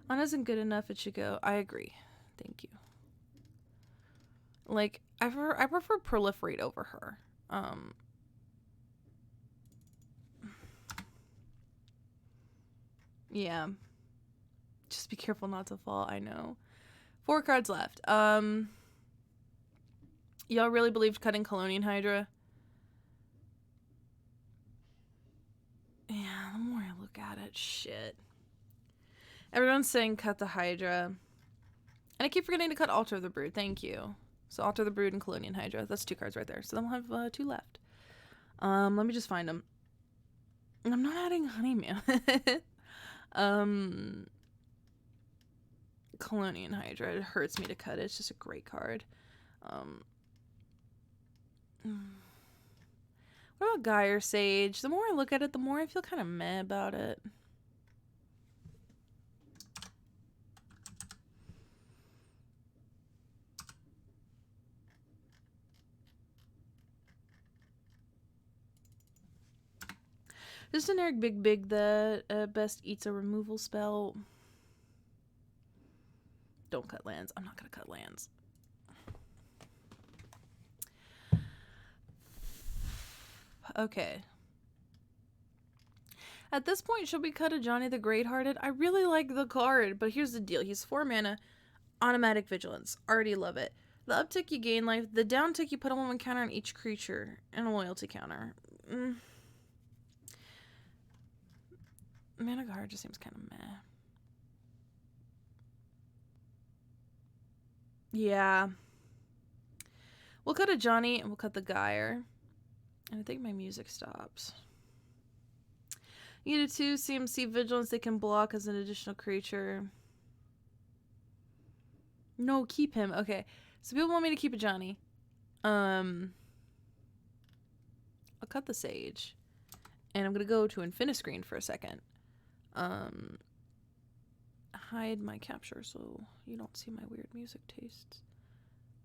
On isn't good enough, it should go. I agree. Thank you. Like, I prefer Proliferate over her. Yeah. Just be careful not to fall, I know. 4 cards left. Y'all really believed cutting Colonian Hydra? Yeah, the more I look at it, shit. Everyone's saying cut the Hydra. And I keep forgetting to cut Altar of the Brood. Thank you. So Altar of the Brood and Colonian Hydra. That's 2 cards right there. So then we'll have 2 left. Let me just find them. And I'm not adding Honeymoon. Colonian Hydra. It hurts me to cut it. It's just a great card. What about Gyre Sage? The more I look at it, the more I feel kind of meh about it. Just generic big that best eats a removal spell. Don't cut lands. I'm not gonna cut lands. Okay. At this point, should we cut a Johnny the Greathearted? I really like the card, but here's the deal. He's 4 mana, automatic vigilance. Already love it. The uptick you gain life, the downtick you put a 1/1 counter on each creature, and a loyalty counter. Mana Guard just seems kind of meh. Yeah. We'll cut a Johnny and we'll cut the Gyre. And I think my music stops. You get a 2 CMC Vigilance they can block as an additional creature. No, keep him. Okay. So people want me to keep a Johnny. I'll cut the Sage. And I'm going to go to Infiniscreen for a second. Hide my capture so you don't see my weird music tastes.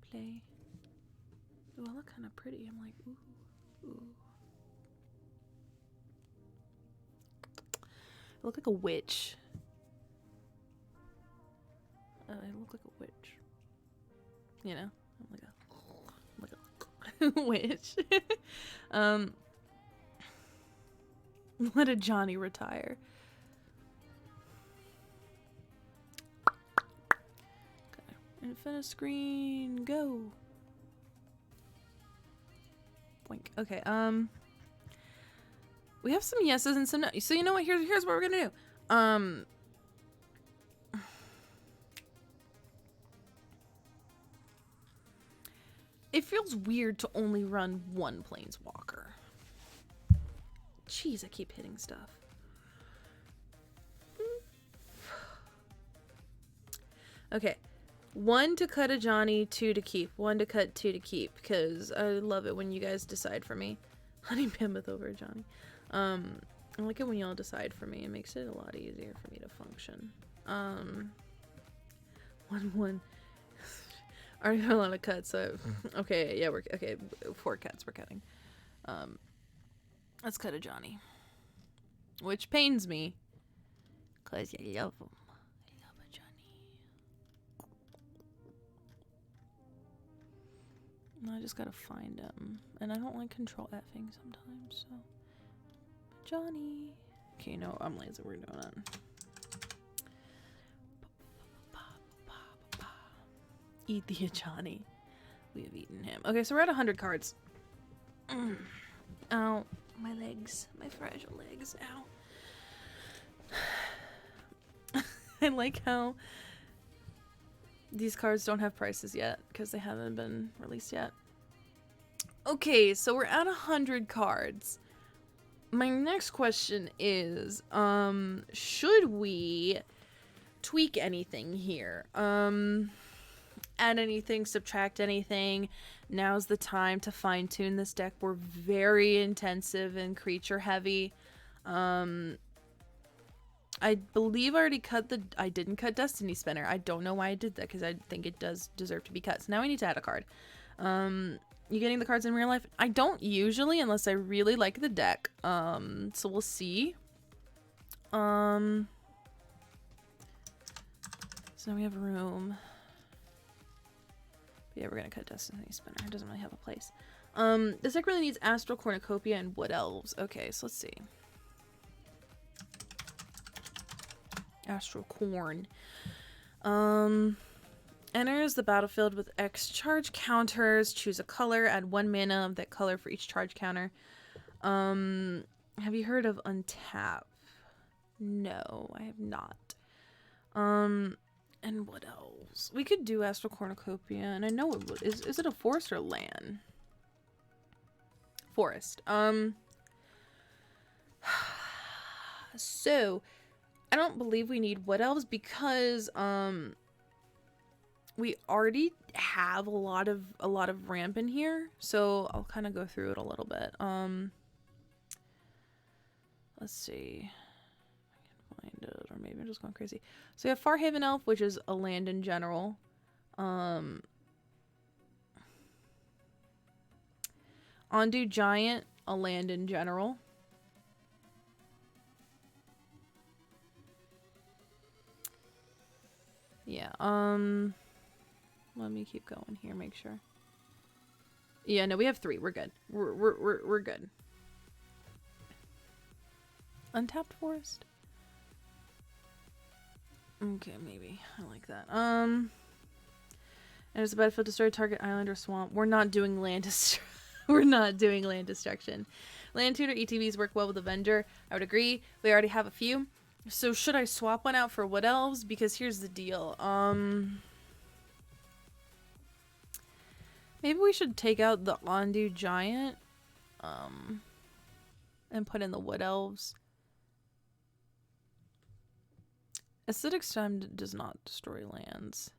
Play. Ooh, I look kind of pretty. I'm like, ooh, ooh. I look like a witch. I look like a witch. You know? I'm like a witch. Let a Johnny retire. Okay. Infiniscreen, go. Boink. Okay, we have some yeses and some no. So you know what? Here's what we're gonna do. It feels weird to only run one Planeswalker. Jeez, I keep hitting stuff. Okay. 1 to cut a Johnny, 2 to keep. 1 to cut, 2 to keep. Because I love it when you guys decide for me. Honey Mammoth over a Johnny. I like it when y'all decide for me. It makes it a lot easier for me to function. 1-1. Already got a lot of cuts, so okay, yeah, we're okay. 4 cuts we're cutting. Let's cut a Johnny, which pains me, cause I love him. I love a Johnny. I just gotta find him, and I don't like control effing sometimes. So, Johnny. Okay, no, I'm lazy. We're doing it. Eat the Johnny. We have eaten him. Okay, so we're at 100 cards. Ow, my legs, my fragile legs. Ow. I like how these cards don't have prices yet because they haven't been released yet. Okay, so we're at 100 cards. My next question is, should we tweak anything here? Add anything, subtract anything. Now's the time to fine tune this deck. We're very intensive and creature heavy. I believe I already cut I didn't cut Destiny Spinner. I don't know why I did that because I think it does deserve to be cut. So now we need to add a card. You getting the cards in real life? I don't usually unless I really like the deck. So we'll see. So now we have room. Yeah, we're gonna cut Destiny Spinner. It doesn't really have a place. This deck really needs Astral Cornucopia and Wood Elves. Okay, so let's see. Astral Corn. Enters the battlefield with X charge counters. Choose a color. Add 1 mana of that color for each charge counter. Have you heard of Untap? No, I have not. And what else? We could do Astral Cornucopia, and I know it would. Is it a forest or land? Forest. So I don't believe we need wood elves because we already have a lot of ramp in here, so I'll kind of go through it a little bit. Let's see. I can find it, or maybe I'm just going crazy. So we have Farhaven Elf, which is a land in general. Ondu Giant, a land in general. Yeah, let me keep going here, make sure. Yeah, no, we have 3. We're good. We're good. Untapped forest? Okay, maybe. I like that. And it's a battlefield destroy target island or swamp. We're not doing land destruction. We're not doing land destruction. Land tutor ETBs work well with Avenger. I would agree. We already have a few. So should I swap one out for wood elves? Because here's the deal. Maybe we should take out the Ondu Giant. And put in the wood elves. Acidic Slime does not destroy lands.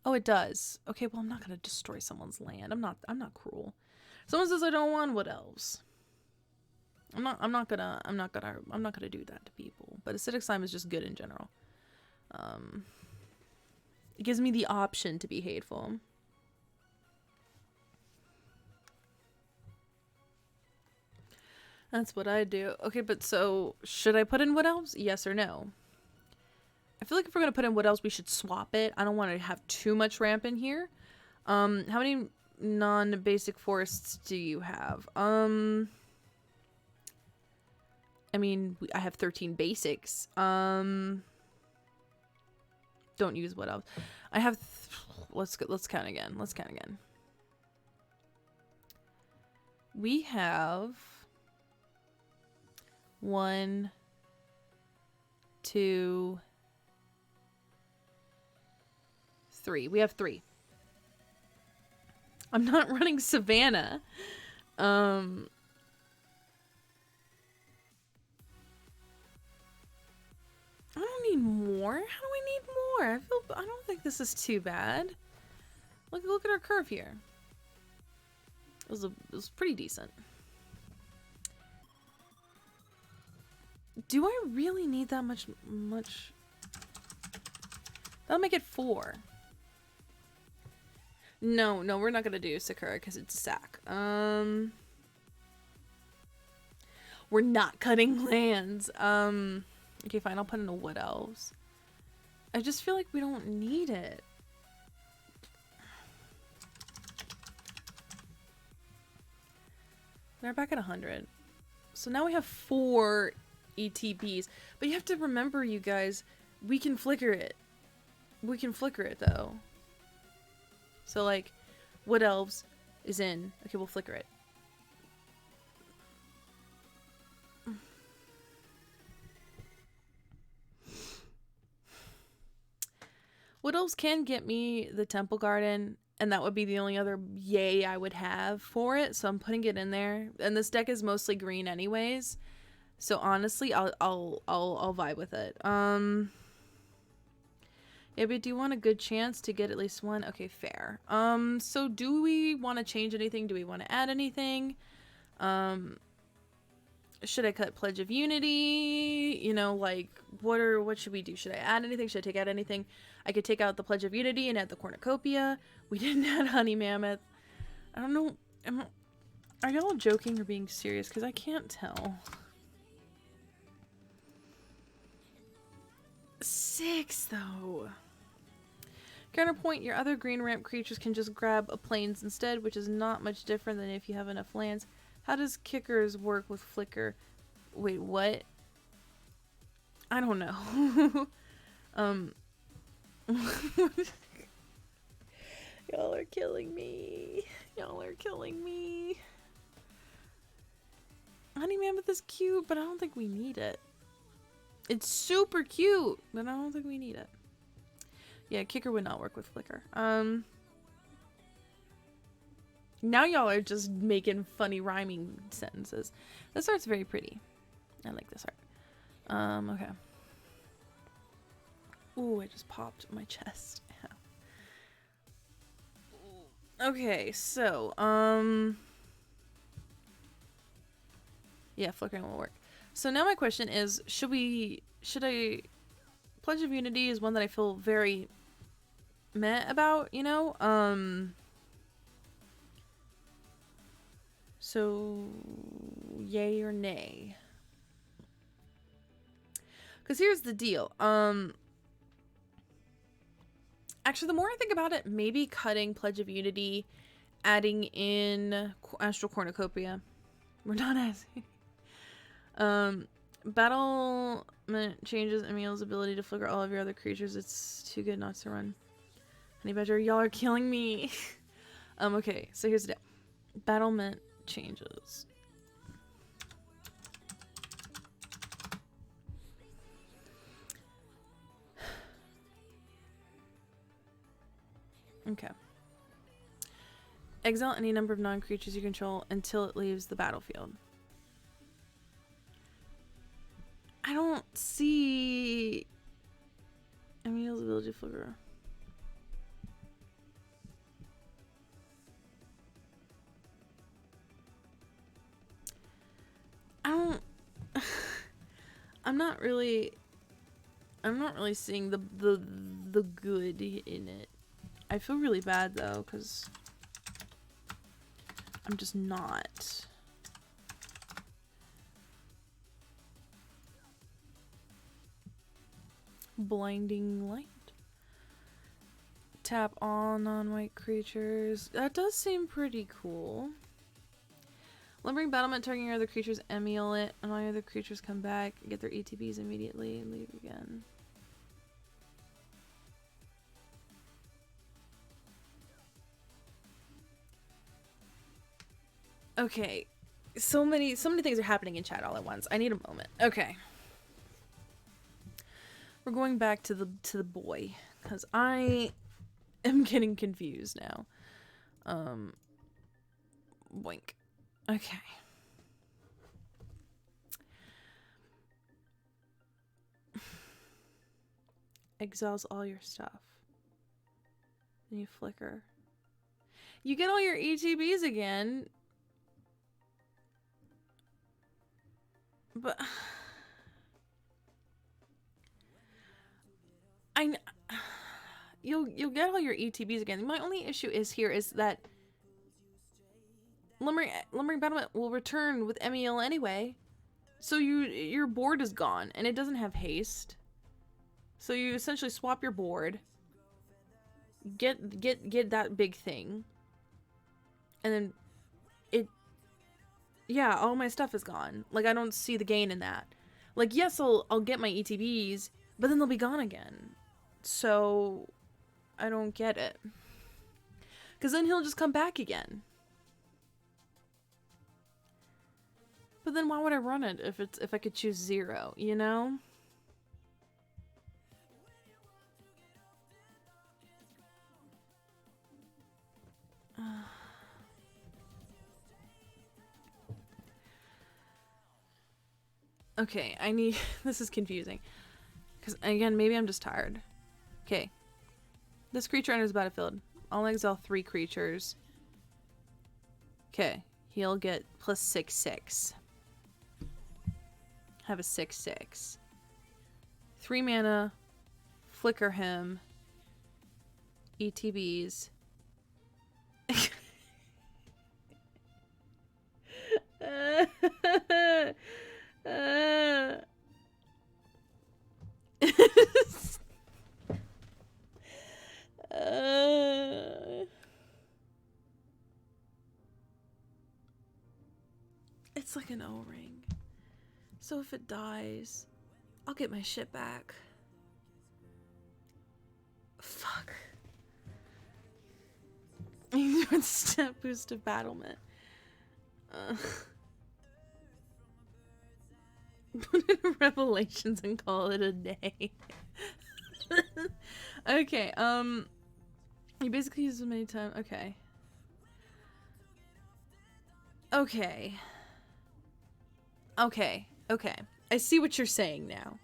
Oh, it does. Okay, well, I'm not gonna destroy someone's land. I'm not cruel. Someone says I don't want wood elves. I'm not gonna do that to people. But acidic slime is just good in general. It gives me the option to be hateful. That's what I do. Okay, but so should I put in wood elves? Yes or no? I feel like if we're gonna put in wood elves, we should swap it. I don't want to have too much ramp in here. How many non-basic forests do you have? I mean, I have 13 basics. Don't use wood elves. I have. Let's count again. Let's count again. We have 1, 2, 3. We have 3. I'm not running Savannah. I don't need more. How do I need more? I don't think this is too bad. Look at our curve here. It was pretty decent. Do I really need that much? That'll make it 4. No, we're not gonna do Sakura because it's sack. We're not cutting lands. Okay, fine. I'll put in the wood elves. I just feel like we don't need it. They're back at 100. So now we have 4 ETBs. But you have to remember, you guys, we can flicker it. We can flicker it, though. So, like, wood elves is in. Okay, we'll flicker it. Wood elves can get me the temple garden, and that would be the only other yay I would have for it. So I'm putting it in there. And this deck is mostly green anyways. So honestly, I'll vibe with it. Yeah, but do you want a good chance to get at least one? Okay, fair. So do we want to change anything? Do we want to add anything? Should I cut Pledge of Unity? You know, like, what should we do? Should I add anything? Should I take out anything? I could take out the Pledge of Unity and add the Cornucopia. We didn't add Honey Mammoth. I don't know. Are y'all joking or being serious? Because I can't tell. 6, though. Counterpoint, your other green ramp creatures can just grab a plains instead, which is not much different than if you have enough lands. How does Kickers work with Flicker? Wait, what? I don't know. Y'all are killing me. Y'all are killing me. Honey Mammoth is cute, but I don't think we need it. It's super cute, but I don't think we need it. Yeah, Kicker would not work with Flicker. Now y'all are just making funny rhyming sentences. This art's very pretty. I like this art. Okay. Ooh, I just popped my chest. Okay, so, yeah, flickering will work. So now my question is, should I, Pledge of Unity is one that I feel very meh about, you know? So, yay or nay? Because here's the deal, actually, the more I think about it, maybe cutting Pledge of Unity, adding in Astral Cornucopia. We're not asking. Battlement changes Emiel's ability to flicker all of your other creatures. It's too good not to run. Honey Badger, y'all are killing me. Okay, so here's the deal. Battlement changes. Okay. Exile any number of non-creatures you control until it leaves the battlefield. I don't see Emiel's ability to flicker. I don't I'm not really seeing the good in it. I feel really bad though, because I'm just not. Blinding light. Tap all non-white creatures. That does seem pretty cool. Lumbering battlement, targeting your other creatures, Emiel it, and all your other creatures come back, get their ETBs immediately, and leave again. Okay, so many things are happening in chat all at once. I need a moment. Okay, we're going back to the boy, because I am getting confused now. Boink. Okay. Exiles all your stuff. Then you flicker. You get all your ETBs again. But you'll get all your ETBs again. My only issue is that Lumbering Battlement will return with Emiel anyway. So your board is gone and it doesn't have haste. So you essentially swap your board, get that big thing, and then yeah, all my stuff is gone. Like, I don't see the gain in that. Like, yes, I'll get my ETBs, but then they'll be gone again. So I don't get it. Because then he'll just come back again. But then why would I run it if I could choose 0, you know? Okay, I need... This is confusing. Because, again, maybe I'm just tired. Okay. This creature enters the battlefield. I'll exile 3 creatures. Okay. He'll get plus 6/6. Have a 6/6. 3 mana. Flicker him. ETBs. It's like an O-ring. So if it dies, I'll get my shit back. Fuck. Step boost of battlement. Put in Revelations and call it a day. Okay, you basically use as many times. Okay. Okay. Okay. Okay. I see what you're saying now.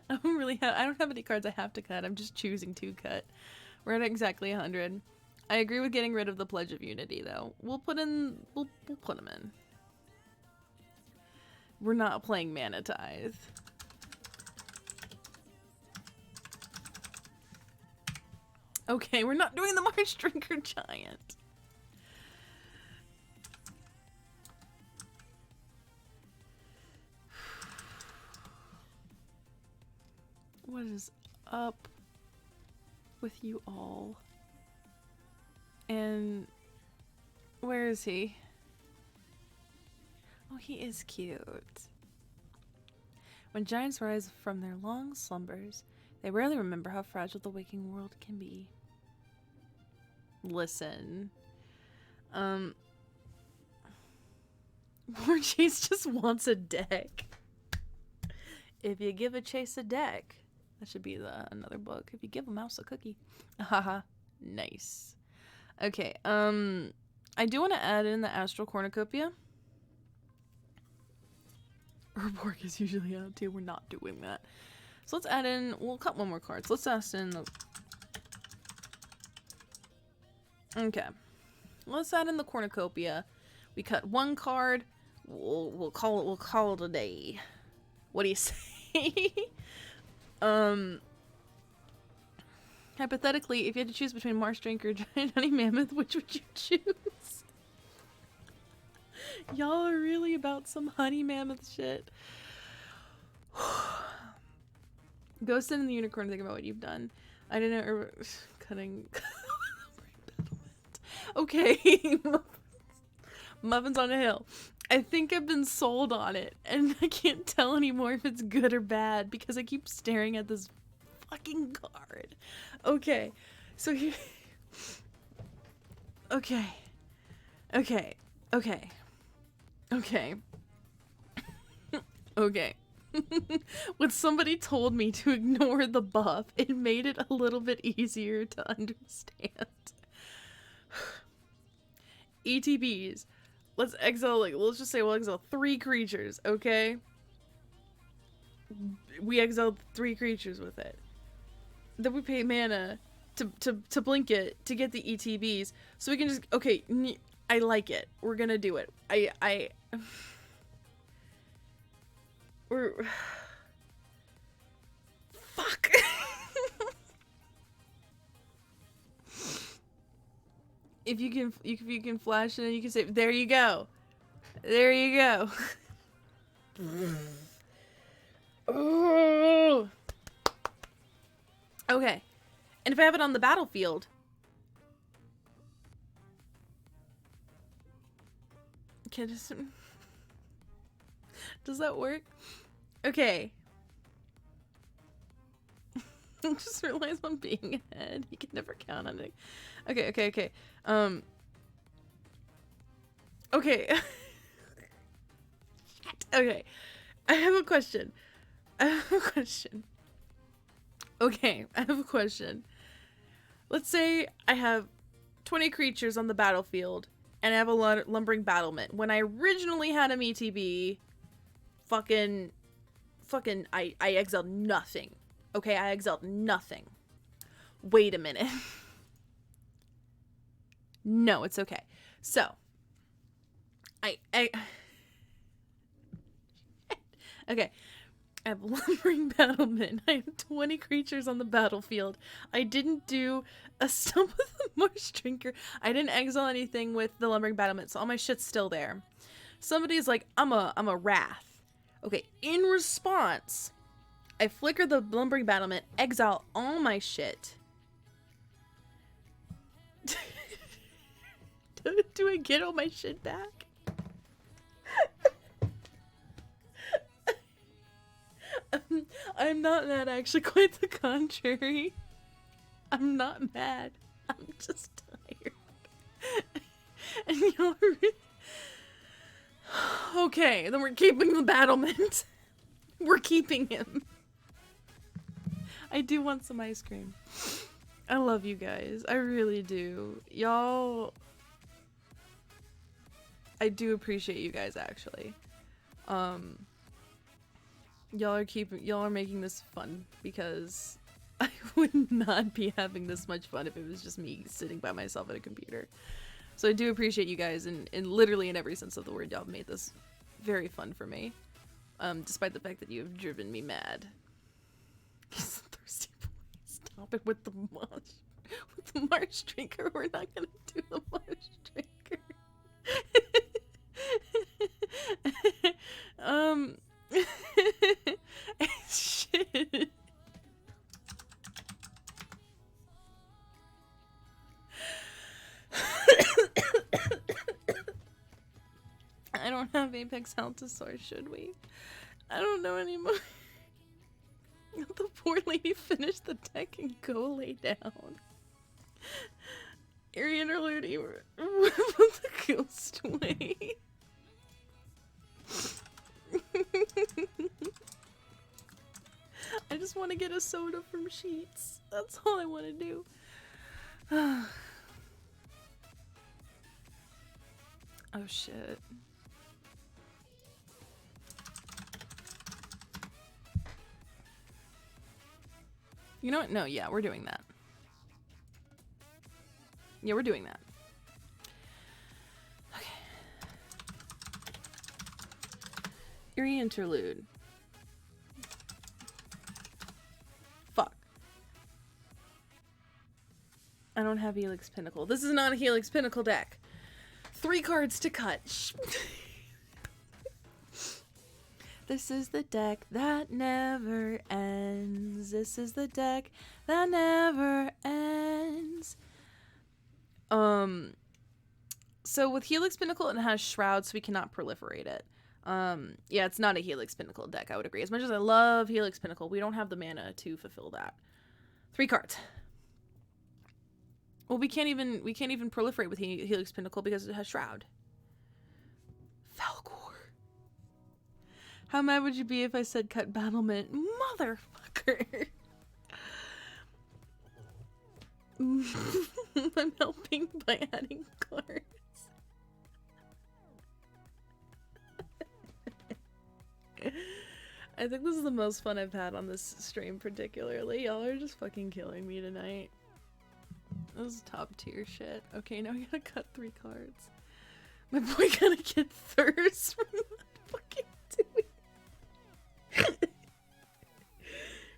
I don't have any cards I have to cut. I'm just choosing to cut. We're at exactly 100. I agree with getting rid of the Pledge of Unity, though. We'll put them in. We're not playing Mana Tithe. Okay, we're not doing the Marsh Drinker Giant. What is up with you all? And where is he? Oh, he is cute. When giants rise from their long slumbers, they rarely remember how fragile the waking world can be. Listen. War Chase just wants a deck. If you give a Chase a deck, that should be another book. If you give a mouse a cookie. Haha. Nice. Okay, I do want to add in the Astral Cornucopia. Herborg is usually out too. We're not doing that. So let's add in, we'll cut one more card. So let's add in the... Okay. Let's add in the Cornucopia. We cut one card. We'll call it a day. What do you say? Hypothetically, if you had to choose between Marsh Drinker or Giant Honey Mammoth, which would you choose? Y'all are really about some Honey Mammoth shit. Ghost in the Unicorn, think about what you've done. I didn't know, cutting... Okay. Muffins on a Hill. I think I've been sold on it, and I can't tell anymore if it's good or bad because I keep staring at this fucking card. Okay, so here... Okay. Okay. Okay. Okay. Okay. When somebody told me to ignore the buff, it made it a little bit easier to understand. ETBs. Let's exile, let's just say we'll exile 3 creatures, okay? We exiled 3 creatures with it. Then we pay mana to blink it to get the ETBs. So we can just, okay, I like it. We're gonna do it. We're... Fuck! If you can flash it and you can say, there you go. There you go. Oh. Okay. And if I have it on the battlefield. Okay, does that work? Okay. I just realized I'm being ahead. You can never count on it. Okay. Okay. Okay. I have a question. Okay, I have a question. Let's say I have 20 creatures on the battlefield, and I have a lumbering battlement. When I originally had an ETB, I exiled nothing. Okay, I exiled nothing. Wait a minute. No, it's okay. So, okay. I have lumbering battlement. I have 20 creatures on the battlefield. I didn't do a stump with the Marsh Drinker. I didn't exile anything with the lumbering battlement, so all my shit's still there. Somebody's like, I'm a wrath. Okay, in response, I flicker the lumbering battlement, exile all my shit. Do I get all my shit back? I'm not mad, actually, quite the contrary. I'm not mad. I'm just tired. And y'all are really... Okay, then we're keeping the battlement. We're keeping him. I do want some ice cream. I love you guys. I really do. Y'all... I do appreciate you guys, actually. Y'all are making this fun because I would not be having this much fun if it was just me sitting by myself at a computer. So I do appreciate you guys, and literally in every sense of the word, y'all made this very fun for me. Despite the fact that you have driven me mad. He's a thirsty boy. Stop it with the marsh drinker. We're not gonna do the marsh drinker. Shit. I don't have Apex Altosaur, should we? I don't know anymore. Let the poor lady finish the deck and go lay down. Eerie interlude, the ghost way. I just want to get a soda from Sheets. That's all I want to do. Oh shit. You know what? No, yeah, we're doing that. Yeah, we're doing that. Okay. Eerie interlude. Fuck. I don't have Helix Pinnacle. This is not a Helix Pinnacle deck. 3 cards to cut. This is the deck that never ends. This is the deck that never ends. So with Helix Pinnacle, it has Shroud, so we cannot proliferate it. Yeah, it's not a Helix Pinnacle deck, I would agree. As much as I love Helix Pinnacle, we don't have the mana to fulfill that. 3 cards. Well, we can't even proliferate with Helix Pinnacle because it has Shroud. Falcor. How mad would you be if I said cut battlement? Motherfucker. I'm helping by adding cards. I think this is the most fun I've had on this stream particularly. Y'all are just fucking killing me tonight. This is top tier shit. Okay, now I gotta cut 3 cards. My boy gotta get thirst from not fucking doing it.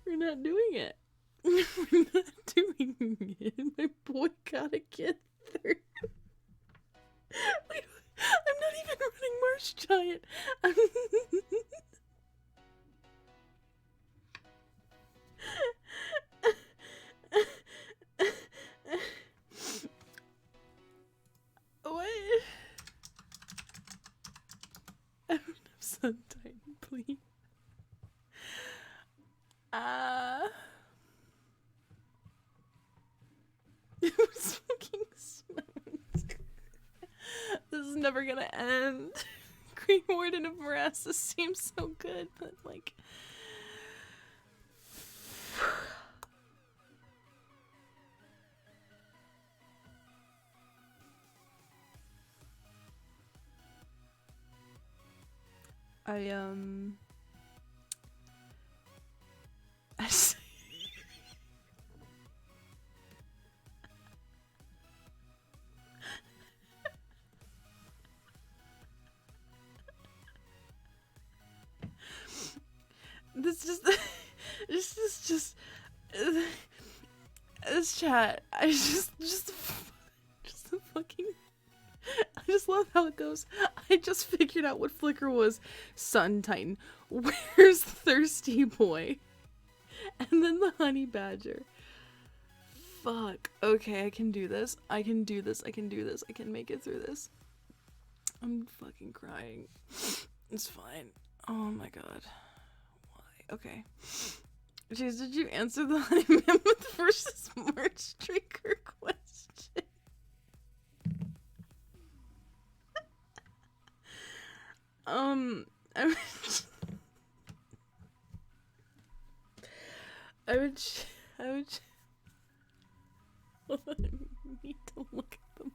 We're not doing it. We're not doing it. My boy gotta get thirst. Wait, I'm not even running Marsh Giant. What? I don't have Sun Titan, please. It was fucking smart. This is never gonna end. Green Warden of Marassus seems so good, but like... this chat. I just love how it goes. I just figured out what flicker was. Sun Titan. Where's Thirsty Boy? And then the Honey Badger. Fuck. Okay, I can do this. I can do this. I can do this. I can make it through this. I'm fucking crying. It's fine. Oh my god. Why? Okay. Jeez, did you answer the Honey Mammoth versus March Drinker question? I would hold on, I need to look at them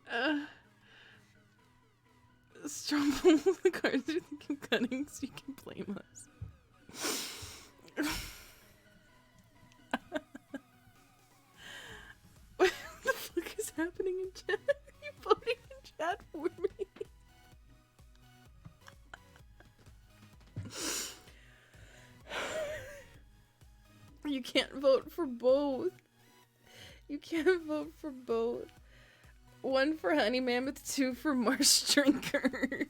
again. Strumble the cards you're thinking of cutting so you can blame us. What the fuck is happening in chat? Are you voting in chat for me? You can't vote for both. You can't vote for both. 1 for Honey Mammoth, 2 for Marsh Drinker.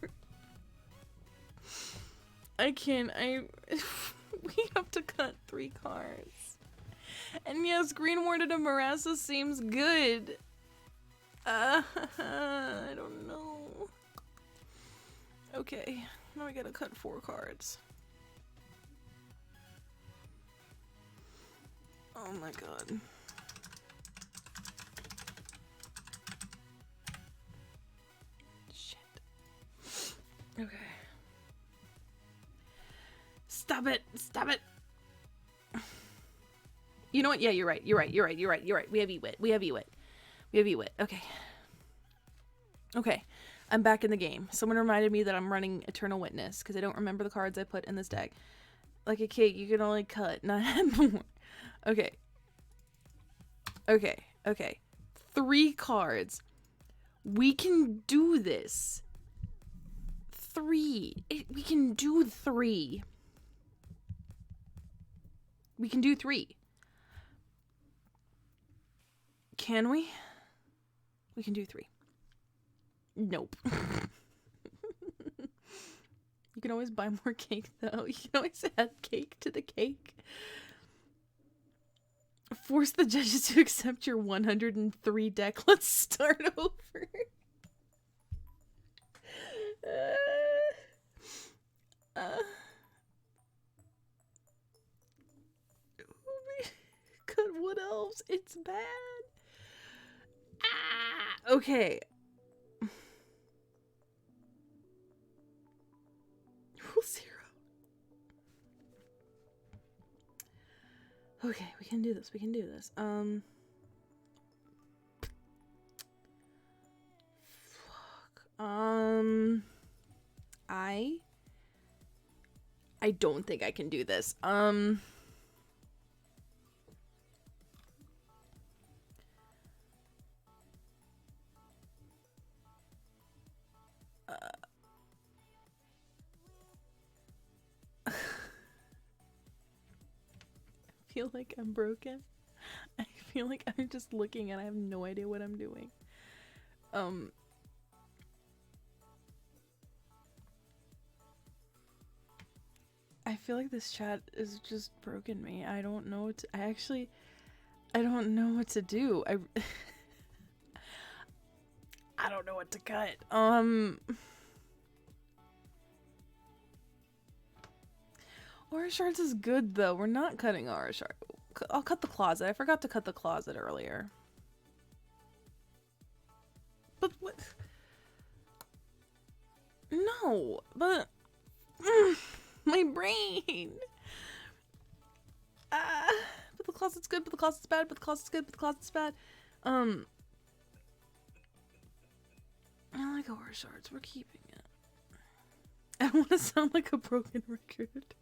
I can't. We have to cut 3 cards. And yes, Green Warded of Marassa seems good. I don't know. Okay, now we gotta cut 4 cards. Oh my god. Shit. Okay. Stop it! Stop it! You know what? Yeah, you're right. You're right. You're right. You're right. You're right. We have Ewit. We have Ewit. We have Ewit. Okay. Okay. I'm back in the game. Someone reminded me that I'm running Eternal Witness because I don't remember the cards I put in this deck. Like a cake, you can only cut, not add more. Okay. Okay. Okay. 3 cards. We can do this. 3. We can do 3. We can do 3. Can we? We can do 3. Nope. You can always buy more cake, though. You can always add cake to the cake. Force the judges to accept your 103 deck. Let's start over. God, what else? It's bad. Okay. Rule 0. Okay, we can do this. We can do this. Fuck. I don't think I can do this. I feel like I'm broken. I feel like I'm just looking and I have no idea what I'm doing. I feel like this chat is just broken me. I don't know what to, I don't know what to do. I don't know what to cut. Aura Shards is good though. We're not cutting Aura Shard. I'll cut the Closet. I forgot to cut the Closet earlier. But what? No, but my brain. But the Closet's good, but the Closet's bad, but the Closet's good, but the Closet's bad. I like Aura Shards. We're keeping it. I don't want to sound like a broken record.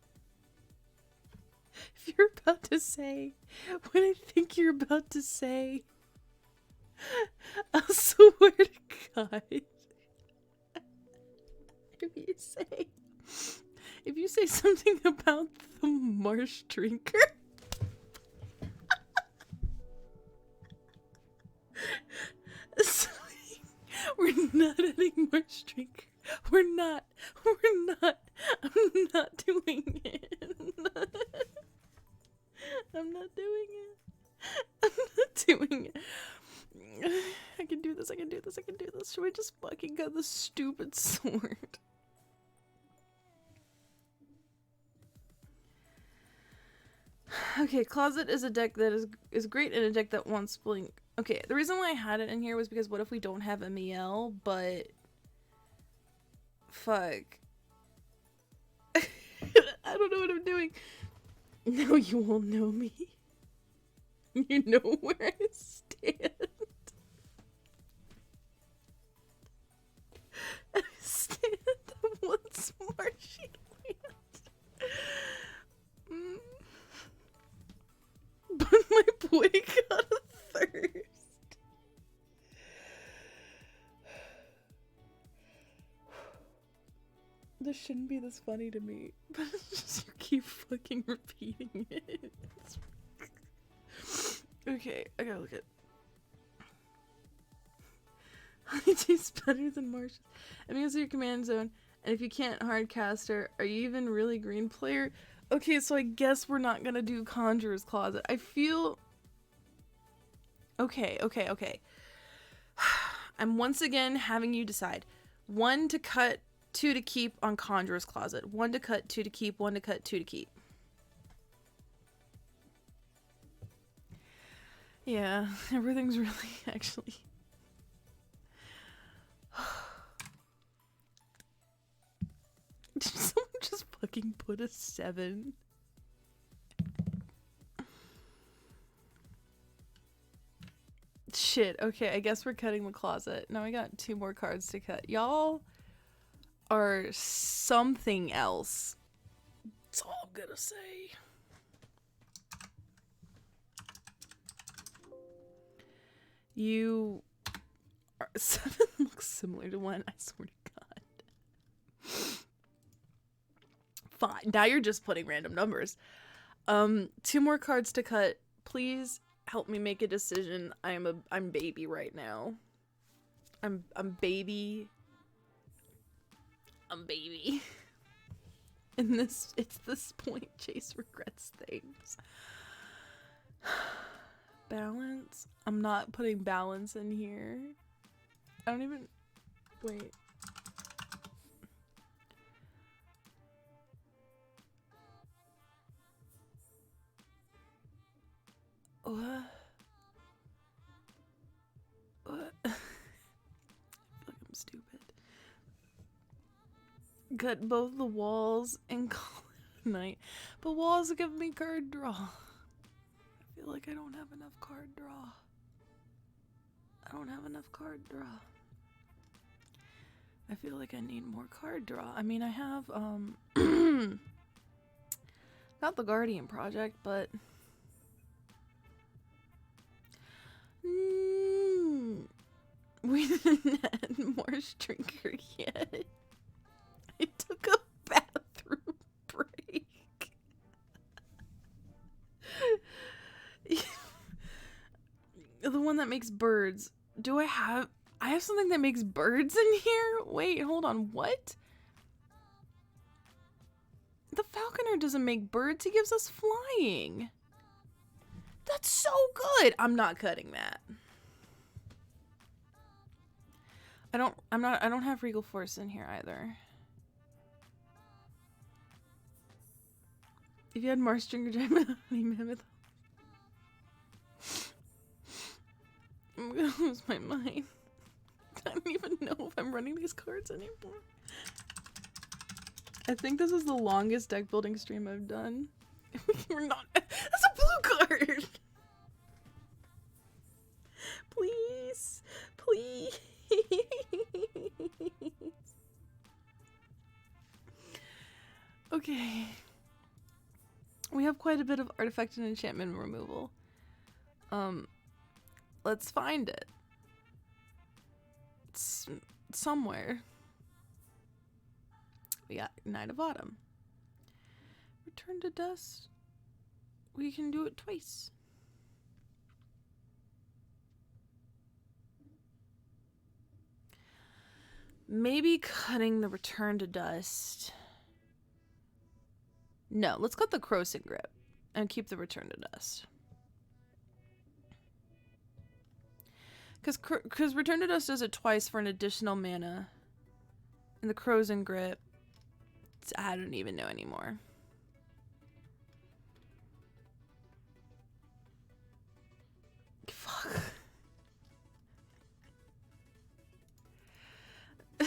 If you're about to say what I think you're about to say, I'll swear to God. If you say something about the Marsh Drinker, we're not adding Marsh Drinker. We're not. I'm not doing it. I'm not doing it. I'm not doing it. I can do this. I can do this. I can do this. Should we just fucking cut the stupid sword? Okay, Closet is a deck that is great in a deck that wants Blink. Okay, the reason why I had it in here was because what if we don't have Emiel, but fuck. I don't know what I'm doing. Now you all know me. You know where I stand. I stand marshy land. But my boy got a thirst. This shouldn't be this funny to me, but it's just you keep fucking repeating it. Okay, I gotta look at. Honey tastes better than marshes. Emiel's your command zone, and if you can't hardcast her, are you even really green player? Okay, so I guess we're not gonna do Conjurer's Closet. I feel... Okay. I'm once again having you decide. 1 to cut, 2 to keep on Conjurer's Closet. 1 to cut, 2 to keep, 1 to cut, 2 to keep. Yeah, everything's really actually... Did someone just fucking put a 7? Shit, okay, I guess we're cutting the closet. Now I got 2 more cards to cut. Y'all are something else. That's all I'm gonna say. You are... 7 looks similar to 1, I swear to God. Fine, now you're just putting random numbers. 2 more cards to cut. Please help me make a decision. I'm baby right now. I'm baby. I'm baby. And it's this point Chase regrets things. Balance? I'm not putting balance in here. I don't even... Wait. What? What? I feel like I'm stupid. Cut both the walls and call it a night. But walls give me card draw. I feel like I don't have enough card draw. I don't have enough card draw. I feel like I need more card draw. I mean, I have, not the Guardian Project, but... We didn't add Marsh Drinker yet. I took a bathroom break. The one that makes birds. Do I have something that makes birds in here? Wait, hold on, what? The Falconer doesn't make birds, he gives us flying. That's so good. I'm not cutting that. I don't have Regal Force in here either. If you had Marsh Drinker Giant Honey Mammoth, I'm gonna lose my mind. I don't even know if I'm running these cards anymore. I think this is the longest deck building stream I've done. We're not. That's a blue card! Please. Please. Okay. We have quite a bit of artifact and enchantment removal. Let's find it. It's somewhere. We got Night of Autumn. Return to Dust. We can do it twice. Maybe cutting the Return to Dust. No, let's cut the Crossing Grip and keep the Return to Dust. Because Return to Dust does it twice for an additional mana. And the Crossing Grip, I don't even know anymore. Fuck. I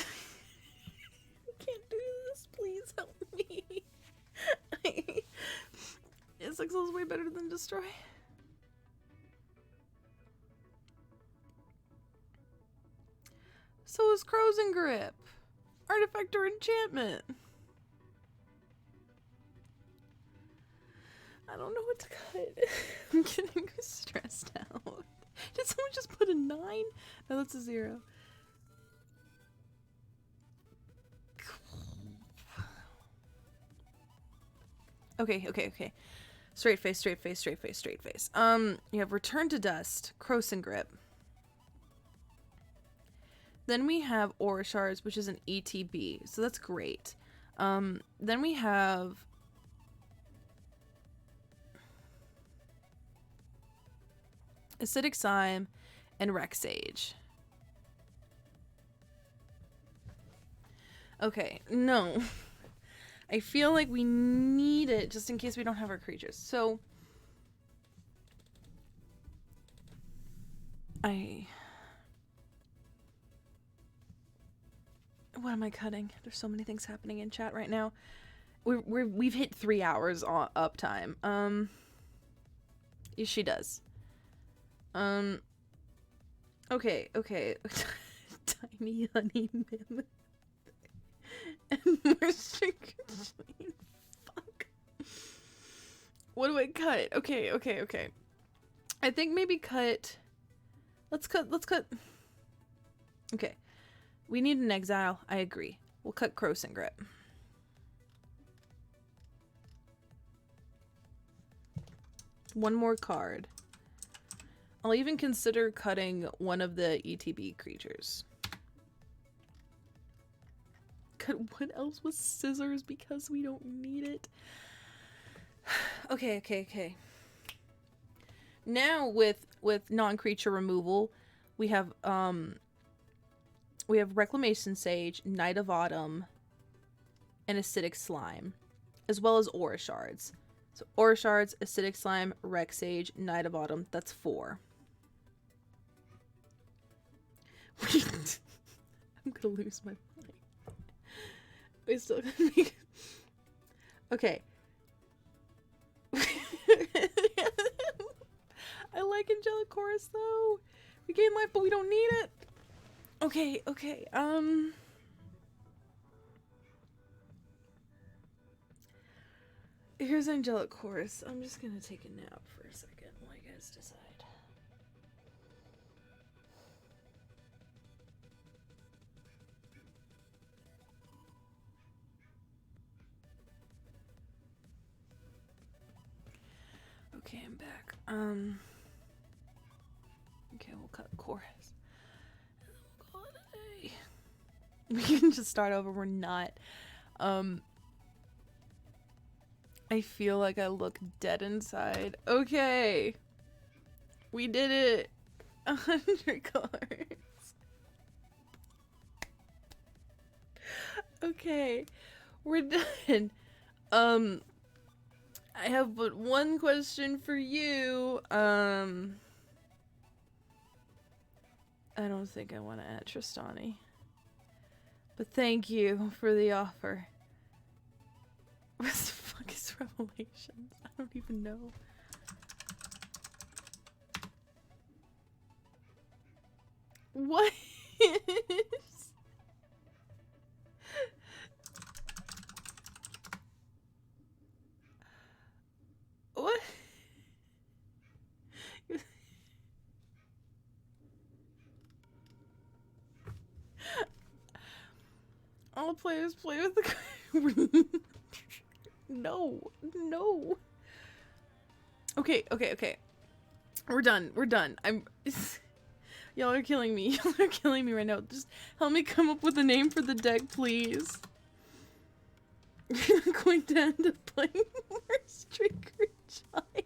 can't do this. Please help me. Exile is way better than Destroy. So is Crossing Grip. Artifact or enchantment. I don't know what to cut. I'm getting stressed out. Did someone just put a 9? No, that's a 0. Okay. Straight face. You have Return to Dust, Croson Grip. Then we have Aura Shards, which is an ETB, so that's great. Then we have Acidic Slime and Rex Sage. Okay, no. I feel like we need it just in case we don't have our creatures. So what am I cutting? There's so many things happening in chat right now. We've hit 3 hours on uptime. She does. Okay. Tiny honey mim. And more sugar cane. Fuck. What do I cut? Okay. I think maybe cut. Let's cut. Okay. We need an exile. I agree. We'll cut Croson Grip. One more card. I'll even consider cutting one of the ETB creatures. Cut what else with scissors because we don't need it. Okay. Now with non-creature removal, we have Reclamation Sage, Night of Autumn, and Acidic Slime, as well as Aura Shards. So Aura Shards, Acidic Slime, Rex Sage, Night of Autumn. That's 4. I'm gonna lose my mind. We still gonna make. Okay. I like Angelic Chorus though. We gain life, but we don't need it. Okay. Here's Angelic Chorus. I'm just gonna take a nap for a second while you guys decide. Okay, I'm back. Okay, we'll cut Chorus. And then we'll call it a day. We can just start over. We're not. I feel like I look dead inside. Okay. We did it. 100 cards. Okay. We're done. I have but one question for you. I don't think I want to add Tristani. But thank you for the offer. What the fuck is Revelations? I don't even know. What is... What? All players play with the card. No. Okay. We're done. Y'all are killing me. Y'all are killing me right now. Just help me come up with a name for the deck, please. You're going to end up playing more Trigger Giant.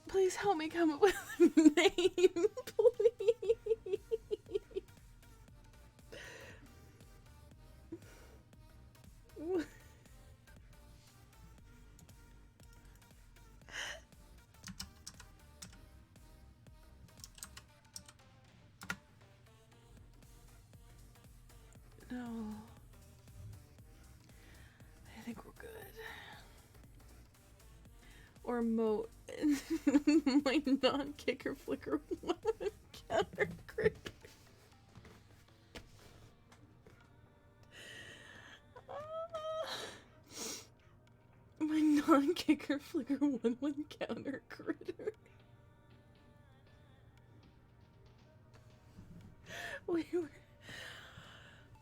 Please help me come up with a name, please. No. I think we're good. Or moat. My non-kicker flicker one cat. counter critter. My non-kicker flicker 1/1 counter critter. Wait,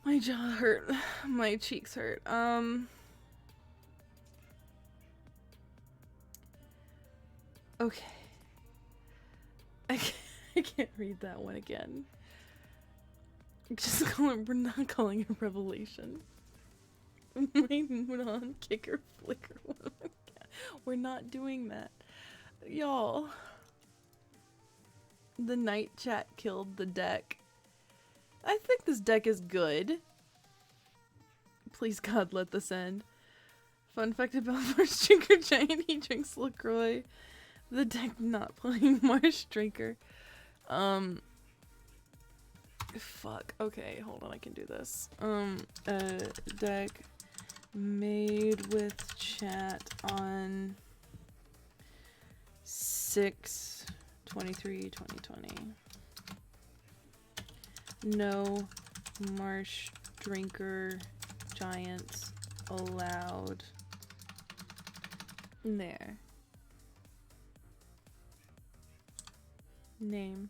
my jaw hurt. My cheeks hurt. Okay. I can't read that one again. Just we're not calling it revelation. My non-kicker flicker 1/1. We're not doing that. Y'all. The night chat killed the deck. I think this deck is good. Please God, let this end. Fun fact about Marsh Drinker Giant, he drinks LaCroix. The deck not playing Marsh Drinker. Fuck. Okay, hold on, I can do this. A deck made with chat on 6/23/2020. No Marsh Drinker Giants allowed. There. Name.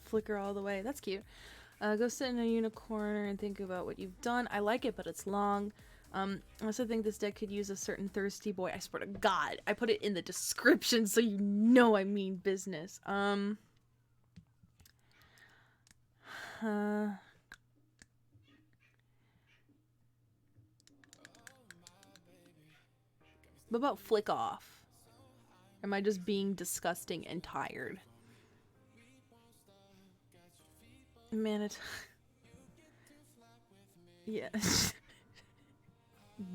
Flicker all the way. That's cute. Go sit in a unicorn and think about what you've done. I like it, but it's long. I also think this deck could use a certain thirsty boy. I swear to God, I put it in the description so you know I mean business. What about flick off? Am I just being disgusting and tired? Man, it... Yeah.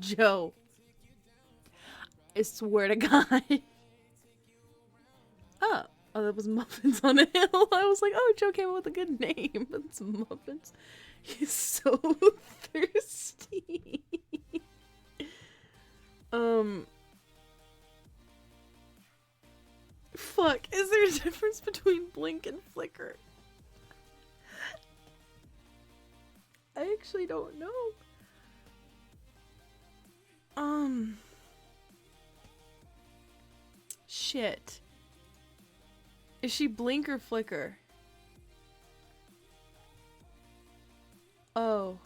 Joe. I swear to God. Oh, that was Muffins on a Hill. I was like, oh, Joe came up with a good name. It's Muffins. He's so thirsty. Fuck. Is there a difference between blink and flicker? I actually don't know. Shit. Is she blink or flicker? Oh.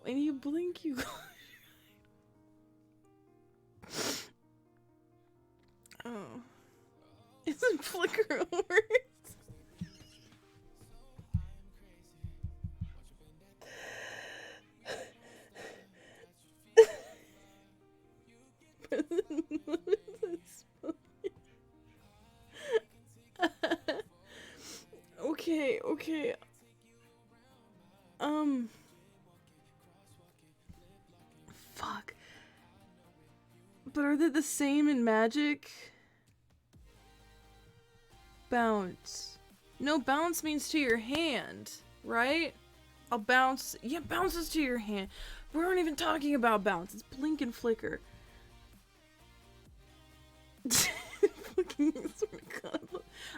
When you blink, you go. Oh. Isn't flicker a word? Okay, okay. Fuck. But are they the same in Magic? Bounce. No, bounce means to your hand, right? I'll bounce. Yeah, bounces to your hand. We aren't even talking about bounce. It's blink and flicker.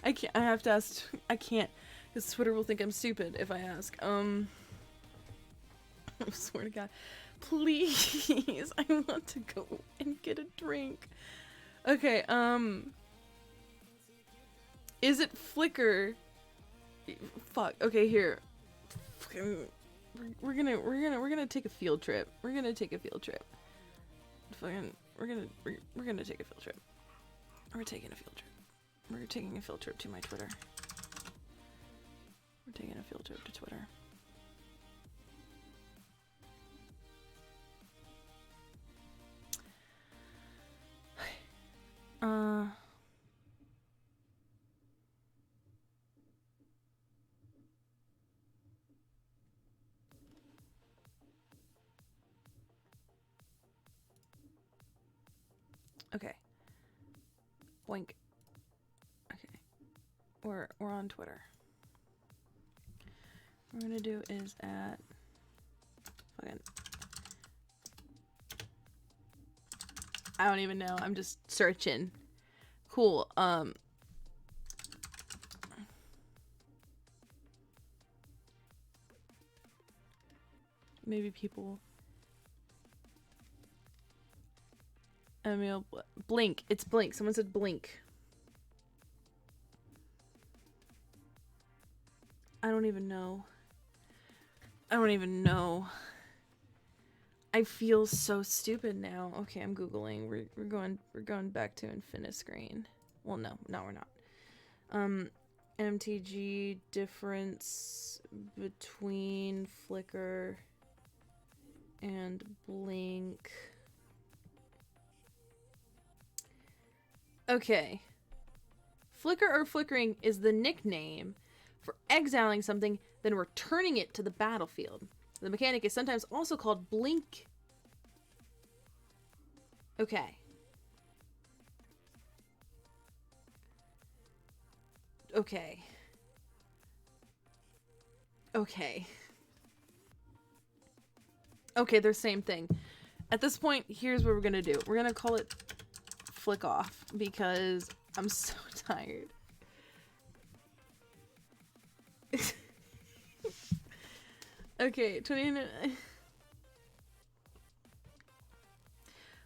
I can't. I have to ask. I can't. Because Twitter will think I'm stupid if I ask. I swear to God. Please. I want to go and get a drink. Okay, is it flicker? Fuck. Okay, here. We're gonna take a field trip. We're gonna take a field trip. Fucking, we're gonna take a field trip. We're taking a field trip. We're taking a field trip to my Twitter. We're taking a field trip to Twitter. Okay. Boink. Okay. We're on Twitter. What we're gonna do is at fucking I don't even know. I'm just searching. Cool. Maybe people. Emiel, blink. It's blink. Someone said blink. I don't even know. I don't even know. I feel so stupid now. Okay, I'm googling. We're going back to infinite screen. Well, no, we're not. MTG difference between flicker and blink. Okay. Flicker or flickering is the nickname for exiling something, then returning it to the battlefield. The mechanic is sometimes also called blink. Okay. Okay. Okay. Okay, they're same thing. At this point, here's what we're gonna do. We're gonna call it flick off because I'm so tired. Okay, 20.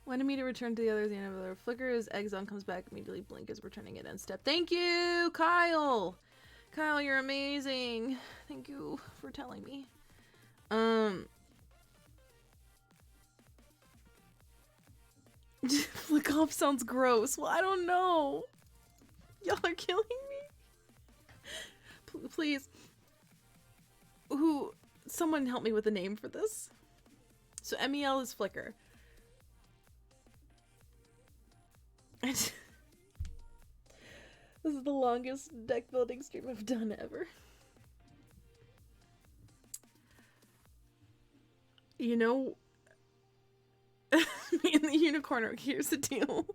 Wanted me to return to the other at the end of the flicker as Exxon comes back immediately. Blink is returning it end step. Thank you, Kyle. Kyle, you're amazing. Thank you for telling me. Flick off sounds gross. Well, I don't know. Y'all are killing me. Please. Someone help me with a name for this. So Emiel is flicker. This is the longest deck building stream I've done ever. You know, me and the unicorn, here's the deal.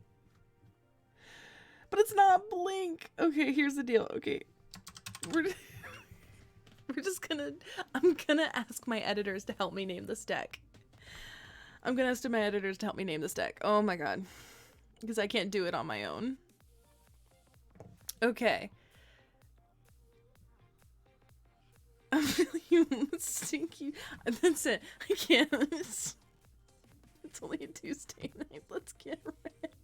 But it's not blink. Okay, here's the deal. Okay. We're just gonna... I'm gonna ask my editors to help me name this deck. I'm gonna ask my editors to help me name this deck. Oh my god. Because I can't do it on my own. Okay. I'm really stinky. That's it. I can't. It's only a Tuesday night. Let's get wrecked.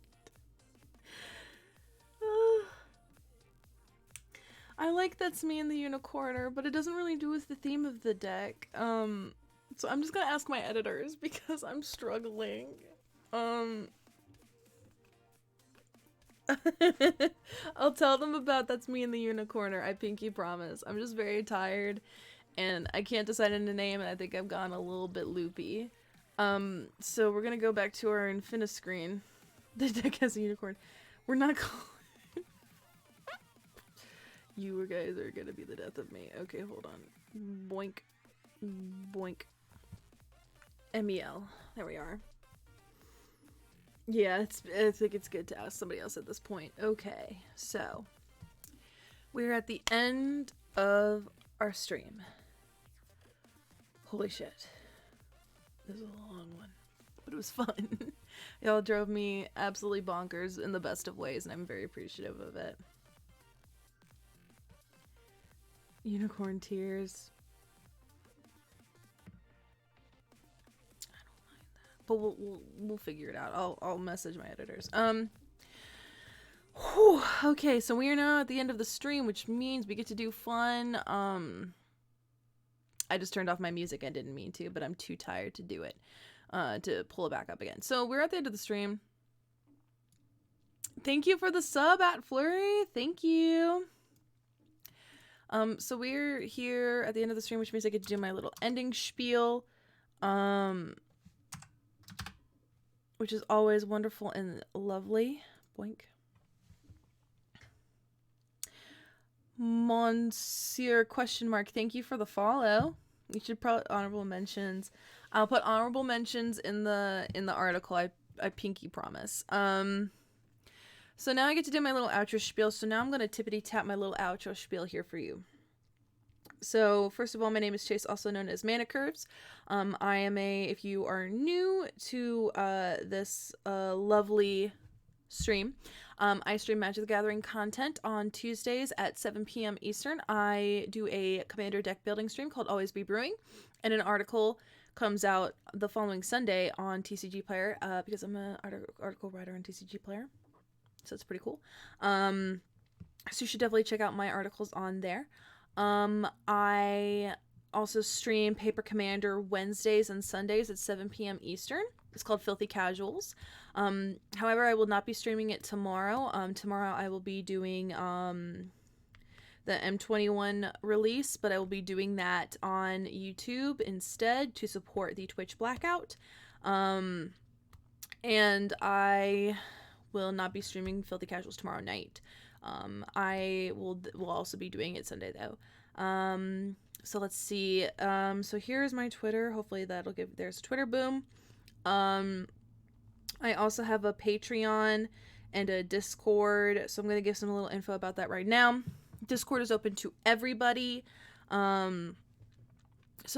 I like that's me and the unicorner, but it doesn't really do with the theme of the deck. So I'm just gonna ask my editors because I'm struggling. I'll tell them about that's me and the unicorner. I pinky promise. I'm just very tired and I can't decide on a name and I think I've gone a little bit loopy. So we're gonna go back to our infinite screen. The deck has a unicorn. We're not calling. You guys are gonna be the death of me. Okay, hold on. Boink. Boink. Emiel. There we are. Yeah, I think it's good to ask somebody else at this point. Okay, so we're at the end of our stream. Holy shit. This is a long one, but it was fun. Y'all drove me absolutely bonkers in the best of ways, and I'm very appreciative of it. Unicorn tears. I don't mind that, but we'll figure it out. I'll message my editors. Whew, okay, so we are now at the end of the stream, which means we get to do fun. I just turned off my music. I didn't mean to, but I'm too tired to do it. To pull it back up again. So we're at the end of the stream. Thank you for the sub at Flurry. Thank you. So we're here at the end of the stream, which means I get to do my little ending spiel, which is always wonderful and lovely. Boink. Monsieur question mark, thank you for the follow. You should probably honorable mentions. I'll put honorable mentions in the article. I pinky promise. So now I get to do my little outro spiel. So now I'm going to tippity tap my little outro spiel here for you. So first of all, my name is Chase, also known as Mana Curves. I am if you are new to this lovely stream, I stream Magic the Gathering content on Tuesdays at 7 p.m. Eastern. I do a Commander deck building stream called Always Be Brewing, and an article comes out the following Sunday on TCG Player, because I'm an article writer on TCG Player, so it's pretty cool. So you should definitely check out my articles on there. I also stream Paper Commander Wednesdays and Sundays at 7 p.m. Eastern. It's called Filthy Casuals. However, I will not be streaming it tomorrow. Tomorrow I will be doing the M21 release, but I will be doing that on YouTube instead to support the Twitch blackout. And I will not be streaming Filthy Casuals tomorrow night. I will also be doing it Sunday though. So let's see. So here's my Twitter. Hopefully that'll there's a Twitter boom. I also have a Patreon and a Discord, so I'm going to give some little info about that right now. Discord is open to everybody. So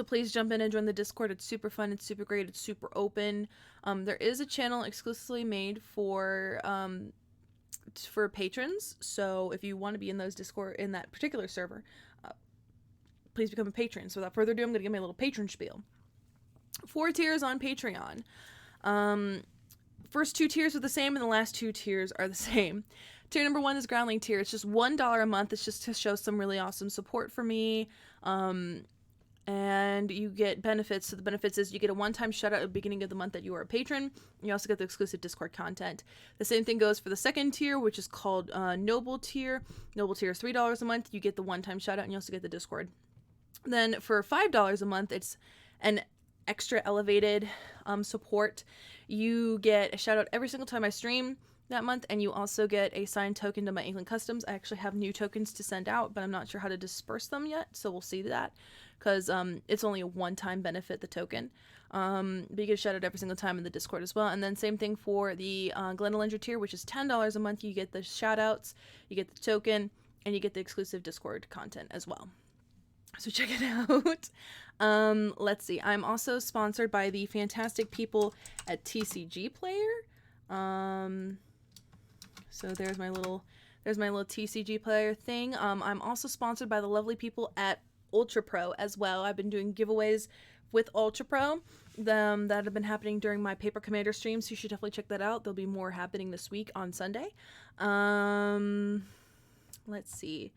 please jump in and join the Discord. It's super fun. It's super great. It's super open. There is a channel exclusively made for patrons. So if you want to be in those Discord in that particular server, please become a patron. So without further ado, I'm going to give my little patron spiel. 4 tiers on Patreon. First 2 tiers are the same, and the last 2 tiers are the same. Tier number 1 is Groundling tier. It's just $1 a month. It's just to show some really awesome support for me. And you get benefits. So the benefits is you get a one-time shout out at the beginning of the month that you are a patron. You also get the exclusive Discord content. The same thing goes for the second tier, which is called Noble tier. Noble tier is $3 a month. You get the one-time shout out, and you also get the Discord. Then for $5 a month, it's an extra elevated support. You get a shout out every single time I stream that month, and you also get a signed token to my Inkling Customs. I actually have new tokens to send out, but I'm not sure how to disperse them yet, so we'll see that, because it's only a one-time benefit, the token. But you get a shout out every single time in the Discord as well. And then same thing for the Glendalendra tier, which is $10 a month. You get the shout outs, you get the token, and you get the exclusive Discord content as well. So check it out. Let's see. I'm also sponsored by the fantastic people at TCG Player. So there's my little TCG Player thing. I'm also sponsored by the lovely people at Ultra Pro as well. I've been doing giveaways with Ultra Pro that have been happening during my Paper Commander streams. So you should definitely check that out. There'll be more happening this week on Sunday. Let's see.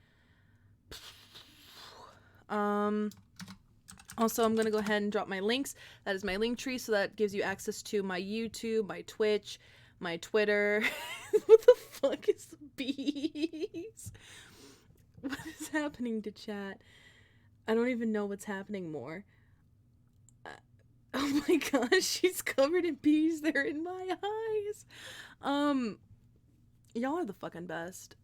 Also, I'm going to go ahead and drop my links. That is my link tree, so that gives you access to my YouTube, my Twitch, my Twitter. What the fuck is the bees? What is happening to chat? I don't even know what's happening more. Oh my gosh, she's covered in bees. They're in my eyes. Y'all are the fucking best.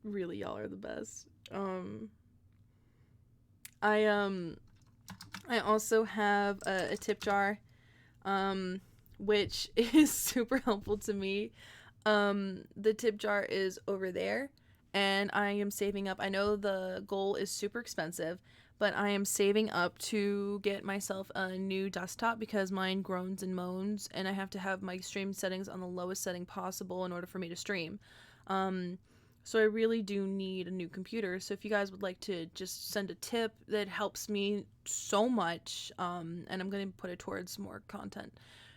Really, y'all are the best. I also have a tip jar, which is super helpful to me. The tip jar is over there, and I am saving up. I know the goal is super expensive, but I am saving up to get myself a new desktop because mine groans and moans, and I have to have my stream settings on the lowest setting possible in order for me to stream. So I really do need a new computer. So if you guys would like to just send a tip, that helps me so much. And I'm going to put it towards more content.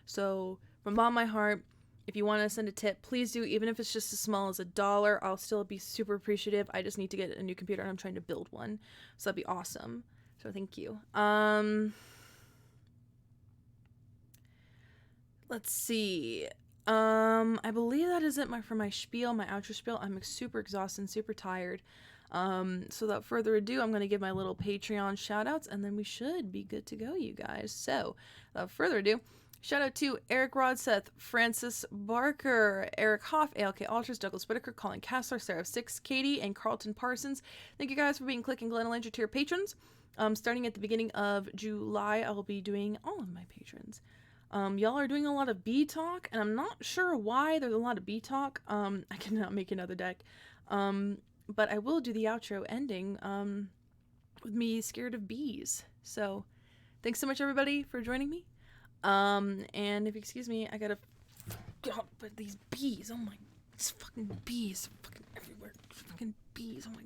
So from all my heart, if you want to send a tip, please do. Even if it's just as small as $1, I'll still be super appreciative. I just need to get a new computer, and I'm trying to build one. So that'd be awesome. So thank you. Let's see. I believe that is it for my spiel, my outro spiel. I'm super exhausted and super tired. So without further ado, I'm going to give my little Patreon shout outs, and then we should be good to go, you guys. So without further ado, shout out to Eric Rodseth, Francis Barker, Eric Hoff, ALK Alters, Douglas Whitaker, Colin Kassler, Sarah 6, Katie, and Carlton Parsons. Thank you guys for being Click and Glendalendra tier patrons. Starting at the beginning of July, I will be doing all of my patrons. Y'all are doing a lot of bee talk, and I'm not sure why there's a lot of bee talk. I cannot make another deck. But I will do the outro ending, with me scared of bees. So, thanks so much everybody for joining me. And if you excuse me, I gotta get up with these bees. Oh my, these fucking bees, fucking everywhere. Fucking bees, oh my